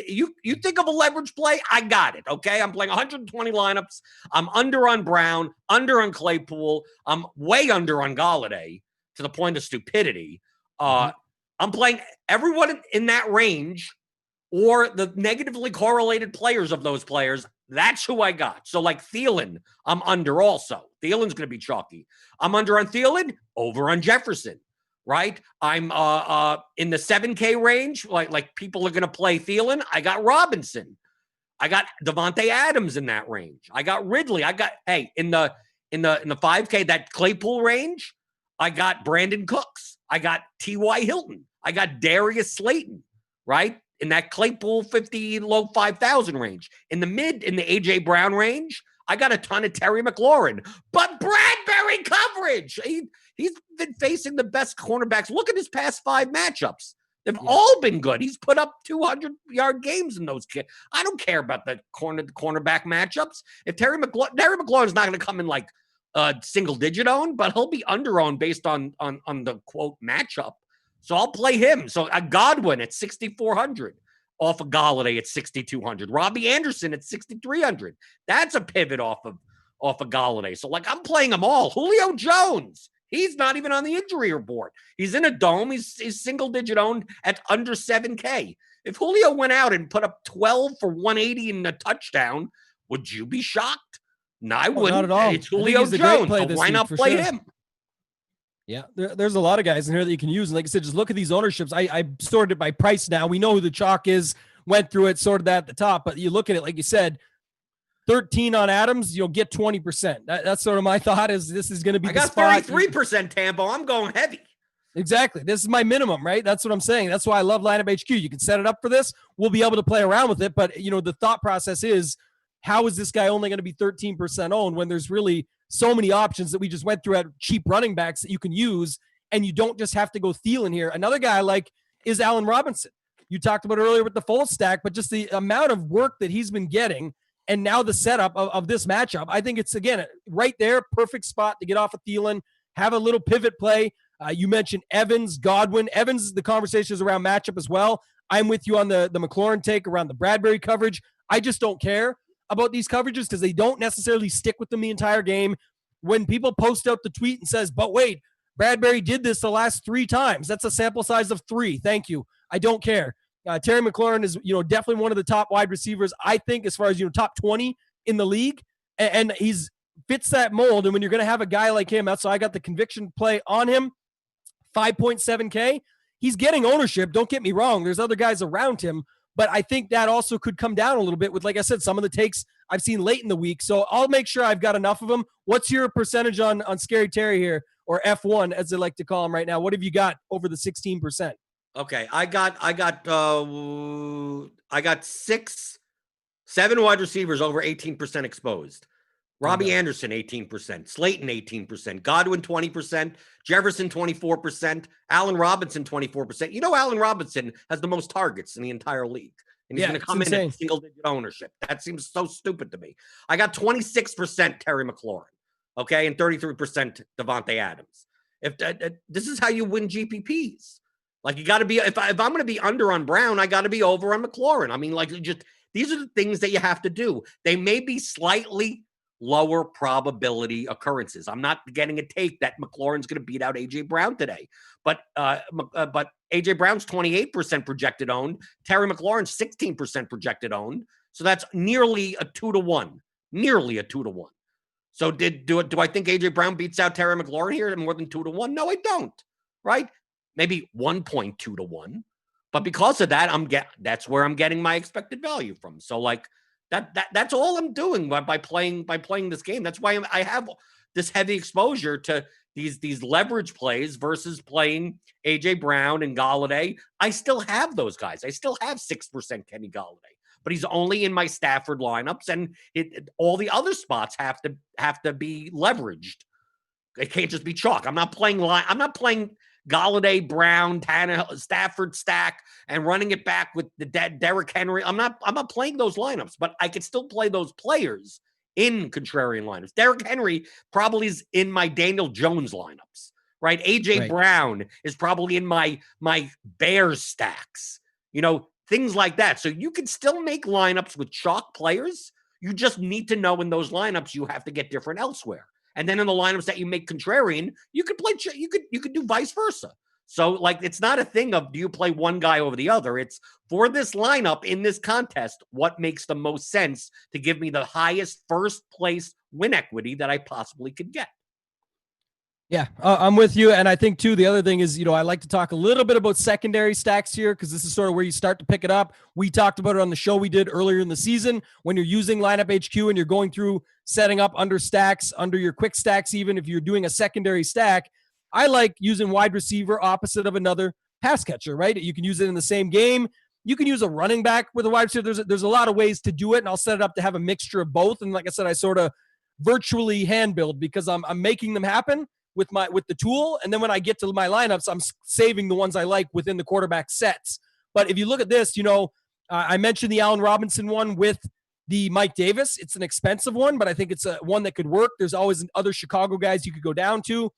You think of a leverage play, I got it. Okay, I'm playing 120 lineups. I'm under on Brown, under on Claypool. I'm way under on Golladay to the point of stupidity. I'm playing everyone in that range, or the negatively correlated players of those players. That's who I got. So like Thielen, I'm under also. Thielen's going to be chalky. I'm under on Thielen, over on Jefferson. Right? I'm in the 7K range. Like people are going to play Thielen. I got Robinson. I got Devontae Adams in that range. I got Ridley. I got in the 5K, that Claypool range, I got Brandon Cooks. I got T.Y. Hilton. I got Darius Slayton, right? In that Claypool 50 low 5,000 range. In the A.J. Brown range, I got a ton of Terry McLaurin. But Bradbury coverage. He's been facing the best cornerbacks. Look at his past 5 matchups. They've all been good. He's put up 200-yard games in those. I don't care about the cornerback matchups. If Terry McLaurin is not going to come in like single-digit owned, but he'll be under-owned based on the, quote, matchup. So I'll play him. So Godwin at 6,400 off of Golladay at 6,200. Robbie Anderson at 6,300. That's a pivot off of Golladay. So, I'm playing them all. Julio Jones. He's not even on the injury report. He's in a dome. He's single-digit owned at under 7K. If Julio went out and put up 12 for 180 and a touchdown, would you be shocked? No, I wouldn't. Not at all. It's Julio Jones. So why not play him? Yeah, there's a lot of guys in here that you can use. And like I said, just look at these ownerships. I sorted it by price now. We know who the chalk is, went through it, sorted that at the top. But you look at it, like you said, 13 on Adams, you'll get 20%. That's sort of my thought is this is going to be the spot. I got 33% Tambo. I'm going heavy. Exactly. This is my minimum, right? That's what I'm saying. That's why I love Lineup HQ. You can set it up for this. We'll be able to play around with it. But, the thought process is, how is this guy only going to be 13% owned when there's really so many options that we just went through at cheap running backs that you can use, and you don't just have to go Thielen here. Another guy I like is Allen Robinson. You talked about earlier with the full stack, but just the amount of work that he's been getting And now the setup of this matchup, I think it's, again, right there, perfect spot to get off of Thielen, have a little pivot play. You mentioned Evans, Godwin. Evans, the conversation is around matchup as well. I'm with you on the McLaurin take around the Bradbury coverage. I just don't care about these coverages because they don't necessarily stick with them the entire game. When people post out the tweet and says, but wait, Bradbury did this the last 3 times. That's a sample size of 3. Thank you. I don't care. Terry McLaurin is, definitely one of the top wide receivers, I think, as far as, top 20 in the league. And he's fits that mold. And when you're going to have a guy like him, that's why I got the conviction play on him, 5.7K. He's getting ownership. Don't get me wrong. There's other guys around him, but I think that also could come down a little bit with, like I said, some of the takes I've seen late in the week. So I'll make sure I've got enough of them. What's your percentage on Scary Terry here, or F1 as they like to call him right now? What have you got over the 16%? Okay, I got 7 wide receivers over 18% exposed. Robbie Anderson, 18%. Slayton, 18%. Godwin, 20%. Jefferson, 24%. Allen Robinson, 24%. Allen Robinson has the most targets in the entire league. And he's going to come in at single-digit ownership. That seems so stupid to me. I got 26% Terry McLaurin, okay, and 33% Devontae Adams. If this is how you win GPPs. Like, you got to be, if I'm going to be under on Brown, I got to be over on McLaurin. I mean, like, just these are the things that you have to do. They may be slightly lower probability occurrences. I'm not getting a take that McLaurin's going to beat out A.J. Brown today, but A.J. Brown's 28% projected owned. Terry McLaurin's 16% projected owned. So that's nearly a 2-to-1. Nearly a 2-to-1. So do I think A.J. Brown beats out Terry McLaurin here at more than 2-to-1? No, I don't. Right? Maybe 1.2-to-1. But because of that, that's where I'm getting my expected value from. So like that's all I'm doing by playing this game. That's why I have this heavy exposure to these leverage plays versus playing AJ Brown and Galladay. I still have those guys. I still have 6% Kenny Galladay, but he's only in my Stafford lineups, and all the other spots have to be leveraged. It can't just be chalk. I'm not playing Galladay, Brown, Tannehill, Stafford stack and running it back with the Derrick Henry. I'm not playing those lineups, but I could still play those players in contrarian lineups. Derrick Henry probably is in my Daniel Jones lineups, right? AJ Brown is probably in my Bears stacks, things like that. So you can still make lineups with chalk players. You just need to know in those lineups you have to get different elsewhere. And then in the lineups that you make contrarian, you could do vice versa. So like, it's not a thing of do you play one guy over the other? It's for this lineup in this contest, what makes the most sense to give me the highest first place win equity that I possibly could get. Yeah, I'm with you. And I think, too, the other thing is, I like to talk a little bit about secondary stacks here because this is sort of where you start to pick it up. We talked about it on the show we did earlier in the season when you're using Lineup HQ and you're going through setting up under stacks, under your quick stacks, even if you're doing a secondary stack. I like using wide receiver opposite of another pass catcher, right? You can use it in the same game. You can use a running back with a wide receiver. There's a lot of ways to do it, and I'll set it up to have a mixture of both. And like I said, I sort of virtually hand build because I'm making them happen with the tool, and then when I get to my lineups, I'm saving the ones I like within the quarterback sets. But if you look at this, I mentioned the Allen Robinson one with the Mike Davis. It's an expensive one, but I think it's one that could work. There's always other Chicago guys you could go down to.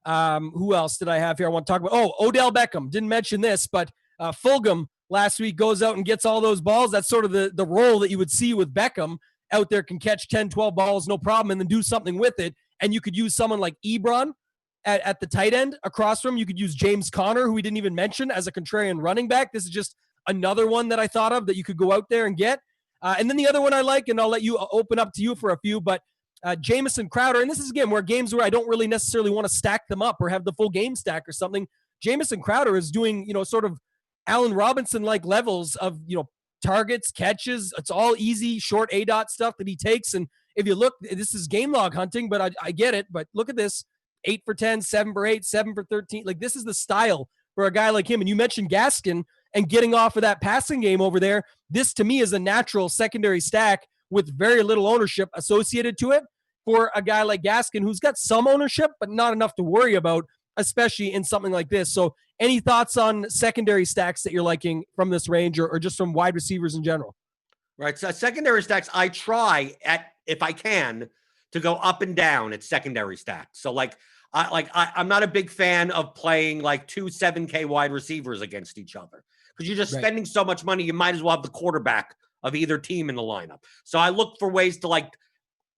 Who else did I have here I want to talk about? Oh, Odell Beckham. Didn't mention this, but Fulgham last week goes out and gets all those balls. That's sort of the role that you would see with Beckham out there, can catch 10, 12 balls, no problem, and then do something with it. And you could use someone like Ebron at the tight end across from him. You could use James Conner, who we didn't even mention, as a contrarian running back. This is just another one that I thought of that you could go out there and get. And then the other one I like, and I'll let you open up to you for a few, but Jamison Crowder. And this is, again, where games where I don't really necessarily want to stack them up or have the full game stack or something. Jamison Crowder is doing, sort of Allen Robinson-like levels of, targets, catches. It's all easy, short ADOT stuff that he takes. And if you look, this is game log hunting, but I get it. But look at this, 8 for 10, 7 for 8, 7 for 13. Like, this is the style for a guy like him. And you mentioned Gaskin and getting off of that passing game over there. This, to me, is a natural secondary stack with very little ownership associated to it for a guy like Gaskin, who's got some ownership, but not enough to worry about, especially in something like this. So any thoughts on secondary stacks that you're liking from this range or just from wide receivers in general? Right. So secondary stacks, I try if I can, to go up and down at secondary stacks. So I'm not a big fan of playing like 2 7K wide receivers against each other because you're just spending so much money. You might as well have the quarterback of either team in the lineup. So I look for ways to, like,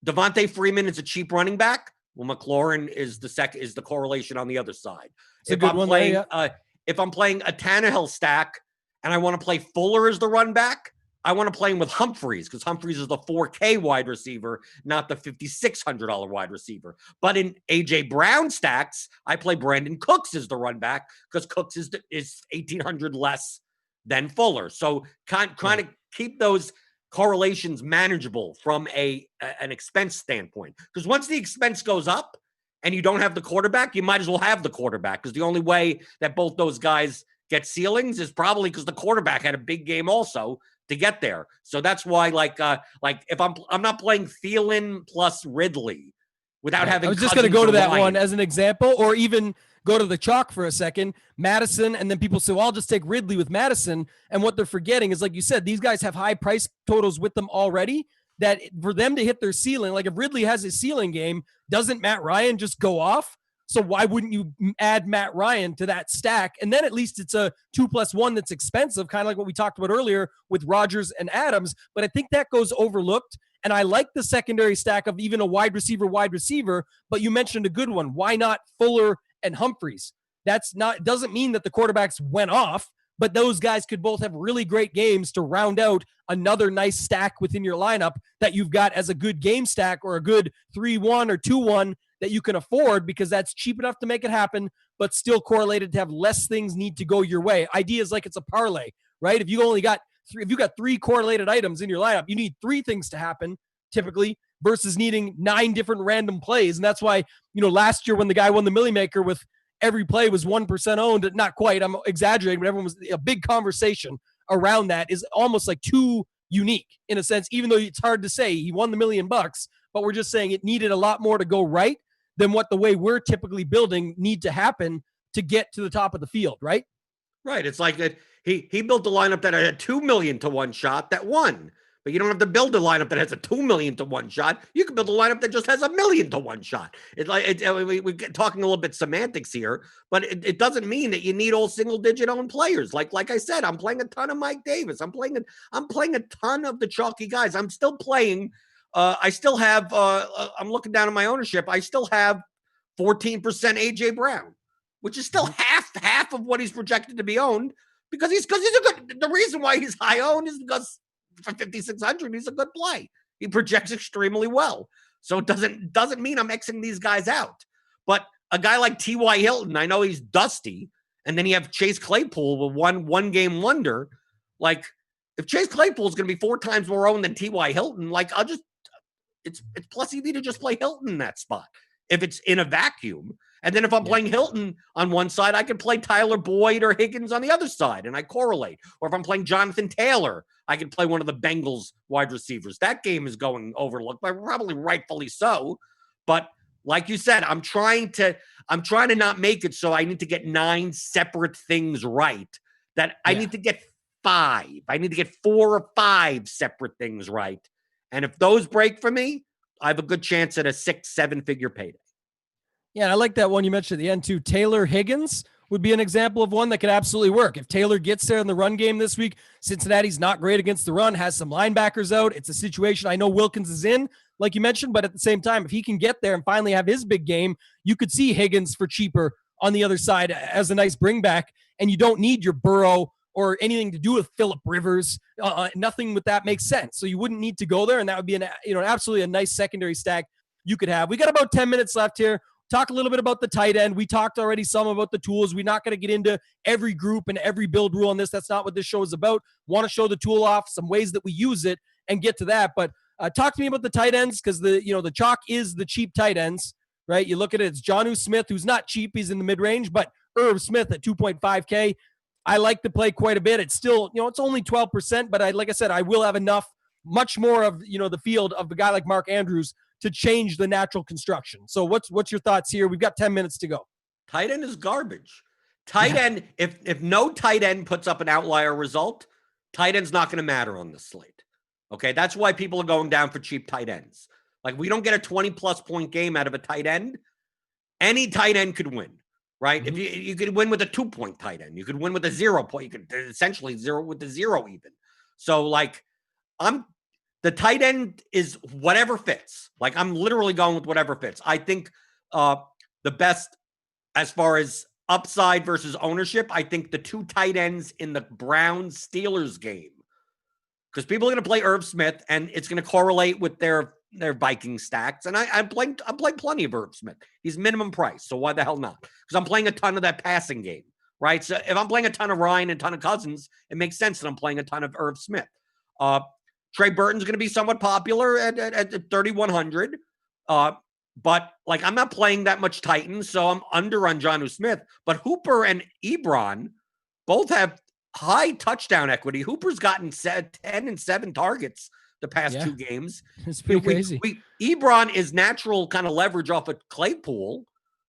Devontae Freeman is a cheap running back. Well, McLaurin is the correlation on the other side. It's a good one there, yeah. If I'm playing a Tannehill stack and I want to play Fuller as the run back, I want to play him with Humphries because Humphries is the 4K wide receiver, not the $5,600 wide receiver. But in AJ Brown stacks, I play Brandon Cooks as the run back because Cooks is $1,800 less than Fuller. So kind of keep those correlations manageable from an expense standpoint. Because once the expense goes up and you don't have the quarterback, you might as well have the quarterback because the only way that both those guys get ceilings is probably because the quarterback had a big game also to get there. So that's why, like if I'm not playing Thielen plus Ridley without having. I was just going to go to that one as an example, or even go to the chalk for a second, Madison, and then people say, well, I'll just take Ridley with Madison. And what they're forgetting is, like you said, these guys have high price totals with them already, that for them to hit their ceiling, like if Ridley has his ceiling game, doesn't Matt Ryan just go off? So why wouldn't you add Matt Ryan to that stack? And then at least it's a 2+1 that's expensive, kind of like what we talked about earlier with Rodgers and Adams. But I think that goes overlooked. And I like the secondary stack of even a wide receiver, but you mentioned a good one. Why not Fuller and Humphries? Doesn't mean that the quarterbacks went off, but those guys could both have really great games to round out another nice stack within your lineup that you've got as a good game stack or a good 3-1 or 2-1 that you can afford, because that's cheap enough to make it happen, but still correlated to have less things need to go your way. Ideas like it's a parlay, right? If you only got if you got 3 correlated items in your lineup, you need 3 things to happen typically versus needing 9 different random plays. And that's why, last year when the guy won the Millie Maker with every play was 1% owned, not quite, I'm exaggerating, but everyone was a big conversation around that is almost like too unique in a sense, even though it's hard to say he won the $1 million, but we're just saying it needed a lot more to go right than what the way we're typically building need to happen to get to the top of the field, right? Right. It's like that he built a lineup that had 2 million to 1 shot that won. But you don't have to build a lineup that has a 2 million to 1 shot. You can build a lineup that just has $1 million to 1 shot. It's like we're talking a little bit semantics here, but it doesn't mean that you need all single-digit owned players. Like I said, I'm playing a ton of Mike Davis. I'm playing a ton of the chalky guys. I'm still playing. I still have. I'm looking down at my ownership. I still have 14% AJ Brown, which is still half of what he's projected to be owned because he's a good. The reason why he's high owned is because for 5,600, he's a good play. He projects extremely well. So it doesn't mean I'm Xing these guys out. But a guy like T.Y. Hilton, I know he's dusty, and then you have Chase Claypool with one game wonder. Like, if Chase Claypool is going to be 4 times more owned than T.Y. Hilton, like, it's plus EV to just play Hilton in that spot if it's in a vacuum. And then if I'm playing Hilton on one side, I can play Tyler Boyd or Higgins on the other side, and I correlate. Or if I'm playing Jonathan Taylor, I can play one of the Bengals wide receivers. That game is going overlooked, but probably rightfully so. But like you said, I'm trying to not make it so I need to get 9 separate things right. That I need to get 5. I need to get 4 or 5 separate things right. And if those break for me, I have a good chance at a 6-7 figure payday. Yeah, and I like that one you mentioned at the end too. Taylor Higgins would be an example of one that could absolutely work. If Taylor gets there in the run game this week, Cincinnati's not great against the run, has some linebackers out. It's a situation I know Wilkins is in, like you mentioned, but at the same time, if he can get there and finally have his big game, you could see Higgins for cheaper on the other side as a nice bring back, and you don't need your Burrow or anything to do with Phillip Rivers. Nothing with that makes sense. So you wouldn't need to go there, and that would be absolutely a nice secondary stack you could have. We got about 10 minutes left here. Talk a little bit about the tight end. We talked already some about the tools. We're not going to get into every group and every build rule on this. That's not what this show is about. Want to show the tool off, some ways that we use it, and get to that. But talk to me about the tight ends, because the chalk is the cheap tight ends, right? You look at it, it's Jonnu Smith, who's not cheap. He's in the mid-range, but Irv Smith at 2.5K. I like to play quite a bit. It's still, it's only 12%, but like I said, I will have enough, much more of, the field of a guy like Mark Andrews to change the natural construction. So what's your thoughts here? We've got 10 minutes to go. Tight end is garbage. Tight end, if no tight end puts up an outlier result, tight end's not going to matter on the slate. Okay, that's why people are going down for cheap tight ends. Like, we don't get a 20-plus point game out of a tight end. Any tight end could win, right? If you could win with a 2-point tight end, you could win with a 0 point. You could essentially zero with the 0 even. So, like, the tight end is whatever fits. Like, I'm literally going with whatever fits. I think the best as far as upside versus ownership, I think the 2 tight ends in the Browns-Steelers game, because people are going to play Irv Smith, and it's going to correlate with their Viking stacks. And I'm playing plenty of Irv Smith. He's minimum price, so why the hell not? Because I'm playing a ton of that passing game, right? So if I'm playing a ton of Ryan and a ton of Cousins, it makes sense that I'm playing a ton of Irv Smith. Trey Burton's going to be somewhat popular at 3,100. But, like, I'm not playing that much Titans, so I'm under on Jonnu Smith. But Hooper and Ebron both have high touchdown equity. Hooper's gotten 10 and 7 targets the past 2 games. It's pretty crazy. Ebron is natural kind of leverage off of Claypool,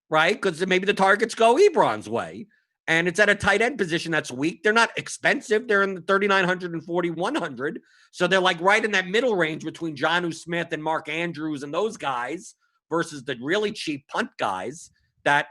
right? Because maybe the targets go Ebron's way. And it's at a tight end position that's weak. They're not expensive. They're in the 3,900 and 4,100. So they're, like, right in that middle range between Jonnu Smith and Mark Andrews and those guys versus the really cheap punt guys that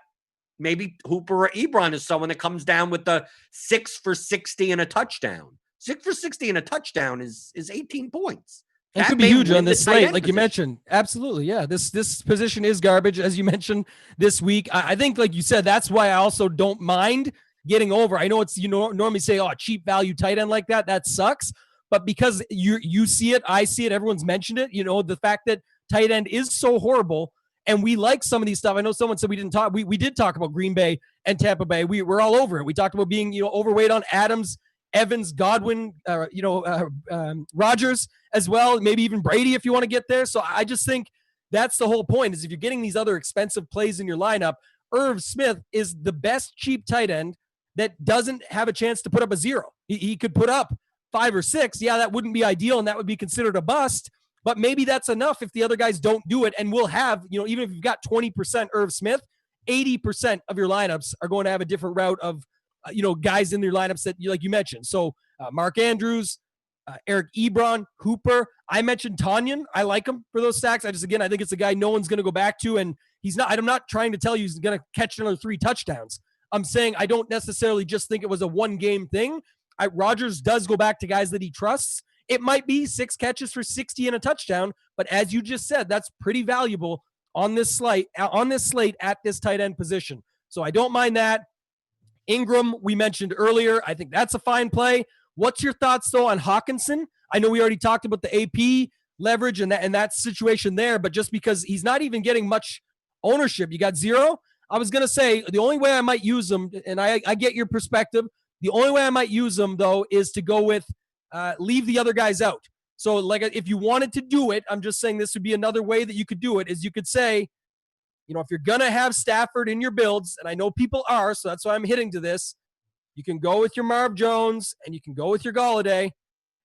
maybe Hooper or Ebron is someone that comes down with the 6 for 60 and a touchdown. 6 for 60 and a touchdown is 18 points. It could be huge on this slate, like you mentioned. Absolutely, yeah. This position is garbage, as you mentioned this week. I think, like you said, that's why I also don't mind getting over. I know you normally say, "Oh, cheap value tight end like that sucks," but because you see it, I see it, everyone's mentioned it. You know, the fact that tight end is so horrible, and we like some of these stuff. I know someone said we didn't talk. We did talk about Green Bay and Tampa Bay. We're all over it. We talked about being overweight on Adams, Evans, Godwin, Rodgers as well, maybe even Brady if you want to get there. So I just think that's the whole point, is if you're getting these other expensive plays in your lineup, Irv Smith is the best cheap tight end that doesn't have a chance to put up a 0. He could put up 5 or 6. Yeah, that wouldn't be ideal, and that would be considered a bust, but maybe that's enough if the other guys don't do it. And we'll have, even if you've got 20% Irv Smith, 80% of your lineups are going to have a different route of guys in their lineups that, like you mentioned. So Mark Andrews, Eric Ebron, Hooper. I mentioned Tanyan. I like him for those stacks. I think it's a guy no one's going to go back to, and I'm not trying to tell you he's going to catch another 3 touchdowns. I'm saying I don't necessarily just think it was a 1-game thing. Rodgers does go back to guys that he trusts. It might be 6 catches for 60 and a touchdown, but as you just said, that's pretty valuable on this slate at this tight end position. So I don't mind that. Ingram, we mentioned earlier. I think that's a fine play. What's your thoughts, though, on Hawkinson? I know we already talked about the AP leverage and that situation there, but just because he's not even getting much ownership, you got 0. I was going to say the only way I might use him, and I get your perspective, the only way I might use him, though, is to go with leave the other guys out. So, like, if you wanted to do it, I'm just saying this would be another way that you could do it, is you could say, if you're going to have Stafford in your builds, and I know people are, so that's why I'm hitting to this, you can go with your Marv Jones and you can go with your Golladay,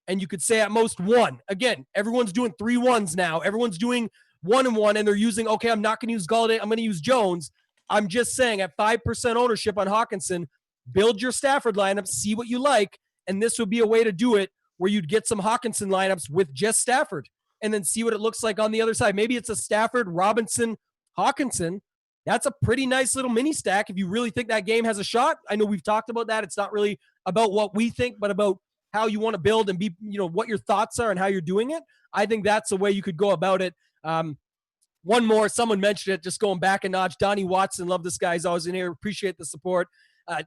and you could say at most 1. Again, everyone's doing 3 1s now. Everyone's doing 1 and 1, and they're using, okay, I'm not going to use Golladay, I'm going to use Jones. I'm just saying at 5% ownership on Hawkinson, build your Stafford lineup, see what you like, and this would be a way to do it where you'd get some Hawkinson lineups with just Stafford and then see what it looks like on the other side. Maybe it's a Stafford, Robinson, Hawkinson. That's a pretty nice little mini stack if you really think that game has a shot. I know we've talked about that. It's not really about what we think, but about how you want to build and be, what your thoughts are and how you're doing it. I think that's the way you could go about it. One more, someone mentioned it, just going back a notch. Donnie Watson, love this guy. He's always in here. Appreciate the support.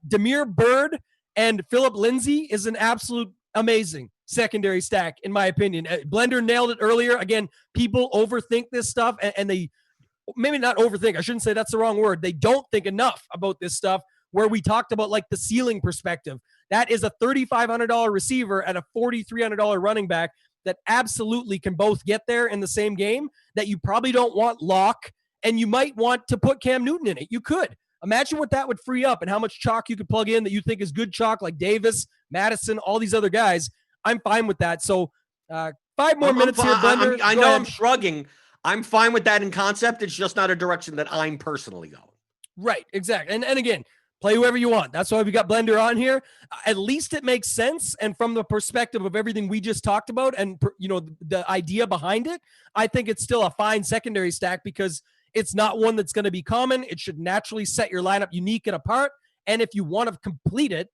Damiere Byrd and Philip Lindsay is an absolute amazing secondary stack, in my opinion. Blender nailed it earlier. Again, people overthink this stuff, and they maybe not overthink. I shouldn't say that's the wrong word. They don't think enough about this stuff, where we talked about like the ceiling perspective. That is a $3,500 receiver and a $4,300 running back that absolutely can both get there in the same game, that you probably don't want Locke, and you might want to put Cam Newton in it. You could. Imagine what that would free up and how much chalk you could plug in that you think is good chalk, like Davis, Madison, all these other guys. I'm fine with that. So 5 more minutes here, Blender. I know I'm shrugging. I'm fine with that in concept. It's just not a direction that I'm personally going. Right, exactly. And again, play whoever you want. That's why we got Blender on here. At least it makes sense. And from the perspective of everything we just talked about and, the idea behind it, I think it's still a fine secondary stack because it's not one that's going to be common. It should naturally set your lineup unique and apart. And if you want to complete it,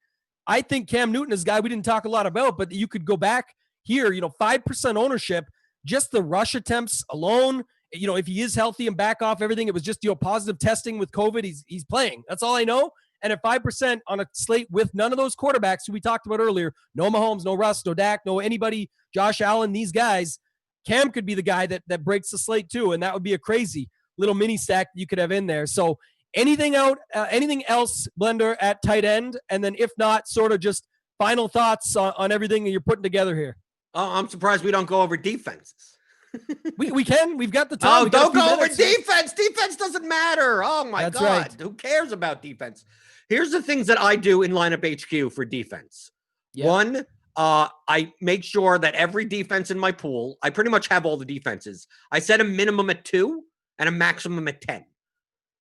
I think Cam Newton is a guy we didn't talk a lot about, but you could go back here, 5% ownership, just the rush attempts alone. If he is healthy and back off everything, it was just, positive testing with COVID. He's playing. That's all I know. And at 5% on a slate with none of those quarterbacks who we talked about earlier, no Mahomes, no Russ, no Dak, no anybody, Josh Allen, these guys, Cam could be the guy that breaks the slate too. And that would be a crazy little mini stack you could have in there. So anything else, Blender, at tight end? And then if not, sort of just final thoughts on everything that you're putting together here. I'm surprised we don't go over defenses. we can. We've got the time. Oh, don't go over defense. Defense doesn't matter. Oh, my God. Right. Who cares about defense? Here's the things that I do in lineup HQ for defense. Yeah. One, I make sure that every defense in my pool, I pretty much have all the defenses. I set a minimum at 2 and a maximum at 10.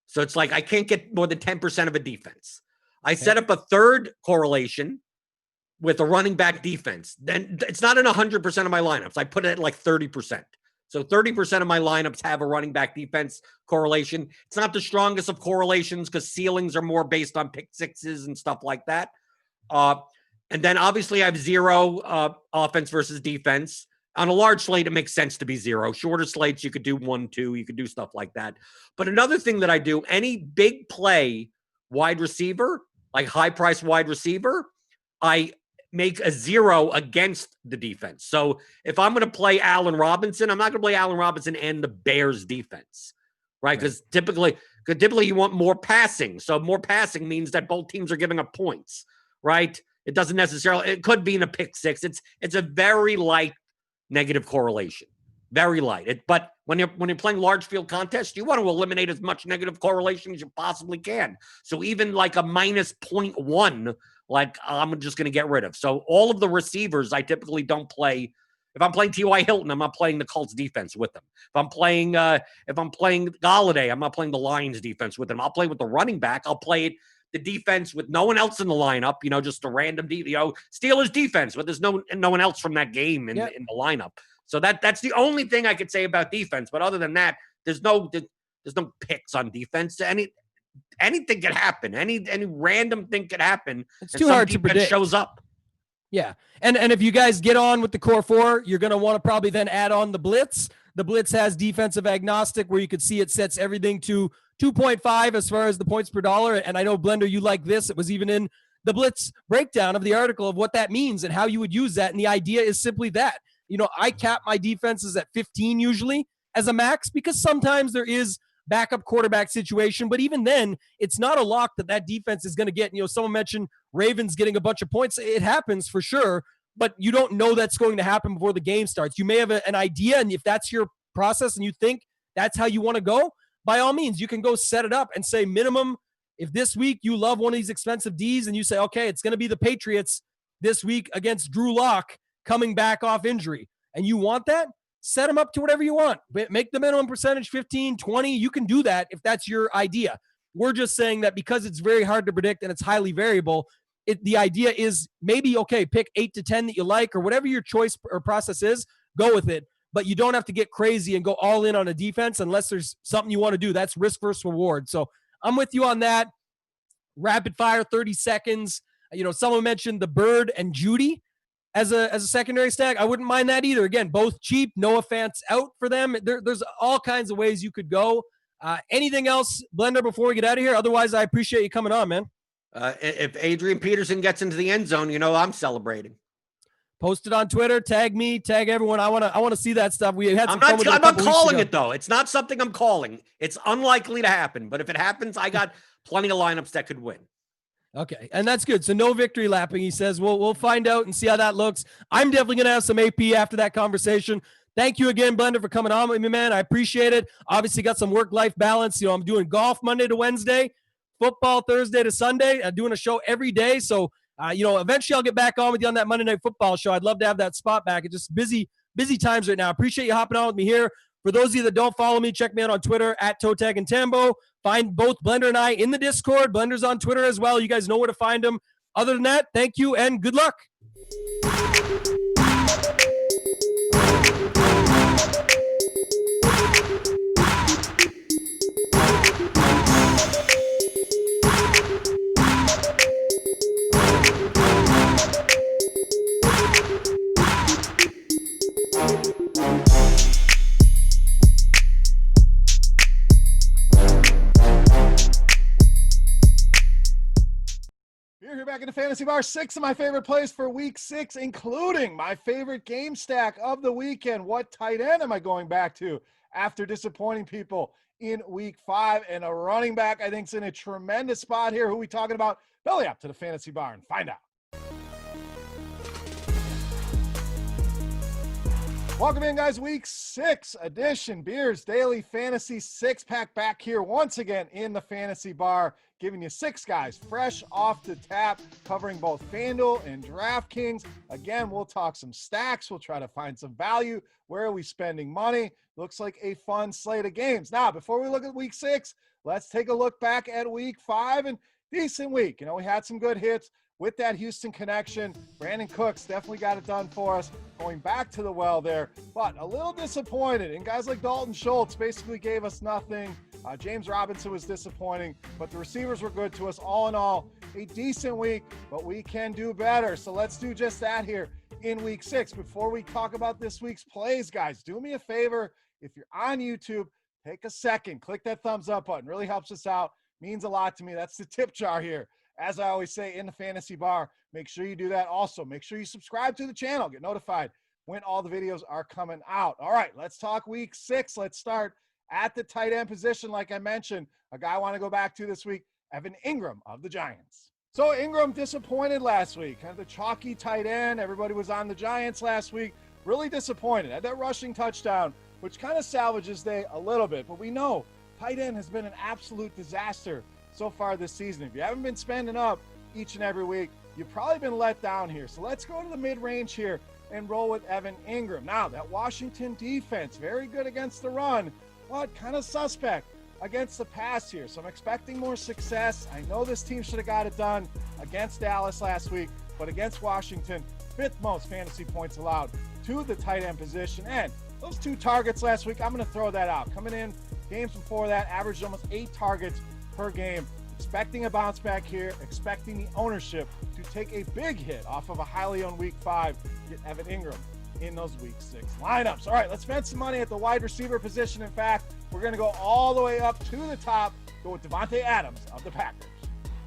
So it's like I can't get more than 10% of a defense. I set up a third correlation with a running back defense. Then it's not in 100% of my lineups. I put it at like 30%. So 30% of my lineups have a running back defense correlation. It's not the strongest of correlations because ceilings are more based on pick sixes and stuff like that. And then obviously I have 0 offense versus defense. On a large slate, it makes sense to be 0. Shorter slates, you could do 1, 2. You could do stuff like that. But another thing that I do, any big play wide receiver, like high price wide receiver, I make a 0 against the defense. So if I'm going to play Allen Robinson, I'm not going to play Allen Robinson and the Bears defense, right? Because typically you want more passing. So more passing means that both teams are giving up points, right? It doesn't necessarily, it could be in a pick six. It's a very light negative correlation, very light. But when you're playing large field contests, you want to eliminate as much negative correlation as you possibly can. So even like a minus 0.1, like I'm just going to get rid of. So all of the receivers, I typically don't play. If I'm playing T.Y. Hilton, I'm not playing the Colts defense with them. If I'm playing Galladay, I'm not playing the Lions defense with them. I'll play with the running back. I'll play the defense with no one else in the lineup, just a random, Steelers defense, but there's no one else from that game in the lineup. So that's the only thing I could say about defense. But other than that, there's no picks on defense. Anything could happen. Any random thing could happen. It's too hard to predict. Shows up. Yeah. And if you guys get on with the core 4, you're going to want to probably then add on the blitz. The blitz has defensive agnostic where you could see it sets everything to 2.5 as far as the points per dollar. And I know, Blender, you like this. It was even in the blitz breakdown of the article of what that means and how you would use that. And the idea is simply that, I cap my defenses at 15 usually as a max because sometimes there is backup quarterback situation. But even then, it's not a lock that defense is going to get. Someone mentioned Ravens getting a bunch of points. It happens for sure, but you don't know that's going to happen before the game starts. You may have an idea, and if that's your process and you think that's how you want to go, by all means, you can go set it up and say minimum. If this week you love one of these expensive Ds and you say, okay, it's going to be the Patriots this week against Drew Lock coming back off injury, and you want that, set them up to whatever you want. Make the minimum percentage 15, 20. You can do that if that's your idea. We're just saying that because it's very hard to predict and it's highly variable, the idea is maybe, okay, pick 8 to 10 that you like or whatever your choice or process is, go with it. But you don't have to get crazy and go all in on a defense unless there's something you want to do. That's risk versus reward. So I'm with you on that. Rapid fire, 30 seconds. Someone mentioned the Bird and Judy as a secondary stack. I wouldn't mind that either. Again, both cheap. Noah Fant's out for them. There's all kinds of ways you could go. Anything else, Blender, before we get out of here? Otherwise, I appreciate you coming on, man. If Adrian Peterson gets into the end zone, I'm celebrating. Post it on Twitter. Tag me. Tag everyone. I want to see that stuff. We had. I'm not calling it though. It's not something I'm calling. It's unlikely to happen. But if it happens, I got plenty of lineups that could win. Okay, and that's good. So no victory lapping. He says we'll find out and see how that looks. I'm definitely gonna have some AP after that conversation. Thank you again, Blender, for coming on with me, man. I appreciate it. Obviously, got some work-life balance. I'm doing golf Monday to Wednesday, football Thursday to Sunday. I'm doing a show every day. So, eventually I'll get back on with you on that Monday Night Football show. I'd love to have that spot back. It's just busy times right now. Appreciate you hopping on with me here. For those of you that don't follow me, check me out on Twitter at Totag and Tambo. Find both Blender and I in the Discord. Blender's on Twitter as well. You guys know where to find him. Other than that, thank you and good luck. Here back in the Fantasy Bar, 6 of my favorite plays for week 6, including my favorite game stack of the weekend. What tight end am I going back to after disappointing people in week 5? And a running back I think is in a tremendous spot here. Who are we talking about? Belly up to the Fantasy Bar and find out. Welcome in, guys. Week 6 edition Beers Daily Fantasy 6-pack back here once again in the Fantasy Bar, giving you 6 guys fresh off the tap, covering both FanDuel and DraftKings. Again, we'll talk some stacks. We'll try to find some value. Where are we spending money? Looks like a fun slate of games. Now, before we look at week 6, let's take a look back at week 5 and decent week. You know, we had some good hits with that Houston connection. Brandon Cooks definitely got it done for us, going back to the well there, but a little disappointed. And guys like Dalton Schultz basically gave us nothing. James Robinson was disappointing, but the receivers were good to us. All in all, a decent week, but we can do better. So let's do just that here in week 6. Before we talk about this week's plays, guys, do me a favor. If you're on YouTube, take a second, click that thumbs up button. Really helps us out. Means a lot to me. That's the tip jar here. As I always say in the Fantasy Bar, make sure you do that. Also, make sure you subscribe to the channel. Get notified when all the videos are coming out. All right, let's talk week 6. Let's start at the tight end position. Like I mentioned, a guy I want to go back to this week, Evan Ingram of the Giants. So Ingram disappointed last week. Kind of the chalky tight end. Everybody was on the Giants last week. Really disappointed. Had that rushing touchdown, which kind of salvages day a little bit. But we know tight end has been an absolute disaster so far this season. If you haven't been spending up each and every week, you've probably been let down here. So let's go to the mid-range here and roll with Evan Ingram. Now, that Washington defense, very good against the run, but kind of suspect against the pass here. So I'm expecting more success. I know this team should have got it done against Dallas last week, but against Washington, 5th most fantasy points allowed to the tight end position. And those 2 targets last week, I'm going to throw that out. Coming in games before that, averaged almost 8 targets per game. Expecting a bounce back here, expecting the ownership to take a big hit off of a highly owned week 5, get Evan Ingram in those week 6 lineups. All right, let's spend some money at the wide receiver position. In fact, we're going to go all the way up to the top, go with Davante Adams of the Packers.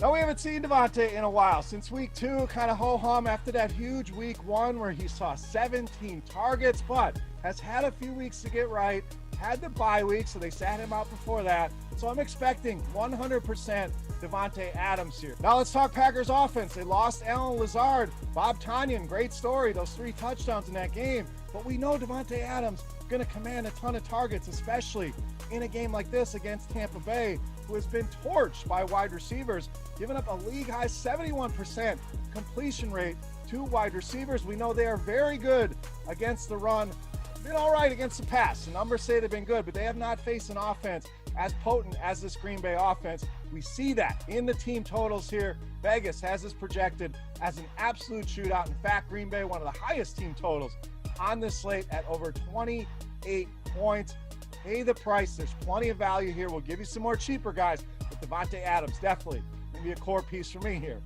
Now, we haven't seen Davante in a while. Since week 2, kind of ho-hum after that huge week 1 where he saw 17 targets, but has had a few weeks to get right, had the bye week, so they sat him out before that. So I'm expecting 100% Davante Adams here. Now let's talk Packers offense. They lost Allen Lazard, Bob Tonyan, great story, those 3 touchdowns in that game. But we know Davante Adams is going to command a ton of targets, especially in a game like this against Tampa Bay, who has been torched by wide receivers, giving up a league-high 71% completion rate to wide receivers. We know they are very good against the run. Been all right against the pass. The numbers say they've been good, but they have not faced an offense as potent as this Green Bay offense. We see that in the team totals here. Vegas has this projected as an absolute shootout. In fact, Green Bay, one of the highest team totals on this slate at over 28 points. Pay the price. There's plenty of value here. We'll give you some more cheaper guys, but Davante Adams definitely going to be a core piece for me here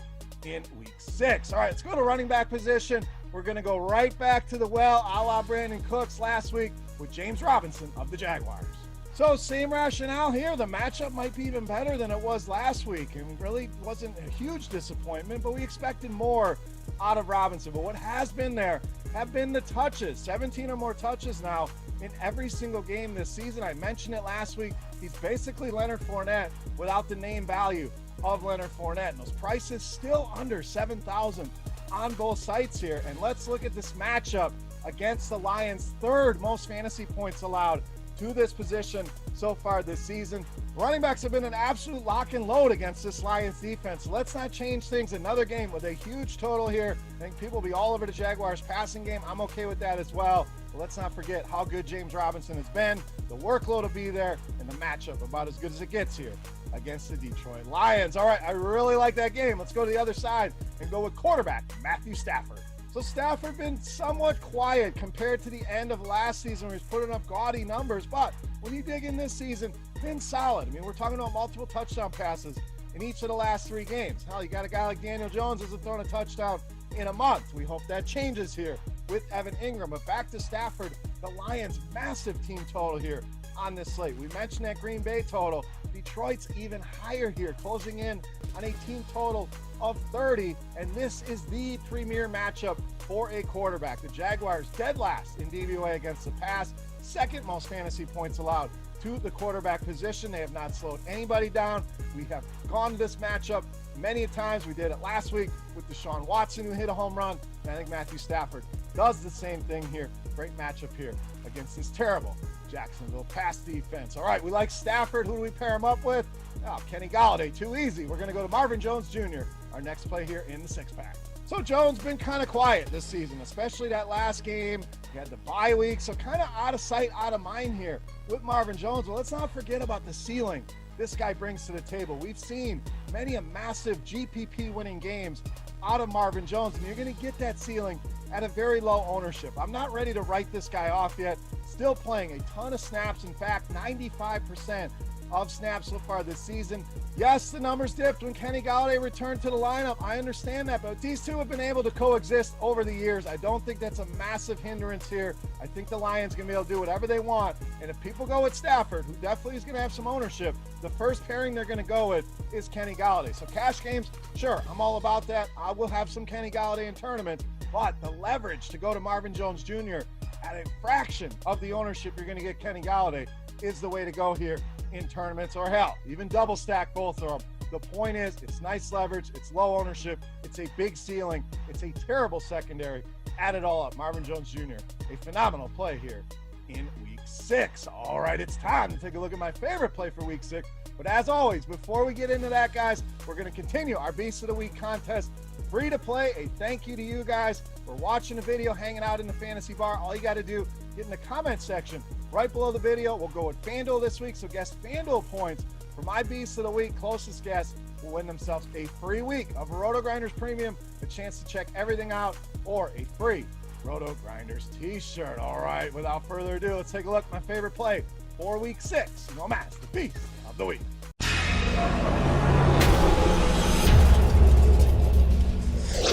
in week 6. All right, let's go to running back position. We're going to go right back to the well, a la Brandon Cooks last week with James Robinson of the Jaguars. So same rationale here. The matchup might be even better than it was last week, and really wasn't a huge disappointment, but we expected more out of Robinson. But what has been there have been the touches, 17 or more touches now in every single game this season. I mentioned it last week. He's basically Leonard Fournette without the name value of Leonard Fournette. And those prices still under 7,000 on both sites here. And let's look at this matchup against the Lions, 3rd most fantasy points allowed to this position so far this season. Running backs have been an absolute lock and load against this Lions defense. So let's not change things. Another game with a huge total here. I think people will be all over the Jaguars passing game. I'm okay with that as well. But let's not forget how good James Robinson has been. The workload will be there, and the matchup about as good as it gets here against the Detroit Lions. All right, I really like that game. Let's go to the other side and go with quarterback Matthew Stafford. So Stafford been somewhat quiet compared to the end of last season where he's putting up gaudy numbers, but when you dig in this season, been solid. I mean, we're talking about multiple touchdown passes in each of the last 3 games. Hell, you got a guy like Daniel Jones hasn't thrown a touchdown in a month. We hope that changes here with Evan Ingram. But back to Stafford, the Lions' massive team total here on this slate. We mentioned that Green Bay total. Detroit's even higher here, closing in on a team total of 30, and this is the premier matchup for a quarterback. The Jaguars dead last in DVOA against the pass, second most fantasy points allowed to the quarterback position. They have not slowed anybody down. We have gone to this matchup many times. We did it last week with Deshaun Watson, who hit a home run, and I think Matthew Stafford does the same thing here. Great matchup here against this terrible Jacksonville pass defense. All right, we like Stafford. Who do we pair him up with? Oh, Kenny Golladay, too easy. We're going to go to Marvin Jones Jr., our next play here in the 6-pack. So Jones been kind of quiet this season, especially that last game. He had the bye week, so kind of out of sight, out of mind here with Marvin Jones. But let's not forget about the ceiling this guy brings to the table. We've seen many a massive GPP winning games out of Marvin Jones, and you're going to get that ceiling at a very low ownership. I'm not ready to write this guy off yet. Still playing a ton of snaps. In fact, 95% of snaps so far this season. Yes, the numbers dipped when Kenny Golladay returned to the lineup. I understand that, but these two have been able to coexist over the years. I don't think that's a massive hindrance here. I think the Lions going to be able to do whatever they want. And if people go with Stafford, who definitely is going to have some ownership, the first pairing they're going to go with is Kenny Golladay. So cash games, sure, I'm all about that. I will have some Kenny Golladay in tournament, but the leverage to go to Marvin Jones Jr. at a fraction of the ownership you're going to get Kenny Golladay is the way to go here in tournaments, or hell, even double stack both of them. The point is, it's nice leverage, it's low ownership, it's a big ceiling, it's a terrible secondary. Add it all up. Marvin Jones Jr., a phenomenal play here in week 6. All right, it's time to take a look at my favorite play for week 6. But as always, before we get into that, guys, we're going to continue our Beast of the Week contest. Free to play. A thank you to you guys for watching the video, hanging out in the fantasy bar. All you got to do, get in the comment section right below the video. We'll go with FanDuel this week. So guess FanDuel points for my Beast of the Week. Closest guess will win themselves a free week of Rotogrinders Premium, a chance to check everything out, or a free Rotogrinders t-shirt. All right, without further ado, let's take a look at my favorite play for week 6. Known as the Beast of the Week.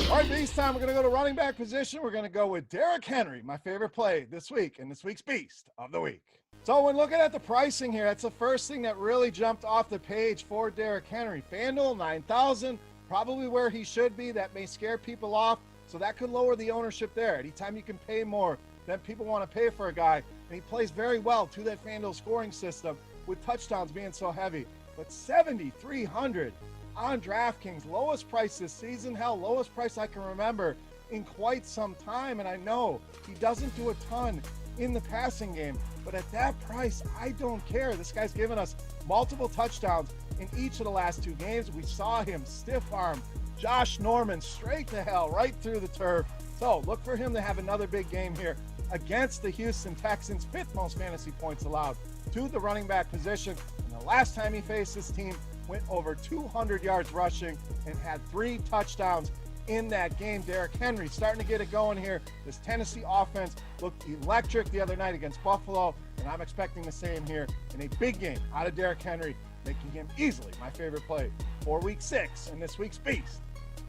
All right, Beast time. We're going to go to running back position. We're going to go with Derrick Henry, my favorite play this week, and this week's Beast of the Week. So when looking at the pricing here, that's the first thing that really jumped off the page for Derrick Henry. FanDuel, $9,000, probably where he should be. That may scare people off, so that could lower the ownership there. Anytime you can pay more than people want to pay for a guy, and he plays very well to that FanDuel scoring system with touchdowns being so heavy. But $7,300 on DraftKings, lowest price this season, hell, lowest price I can remember in quite some time. And I know he doesn't do a ton in the passing game, but at that price, I don't care. This guy's given us multiple touchdowns in each of the last 2 games. We saw him stiff arm Josh Norman straight to hell, right through the turf. So look for him to have another big game here against the Houston Texans, 5th most fantasy points allowed to the running back position. And the last time he faced this team, went over 200 yards rushing and had 3 touchdowns in that game. Derrick Henry starting to get it going here. This Tennessee offense looked electric the other night against Buffalo, and I'm expecting the same here in a big game out of Derrick Henry, making him easily my favorite play for week 6 and this week's Beast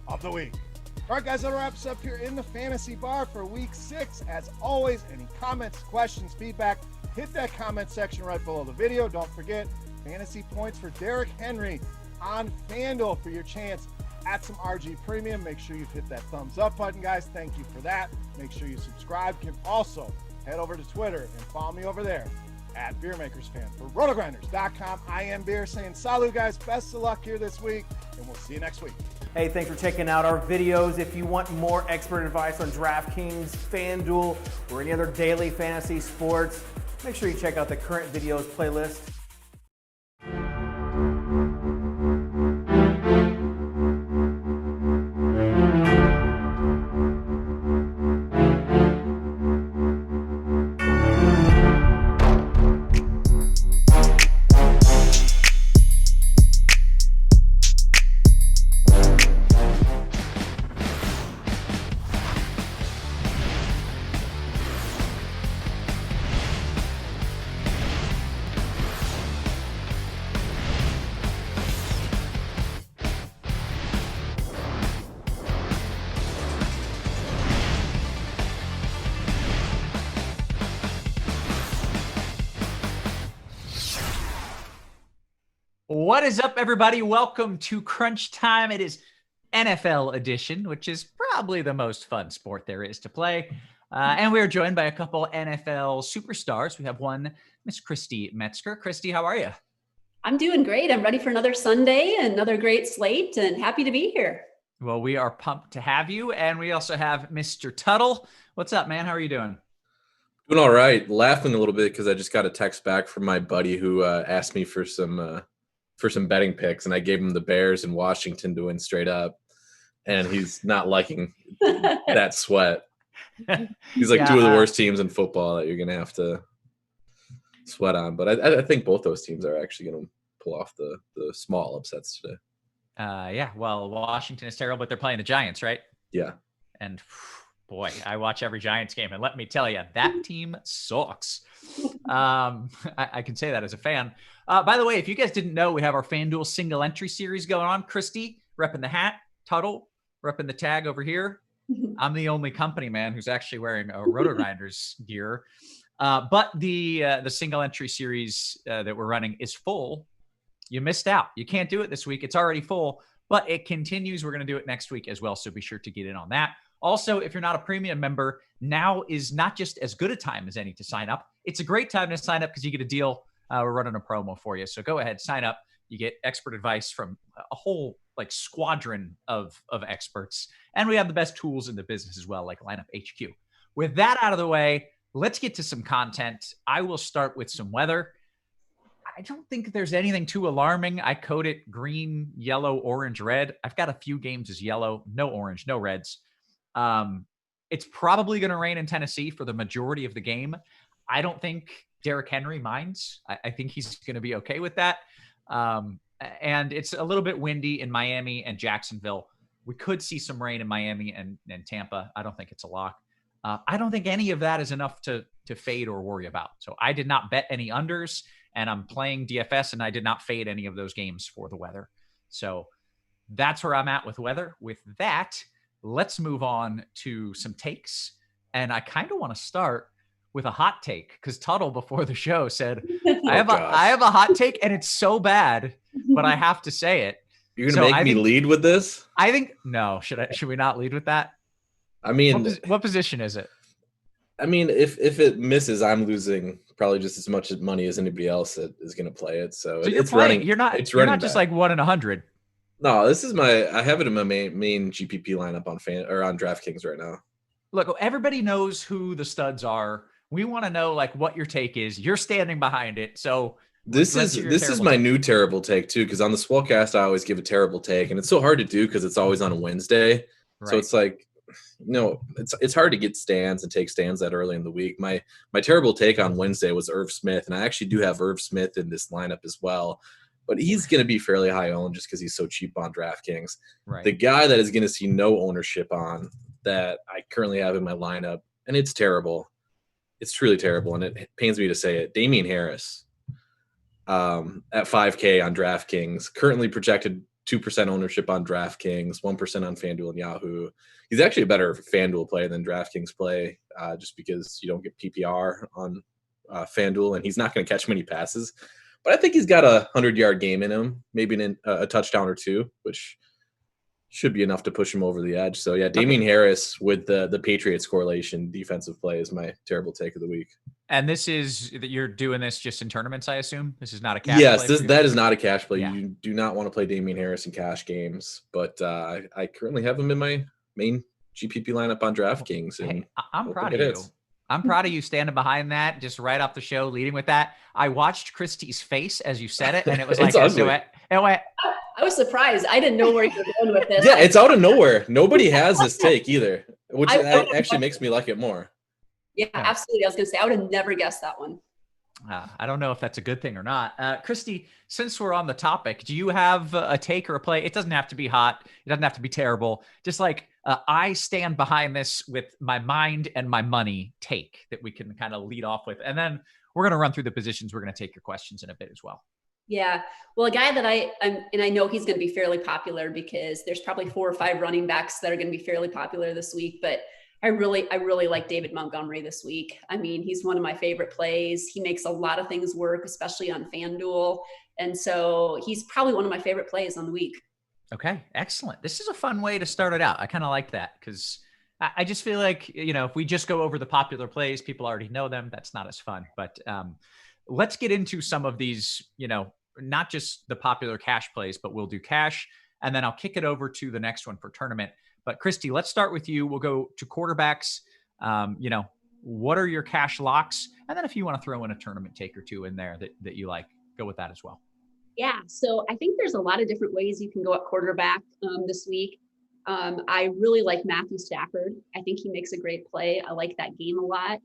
of the Week. All right, guys, that wraps up here in the fantasy bar for week 6. As always, any comments, questions, feedback, hit that comment section right below the video. Don't forget, fantasy points for Derrick Henry on FanDuel for your chance at some RG Premium. Make sure you've hit that thumbs up button, guys. Thank you for that. Make sure you subscribe. You can also head over to Twitter and follow me over there at BeerMakersFan. For Rotogrinders.com, I am Beer saying salut, guys. Best of luck here this week, and we'll see you next week. Hey, thanks for checking out our videos. If you want more expert advice on DraftKings, FanDuel, or any other daily fantasy sports, make sure you check out the current videos playlist. What is up, everybody? Welcome to Crunch Time. It is NFL edition, which is probably the most fun sport there is to play. And we are joined by a couple NFL superstars. We have one, Miss Christy Metzger. Christy, how are you? I'm doing great. I'm ready for another Sunday and another great slate and happy to be here. Well, we are pumped to have you. And we also have Mr. Tuttle. What's up, man? How are you doing? Doing all right. Laughing a little bit because I just got a text back from my buddy who asked me for some betting picks, and I gave him the Bears and Washington to win straight up, and he's not liking that sweat. He's like, two of the worst teams in football that you're going to have to sweat on. But I think both those teams are actually going to pull off the small upsets today. Yeah, well, Washington is terrible, but they're playing the Giants, right? Yeah. And boy, I watch every Giants game, and let me tell you, that team sucks. I can say that as a fan. By the way, if you guys didn't know, we have our FanDuel single entry series going on. Christy, repping the hat. Tuttle, repping the tag over here. I'm the only company man who's actually wearing a Rotogrinders gear. But the single entry series that we're running is full. You missed out. You can't do it this week. It's already full, but it continues. We're going to do it next week as well, so be sure to get in on that. Also, if you're not a premium member, now is not just as good a time as any to sign up. It's a great time to sign up because you get a deal. We're running a promo for you. So go ahead, sign up. You get expert advice from a whole squadron of experts. And we have the best tools in the business as well, like Lineup HQ. With that out of the way, let's get to some content. I will start with some weather. I don't think there's anything too alarming. I code it green, yellow, orange, red. I've got a few games as yellow, no orange, no reds. It's probably going to rain in Tennessee for the majority of the game. I don't think Derrick Henry minds. I think he's going to be okay with that. And it's a little bit windy in Miami and Jacksonville. We could see some rain in Miami and Tampa. I don't think it's a lock. I don't think any of that is enough to fade or worry about. So I did not bet any unders, and I'm playing DFS, and I did not fade any of those games for the weather. So that's where I'm at with weather. With that, let's move on to some takes. And I kind of want to start with a hot take because Tuttle before the show said, I have a hot take and it's so bad, but I have to say it. You're going to make me lead with this? I think, no, should we not lead with that? I mean, what position is it? I mean, if it misses, I'm losing probably just as much money as anybody else that is going to play it. So it's running. You're not just like 1 in 100. No, this is I have it in my main GPP lineup on DraftKings right now. Look, everybody knows who the studs are. We want to know what your take is. You're standing behind it. So this is my new terrible take too, because on the Swellcast I always give a terrible take, and it's so hard to do because it's always on a Wednesday. Right. So it's it's hard to get stands and take stands that early in the week. My terrible take on Wednesday was Irv Smith, and I actually do have Irv Smith in this lineup as well. But he's going to be fairly high owned just because he's so cheap on DraftKings. Right. The guy that is going to see no ownership on that I currently have in my lineup, and it's terrible. It's truly terrible, and it pains me to say it. Damian Harris at 5K on DraftKings, currently projected 2% ownership on DraftKings, 1% on FanDuel and Yahoo. He's actually a better FanDuel play than DraftKings play just because you don't get PPR on FanDuel, and he's not going to catch many passes. But I think he's got a 100-yard game in him, maybe a touchdown or two, which should be enough to push him over the edge. So, yeah, Damian Harris with the Patriots correlation defensive play is my terrible take of the week. And you're doing this just in tournaments, I assume? This is not a cash play? Yes, that is not a cash play. Yeah. You do not want to play Damian Harris in cash games. But I currently have him in my main GPP lineup on DraftKings. And I'm proud of you. I'm proud of you standing behind that, just right off the show, leading with that. I watched Christy's face as you said it, and it was like, I was surprised. I didn't know where you were going with this. Yeah, it's out of nowhere. Nobody has this take either, which actually makes me like it more. Yeah, absolutely. I was going to say, I would have never guessed that one. I don't know if that's a good thing or not. Christy, since we're on the topic, do you have a take or a play? It doesn't have to be hot. It doesn't have to be terrible. Just I stand behind this with my mind and my money take that we can kind of lead off with. And then we're going to run through the positions. We're going to take your questions in a bit as well. Yeah. Well, a guy that I know he's going to be fairly popular because there's probably 4 or 5 running backs that are going to be fairly popular this week, but I really like David Montgomery this week. I mean, he's one of my favorite plays. He makes a lot of things work, especially on FanDuel. And so he's probably one of my favorite plays on the week. Okay, excellent. This is a fun way to start it out. I kind of like that because I just feel like, if we just go over the popular plays, people already know them. That's not as fun. But let's get into some of these, not just the popular cash plays, but we'll do cash. And then I'll kick it over to the next one for tournament. But Christy, let's start with you. We'll go to quarterbacks. What are your cash locks? And then if you want to throw in a tournament take or two in there that you like, go with that as well. Yeah, so I think there's a lot of different ways you can go at quarterback this week. I really like Matthew Stafford. I think he makes a great play. I like that game a lot.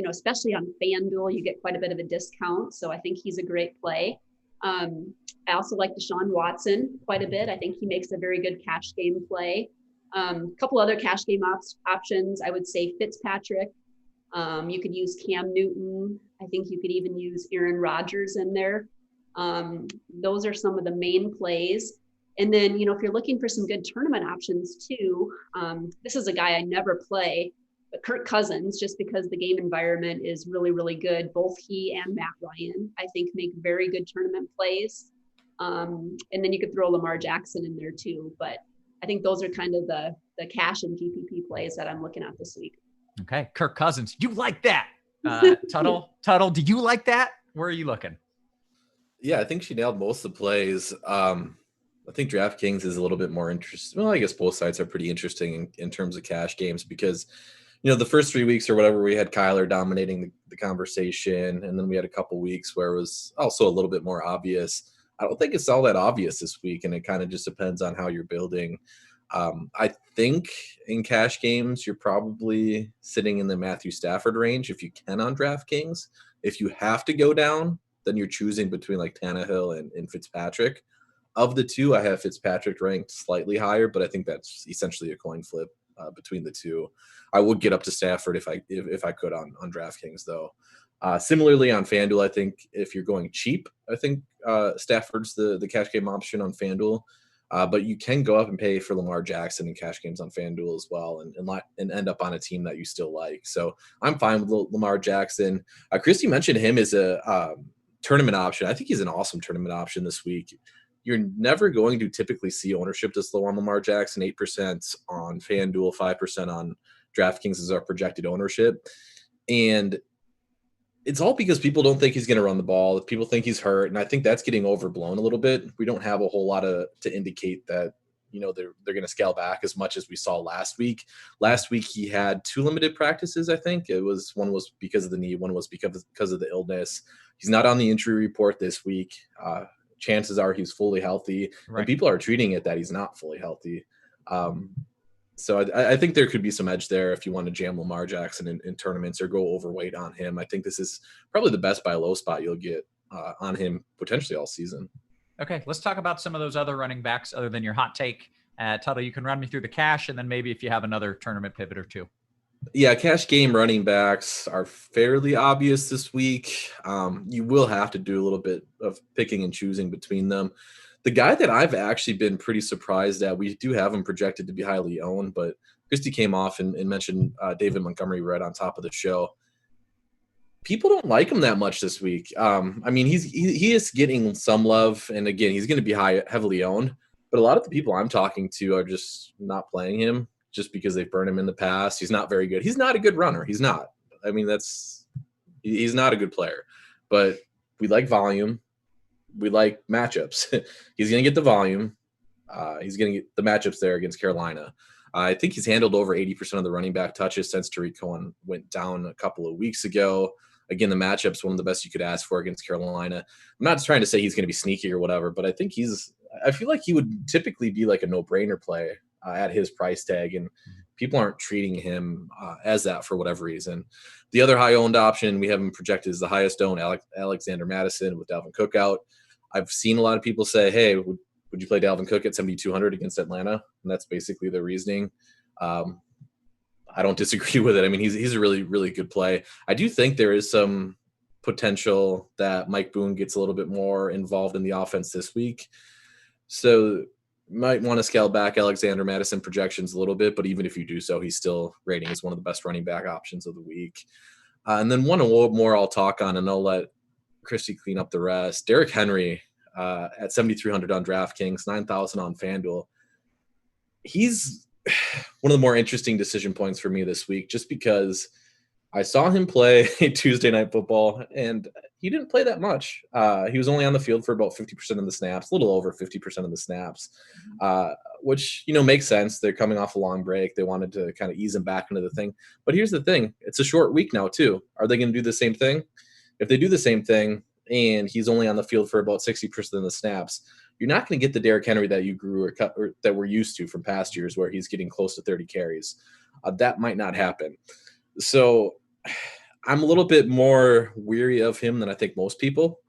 Especially on FanDuel, you get quite a bit of a discount. So I think he's a great play. I also like Deshaun Watson quite a bit. I think he makes a very good cash game play. A couple other cash game options, I would say Fitzpatrick. You could use Cam Newton. I think you could even use Aaron Rodgers in there. Those are some of the main plays. And then, if you're looking for some good tournament options too, this is a guy I never play, but Kirk Cousins, just because the game environment is really, really good. Both he and Matt Ryan, I think, make very good tournament plays. And then you could throw Lamar Jackson in there too. But I think those are kind of the cash and GPP plays that I'm looking at this week. Okay. Kirk Cousins. You like that. Tuttle, do you like that? Where are you looking? Yeah, I think she nailed most of the plays. I think DraftKings is a little bit more interesting. Well, I guess both sides are pretty interesting in terms of cash games because, the first 3 weeks or whatever, we had Kyler dominating the conversation. And then we had a couple weeks where it was also a little bit more obvious. I don't think it's all that obvious this week. And it kind of just depends on how you're building. I think in cash games, you're probably sitting in the Matthew Stafford range if you can on DraftKings. If you have to go down, then you're choosing between like Tannehill and Fitzpatrick. Of the two, I have Fitzpatrick ranked slightly higher, but I think that's essentially a coin flip between the two. I would get up to Stafford if I could on DraftKings, though. Similarly, on FanDuel, I think if you're going cheap, I think Stafford's the cash game option on FanDuel. But you can go up and pay for Lamar Jackson in cash games on FanDuel as well and end up on a team that you still like. So I'm fine with Lamar Jackson. Christy mentioned him as a tournament option. I think he's an awesome tournament option this week. You're never going to typically see ownership this low on Lamar Jackson. 8% on FanDuel, 5% on DraftKings is our projected ownership. And it's all because people don't think he's going to run the ball. People think he's hurt. And I think that's getting overblown a little bit. We don't have a whole lot to indicate that, they're going to scale back as much as we saw last week. Last week, he had 2 limited practices, I think. One was because of the knee, one was because of the illness. He's not on the injury report this week. Chances are he's fully healthy, right. And people are treating it that he's not fully healthy. So I think there could be some edge there if you want to jam Lamar Jackson in tournaments or go overweight on him. I think this is probably the best buy low spot you'll get on him potentially all season. Okay, let's talk about some of those other running backs other than your hot take. Tuttle, you can run me through the cash, and then maybe if you have another tournament pivot or two. Yeah, cash game running backs are fairly obvious this week. You will have to do a little bit of picking and choosing between them. The guy that I've actually been pretty surprised at, we do have him projected to be highly owned, but Christy came off and mentioned David Montgomery right on top of the show. People don't like him that much this week. He is getting some love, and again, he's going to be heavily owned, but a lot of the people I'm talking to are just not playing him. Just because they've burned him in the past. He's not very good. He's not a good runner. He's not. He's not a good player. But we like volume. We like matchups. He's going to get the volume. He's going to get the matchups there against Carolina. I think he's handled over 80% of the running back touches since Tariq Cohen went down a couple of weeks ago. Again, the matchup's one of the best you could ask for against Carolina. I'm not trying to say he's going to be sneaky or whatever, but I feel like he would typically be like a no-brainer play at his price tag, and people aren't treating him as that for whatever reason. The other high-owned option we have him projected as the highest owned, Alexander Mattison with Dalvin Cook out. I've seen a lot of people say, hey, would you play Dalvin Cook at 7,200 against Atlanta? And that's basically the reasoning. I don't disagree with it. I mean, he's a really, really good play. I do think there is some potential that Mike Boone gets a little bit more involved in the offense this week. So might want to scale back Alexander Mattison projections a little bit, but even if you do so, he's still rating as one of the best running back options of the week. And then one more I'll talk on, and I'll let Christy clean up the rest. Derrick Henry at 7,300 on DraftKings, 9,000 on FanDuel. He's one of the more interesting decision points for me this week, just because I saw him play Tuesday Night Football, and he didn't play that much. He was only on the field for about 50% of the snaps, a little over 50% of the snaps, which, makes sense. They're coming off a long break. They wanted to kind of ease him back into the thing. But here's the thing. It's a short week now, too. Are they going to do the same thing? If they do the same thing and he's only on the field for about 60% of the snaps, you're not going to get the Derrick Henry that you grew or that we're used to from past years where he's getting close to 30 carries. That might not happen. So I'm a little bit more weary of him than I think most people,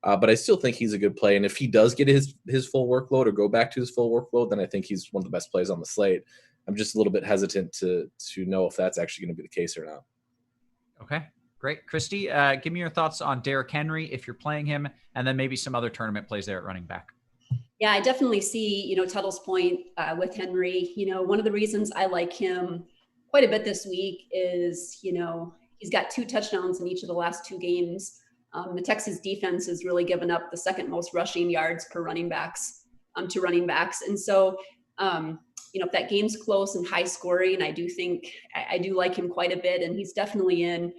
but I still think he's a good play. And if he does get his full workload or go back to his full workload, then I think he's one of the best plays on the slate. I'm just a little bit hesitant to know if that's actually going to be the case or not. Okay, great. Christy, give me your thoughts on Derrick Henry if you're playing him, and then maybe some other tournament plays there at running back. Yeah, I definitely see, Tuttle's point with Henry. One of the reasons I like him quite a bit this week is, he's got 2 touchdowns in each of the last 2 games. The Texas defense has really given up the second most rushing yards per running backs to running backs. And so, if that game's close and high scoring, I do like him quite a bit. And he's definitely in,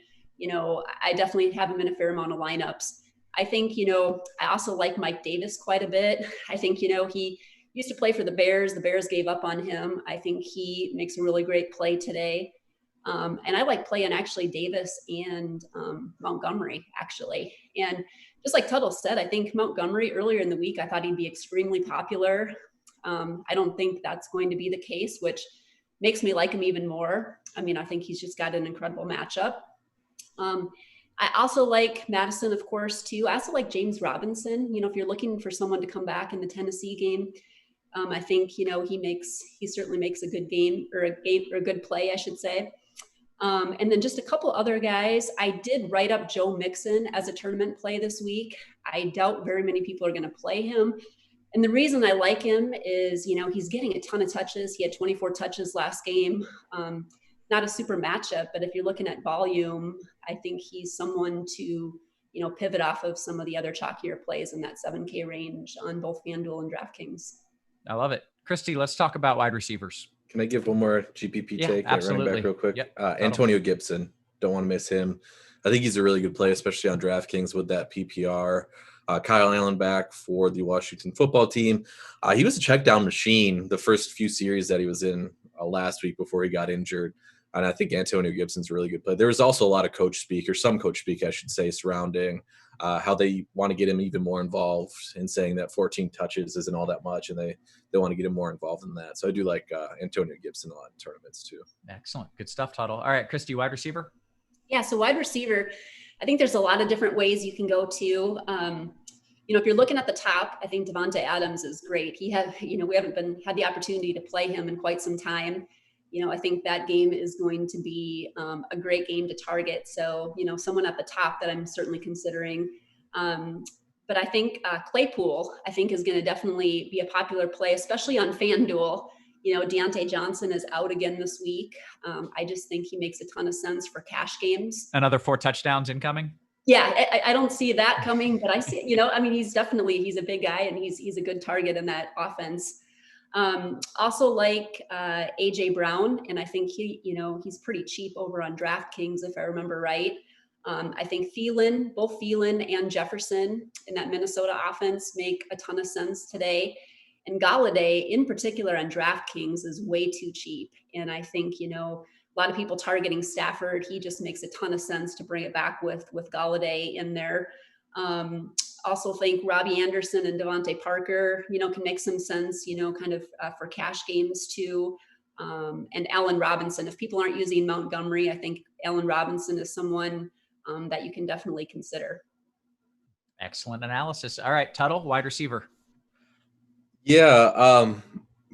I definitely have him in a fair amount of lineups. I think, I also like Mike Davis quite a bit. I think, he used to play for the Bears. The Bears gave up on him. I think he makes a really great play today. And I like playing actually Davis and Montgomery, actually. And just like Tuttle said, I think Montgomery earlier in the week, I thought he'd be extremely popular. I don't think that's going to be the case, which makes me like him even more. I mean, I think he's just got an incredible matchup. I also like Madison, of course, too. I also like James Robinson. If you're looking for someone to come back in the Tennessee game, I think, he certainly makes a good game or a good play, I should say. And then just a couple other guys. I did write up Joe Mixon as a tournament play this week. I doubt very many people are going to play him. And the reason I like him is, he's getting a ton of touches. He had 24 touches last game. Not a super matchup, but if you're looking at volume, I think he's someone to, pivot off of some of the other chalkier plays in that 7K range on both FanDuel and DraftKings. I love it. Christy, let's talk about wide receivers. Can I give one more GPP take at running back real quick? Yep. Antonio Gibson. Don't want to miss him. I think he's a really good play, especially on DraftKings with that PPR. Kyle Allen back for the Washington football team. He was a check down machine the first few series that he was in last week before he got injured. And I think Antonio Gibson's a really good play. There was also a lot of coach speak, or some coach speak, I should say, surrounding how they want to get him even more involved in saying that 14 touches isn't all that much, and they want to get him more involved in that. So I do like Antonio Gibson a lot in tournaments too. Excellent. Good stuff, Tuttle. All right, Christy, wide receiver? Yeah, so wide receiver, I think there's a lot of different ways you can go to. If you're looking at the top, I think Devontae Adams is great. We haven't had the opportunity to play him in quite some time. I think that game is going to be a great game to target. So, someone at the top that I'm certainly considering. But I think Claypool, is going to definitely be a popular play, especially on FanDuel. DeAndre Johnson is out again this week. I just think he makes a ton of sense for cash games. Another 4 touchdowns incoming? Yeah, I don't see that coming, but I see, he's a big guy and he's a good target in that offense. Also like AJ Brown, and I think he's pretty cheap over on DraftKings if I remember right. I think both Thielen and Jefferson in that Minnesota offense make a ton of sense today. And Galladay in particular on DraftKings is way too cheap. And I think, a lot of people targeting Stafford. He just makes a ton of sense to bring it back with Galladay in there. Also think Robbie Anderson and Devontae Parker, can make some sense, for cash games too. And Allen Robinson. If people aren't using Montgomery, I think Allen Robinson is someone that you can definitely consider. Excellent analysis. All right, Tuttle, wide receiver. Yeah.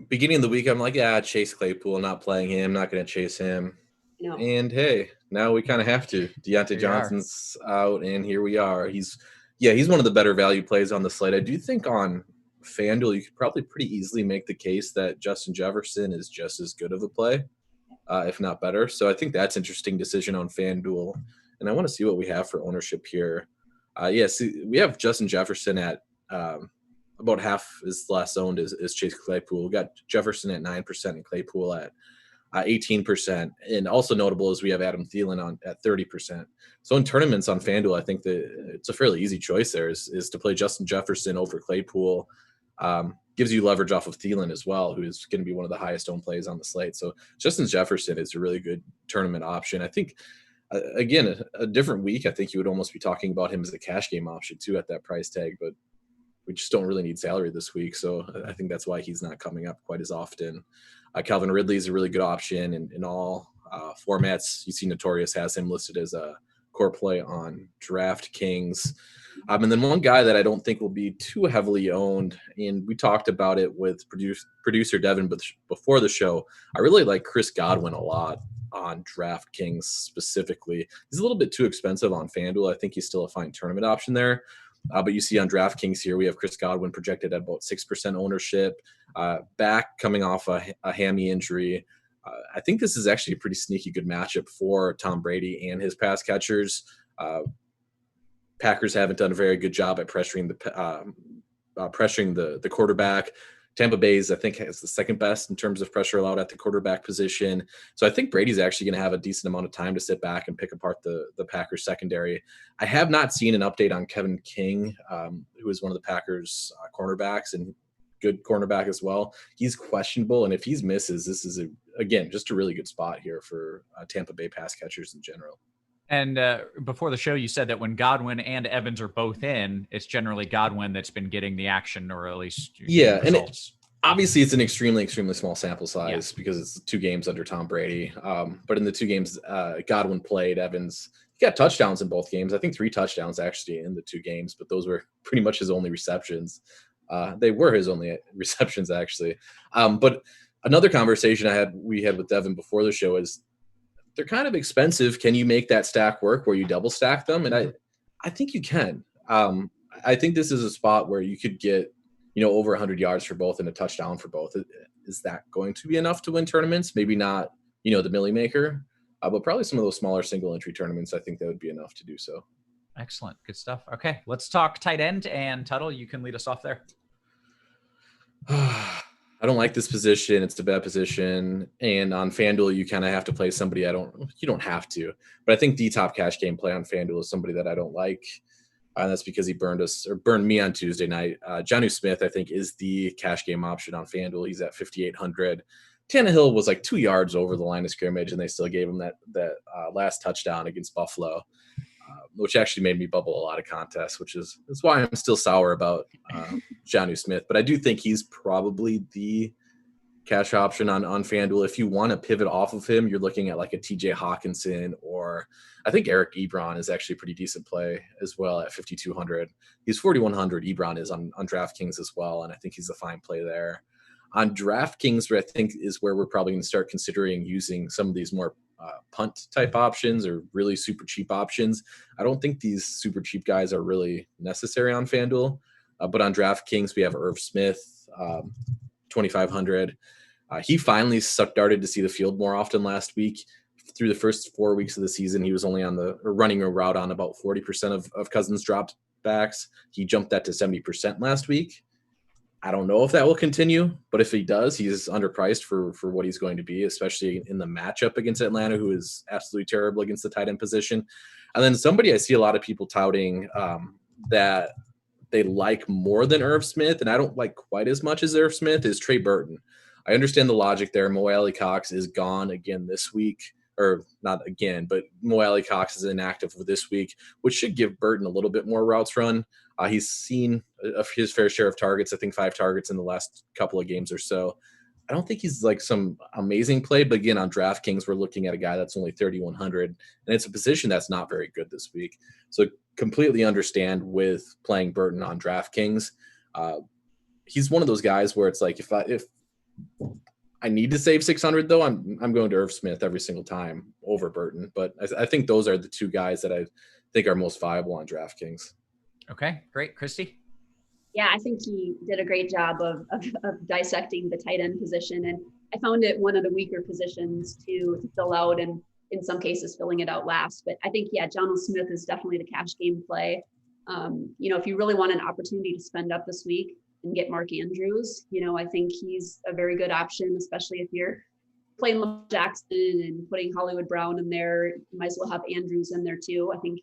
Beginning of the week, I'm like, Chase Claypool, not playing him, not going to chase him. No. And hey, now we kind of have to. Deontay Johnson's out, and here we are. He's one of the better value plays on the slate. I do think on FanDuel, you could probably pretty easily make the case that Justin Jefferson is just as good of a play, if not better. So I think that's an interesting decision on FanDuel. And I want to see what we have for ownership here. See, we have Justin Jefferson at about half as less owned as Chase Claypool. We got Jefferson at 9% and Claypool at 18%. And also notable is we have Adam Thielen at 30%. So in tournaments on FanDuel, I think that it's a fairly easy choice there is to play Justin Jefferson over Claypool. Gives you leverage off of Thielen as well, who is going to be one of the highest owned plays on the slate. So Justin Jefferson is a really good tournament option. I think, again, a different week, I think you would almost be talking about him as a cash game option too at that price tag, but we just don't really need salary this week. So I think that's why he's not coming up quite as often. Calvin Ridley is a really good option in all formats. You see Notorious has him listed as a core play on DraftKings. And then one guy that I don't think will be too heavily owned, and we talked about it with producer Devin before the show, I really like Chris Godwin a lot on DraftKings specifically. He's a little bit too expensive on FanDuel. I think he's still a fine tournament option there. But you see on DraftKings here, we have Chris Godwin projected at about 6% ownership, back coming off a hammy injury. I think this is actually a pretty sneaky good matchup for Tom Brady and his pass catchers. Packers haven't done a very good job at pressuring the quarterback. Tampa Bay's, I think, has the second best in terms of pressure allowed at the quarterback position. So I think Brady's actually going to have a decent amount of time to sit back and pick apart the Packers secondary. I have not seen an update on Kevin King, who is one of the Packers cornerbacks and good cornerback as well. He's questionable, and if he misses, this is, again, just a really good spot here for Tampa Bay pass catchers in general. And before the show, you said that when Godwin and Evans are both in, it's generally Godwin that's been getting the action, or at least results. And obviously it's an extremely, extremely small sample size because it's 2 games under Tom Brady. But in the 2 games Godwin played, Evans, he got touchdowns in both games. I think 3 touchdowns actually in the 2 games, but those were pretty much his only receptions. They were his only receptions actually. But another conversation we had with Devin before the show is, they're kind of expensive. Can you make that stack work where you double stack them? And I think you can. I think this is a spot where you could get, over 100 yards for both and a touchdown for both. Is that going to be enough to win tournaments? Maybe not, the Millie Maker, but probably some of those smaller single entry tournaments. I think that would be enough to do so. Excellent. Good stuff. Okay. Let's talk tight end, and Tuttle, you can lead us off there. I don't like this position. It's a bad position. And on FanDuel, you kind of have to play somebody you don't have to. But I think the top cash game play on FanDuel is somebody that I don't like. And that's because he burned me on Tuesday night. Jonnu Smith, I think, is the cash game option on FanDuel. He's at 5,800. Tannehill was like 2 yards over the line of scrimmage, and they still gave him that last touchdown against Buffalo, which actually made me bubble a lot of contests, that's why I'm still sour about Jonnu Smith. But I do think he's probably the cash option on FanDuel. If you want to pivot off of him, you're looking at like a TJ Hawkinson, or I think Eric Ebron is actually a pretty decent play as well at 5,200. He's 4,100. Ebron is on DraftKings as well, and I think he's a fine play there. On DraftKings, where I think is where we're probably going to start considering using some of these more punt type options or really super cheap options. I don't think these super cheap guys are really necessary on FanDuel, but on DraftKings, we have Irv Smith, 2,500. He finally started to see the field more often last week. Through the first 4 weeks of the season, he was only running a route on about 40% of Cousins' dropped backs. He jumped that to 70% last week. I don't know if that will continue, but if he does, he's underpriced for what he's going to be, especially in the matchup against Atlanta, who is absolutely terrible against the tight end position. And then somebody I see a lot of people touting that they like more than Irv Smith, and I don't like quite as much as Irv Smith, is Trey Burton. I understand the logic there. Mo Alley Cox is gone again this week, or not again, but Mo Alley Cox is inactive for this week, which should give Burton a little bit more routes run. He's seen his fair share of targets, I think 5 targets in the last couple of games or so. I don't think he's like some amazing play, but again, on DraftKings, we're looking at a guy that's only 3,100, and it's a position that's not very good this week. So completely understand with playing Burton on DraftKings. He's one of those guys where it's like, if I need to save 600 though, I'm going to Irv Smith every single time over Burton. But I think those are the 2 guys that I think are most viable on DraftKings. Okay, great. Christy? Yeah, I think he did a great job of dissecting the tight end position. And I found it one of the weaker positions to fill out, and in some cases filling it out last. But I think, Jonnu Smith is definitely the cash game play. If you really want an opportunity to spend up this week and get Mark Andrews, I think he's a very good option, especially if you're playing Lamar Jackson and putting Hollywood Brown in there. You might as well have Andrews in there too. I think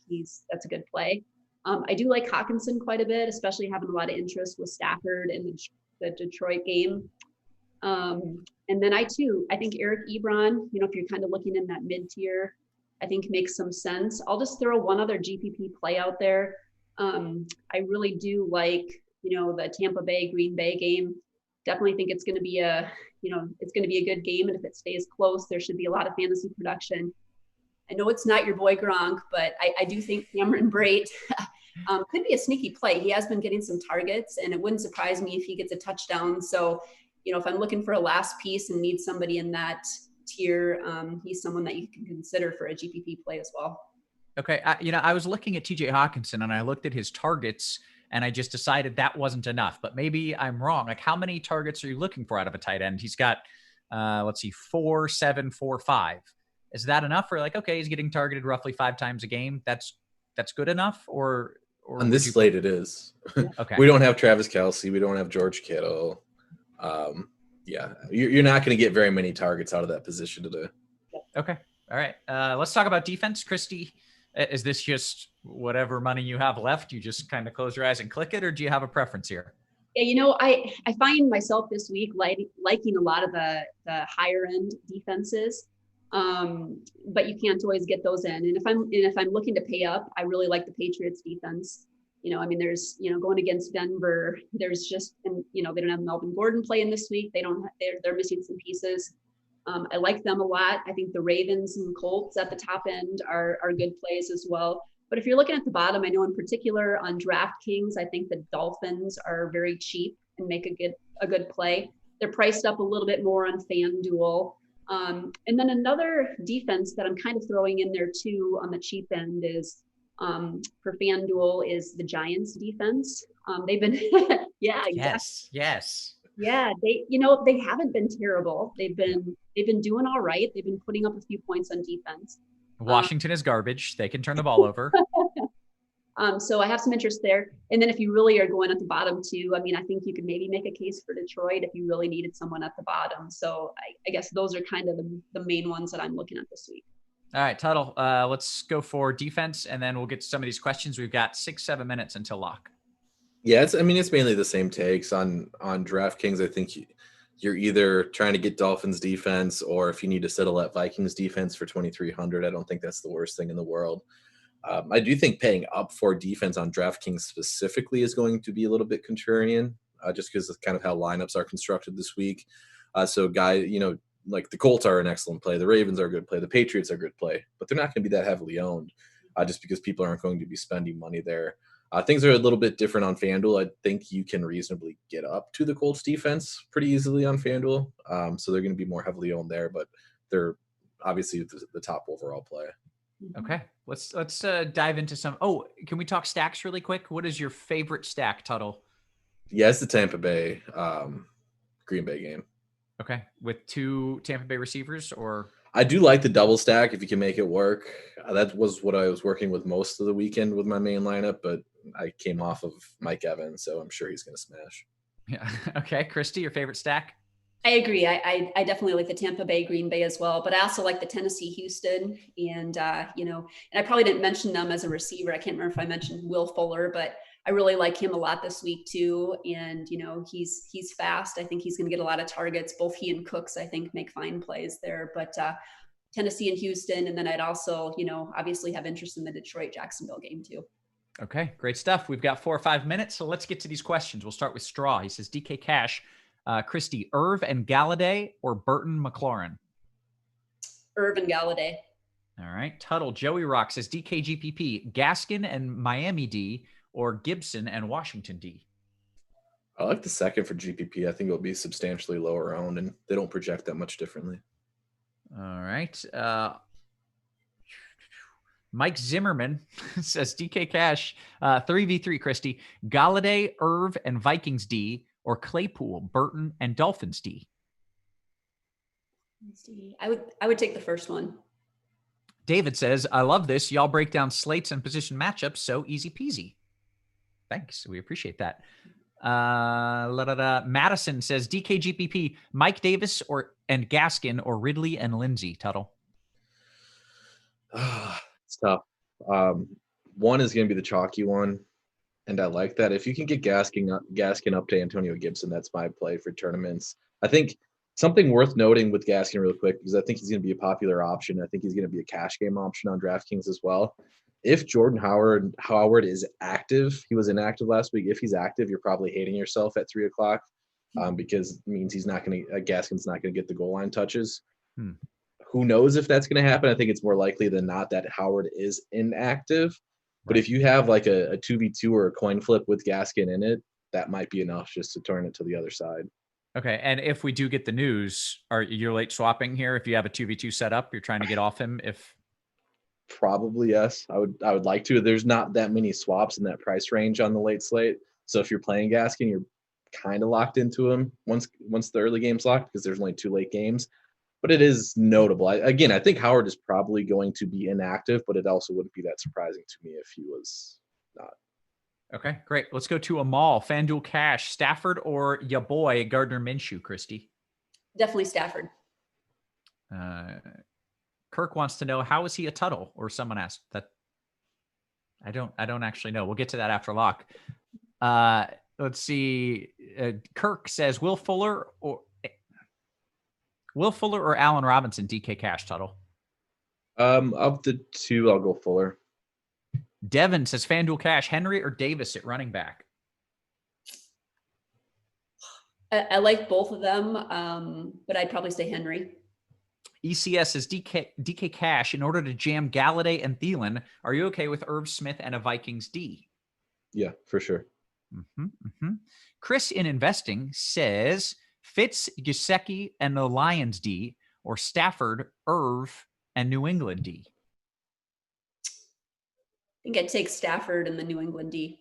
that's a good play. I do like Hawkinson quite a bit, especially having a lot of interest with Stafford in the Detroit game. And then I think Eric Ebron, if you're kind of looking in that mid-tier, I think makes some sense. I'll just throw one other GPP play out there. I really do like, the Tampa Bay Green Bay game. Definitely think it's going to be a good game. And if it stays close, there should be a lot of fantasy production. I know it's not your boy Gronk, but I do think Cameron Brate could be a sneaky play. He has been getting some targets, and it wouldn't surprise me if he gets a touchdown. So, if I'm looking for a last piece and need somebody in that tier, he's someone that you can consider for a GPP play as well. Okay. I was looking at TJ Hawkinson and I looked at his targets and I just decided that wasn't enough, but maybe I'm wrong. Like, how many targets are you looking for out of a tight end? He's got, 4, 7, 4, 5. Is that enough? Or like, okay, he's getting targeted roughly 5 times a game. That's good enough, or on this slate it is. Okay. We don't have Travis Kelce. We don't have George Kittle. You're not going to get very many targets out of that position today. Okay. All right. Let's talk about defense. Christy, is this just whatever money you have left? You just kind of close your eyes and click it, or do you have a preference here? Yeah, I find myself this week liking a lot of the higher end defenses, but you can't always get those in. And if I'm looking to pay up, I really like the Patriots defense. There's going against Denver. There's just, they don't have Melvin Gordon playing this week. They're missing some pieces. I like them a lot. I think the Ravens and Colts at the top end are good plays as well. But if you're looking at the bottom, I know in particular on DraftKings, I think the Dolphins are very cheap and make a good play. They're priced up a little bit more on FanDuel. And then another defense that I'm kind of throwing in there too on the cheap end is for FanDuel is the Giants defense. They've been, yeah, exactly. Yes. Yeah, they haven't been terrible. They've been doing all right. They've been putting up a few points on defense. Washington is garbage. They can turn the ball over. So I have some interest there. And then if you really are going at the bottom too, I think you could maybe make a case for Detroit if you really needed someone at the bottom. So I guess those are kind of the main ones that I'm looking at this week. All right, Tuttle, let's go for defense, and then we'll get to some of these questions. We've got 6-7 minutes until lock. Yeah, it's mainly the same takes on DraftKings. I think you're either trying to get Dolphins defense, or if you need to settle that Vikings defense for 2,300, I don't think that's the worst thing in the world. I do think paying up for defense on DraftKings specifically is going to be a little bit contrarian, just because of kind of how lineups are constructed this week. Like the Colts are an excellent play. The Ravens are a good play. The Patriots are a good play, but they're not going to be that heavily owned just because people aren't going to be spending money there. Things are a little bit different on FanDuel. I think you can reasonably get up to the Colts defense pretty easily on FanDuel. So they're going to be more heavily owned there, but they're obviously the top overall play. Okay. Let's dive into some. Oh, can we talk stacks really quick? What is your favorite stack, Tuttle? Yeah, it's the Tampa Bay Green Bay game. Okay. With 2 Tampa Bay receivers, or? I do like the double stack if you can make it work. That was what I was working with most of the weekend with my main lineup, but I came off of Mike Evans, so I'm sure he's going to smash. Yeah. Okay. Christy, your favorite stack? I agree. I definitely like the Tampa Bay Green Bay as well, but I also like the Tennessee Houston, and and I probably didn't mention them as a receiver. I can't remember if I mentioned Will Fuller, but I really like him a lot this week too. And, he's fast. I think he's going to get a lot of targets. Both he and Cooks, I think, make fine plays there, but Tennessee and Houston. And then I'd also, obviously have interest in the Detroit Jacksonville game too. Okay, great stuff. We've got 4 or 5 minutes. So let's get to these questions. We'll start with Straw. He says, DK Cash, Christy, Irv and Galladay or Burton McLaurin? Irv and Galladay. All right. Tuttle, Joey Rock says, DK GPP, Gaskin and Miami D, or Gibson and Washington D? I like the second for GPP. I think it'll be substantially lower owned, and they don't project that much differently. All right. Mike Zimmerman says, DK Cash, 3v3, Christy, Galladay, Irv, and Vikings D, or Claypool, Burton, and Dolphins D? I would take the first one. David says, I love this. Y'all break down slates and position matchups so easy peasy. Thanks. We appreciate that. Madison says DKGPP, Mike Davis and Gaskin or Ridley and Lindsay. Tuttle. It's tough. One is going to be the chalky one, and I like that. If you can get Gaskin up to Antonio Gibson, that's my play for tournaments. I think something worth noting with Gaskin real quick, because I think he's going to be a popular option. I think he's going to be a cash game option on DraftKings as well. If Jordan Howard is active, he was inactive last week. If he's active, you're probably hating yourself at 3 o'clock because it means he's not going to Gaskin's not going to get the goal line touches. Who knows if that's going to happen? I think it's more likely than not that Howard is inactive. But if you have like a 2v2 or a coin flip with Gaskin in it, that might be enough just to turn it to the other side. Okay, and if we do get the news, are you late swapping here? If you have a 2v2 set up, you're trying to get off him. If probably yes, I would like to. There's not that many swaps in that price range on the late slate, so if you're playing Gaskin, you're kind of locked into him once the early game's locked because there's only 2 late games. But it is notable. I think Howard is probably going to be inactive, but it also wouldn't be that surprising to me if he was not. Okay, great. Let's go to Amal. FanDuel Cash, Stafford or ya boy Gardner Minshew, Christy? Definitely Stafford. Kirk wants to know, how is he a Tuttle? Or someone asked that. I don't actually know. We'll get to that after lock. Let's see. Kirk says, Will Fuller or Allen Robinson, DK Cash, Tuttle? Of the two, I'll go Fuller. Devin says, FanDuel Cash, Henry or Davis at running back? I like both of them, but I'd probably say Henry. ECS says, DK Cash, in order to jam Galladay and Thielen, are you okay with Irv Smith and a Vikings D? Yeah, for sure. Chris in Investing says, Fitz, Gesicki, and the Lions D, or Stafford, Irv, and New England D? I think I'd take Stafford and the New England D.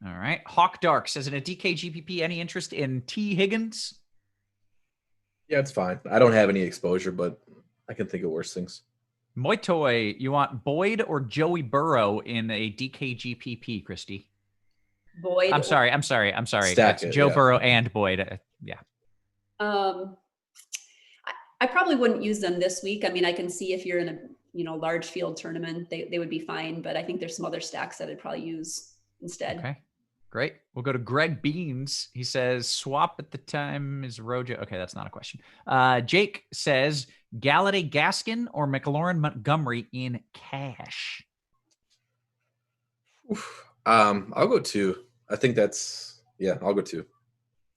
All right. Hawk Dark says, in a DK GPP, any interest in T. Higgins? Yeah, it's fine. I don't have any exposure, but I can think of worse things. Moitoy, you want Boyd or Joey Burrow in a DK GPP, Christy? Boyd. I'm sorry. That's Joe Burrow and Boyd. Yeah. I probably wouldn't use them this week. I mean, I can see if you're in a large field tournament, they would be fine. But I think there's some other stacks that I'd probably use instead. Okay, great. We'll go to Greg Beans. He says, swap at the time is Rojo. Okay, that's not a question. Jake says, Galladay Gaskin or McLaurin Montgomery in cash? I'll go 2. I think I'll go 2.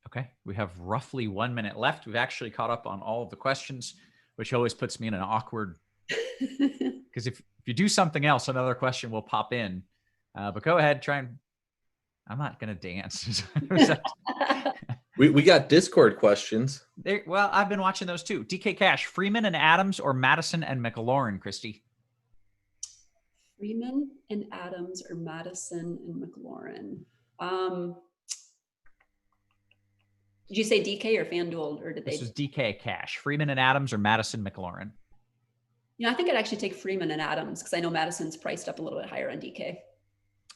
Okay, we have roughly 1 minute left. We've actually caught up on all of the questions, which always puts me in an awkward, because if you do something else, another question will pop in. But go ahead, try and. I'm not gonna dance. we got Discord questions. Well, I've been watching those too. DK Cash, Freeman and Adams, or Madison and McLaurin, Christy? Freeman and Adams or Madison and McLaurin. Did you say DK or FanDuel, or did they? This was DK Cash, Freeman and Adams, or Madison McLaurin? I think I'd actually take Freeman and Adams because I know Madison's priced up a little bit higher on DK.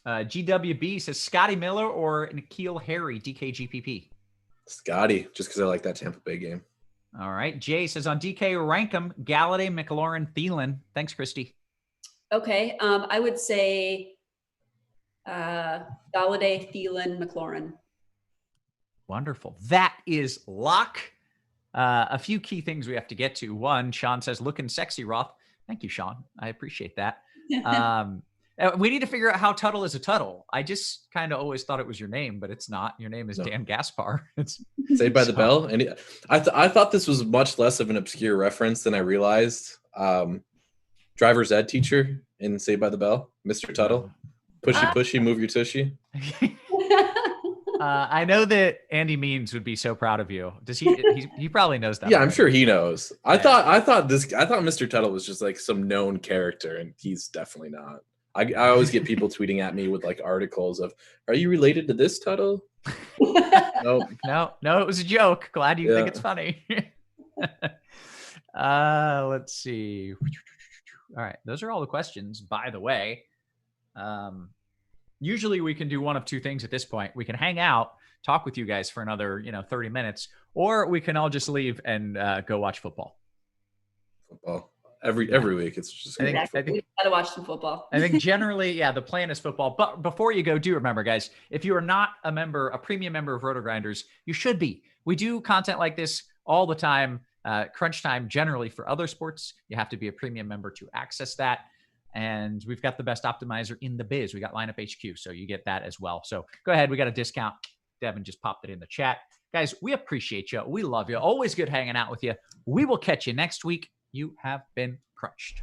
GWB says, Scotty Miller or N'Keal Harry, DK GPP? Scotty, just because I like that Tampa Bay game. All right. Jay says, on DK, rank them, Galladay, McLaurin, Thielen. Thanks, Christy. Okay. I would say Galladay, Thielen, McLaurin. Wonderful. That is lock. A few key things we have to get to. One, Sean says, looking sexy, Roth. Thank you, Sean. I appreciate that. We need to figure out how Tuttle is a Tuttle. I just kind of always thought it was your name, but it's not. Your name is Dan Gaspar. It's Saved by the Bell. And I thought this was much less of an obscure reference than I realized. Driver's ed teacher in Saved by the Bell, Mr. Tuttle. Pushy, move your tushy. I know that Andy Means would be so proud of you. Does he? He probably knows that. Yeah, I'm sure he knows. I thought Mr. Tuttle was just like some known character, and he's definitely not. I always get people tweeting at me with like articles of, "Are you related to this Tuttle?" No, it was a joke. Glad you think it's funny. Let's see. All right, those are all the questions. By the way, Usually we can do one of two things at this point. We can hang out, talk with you guys for another, 30 minutes, or we can all just leave and go watch football. Football. Every week. It's just I think we gotta watch some football. I think generally, the plan is football. But before you go, do remember, guys, if you are not a premium member of Rotogrinders, you should be. We do content like this all the time. Crunch time generally for other sports. You have to be a premium member to access that. And we've got the best optimizer in the biz. We got Lineup HQ, so you get that as well. So go ahead. We got a discount. Devin just popped it in the chat. Guys, we appreciate you. We love you. Always good hanging out with you. We will catch you next week. You have been crunched.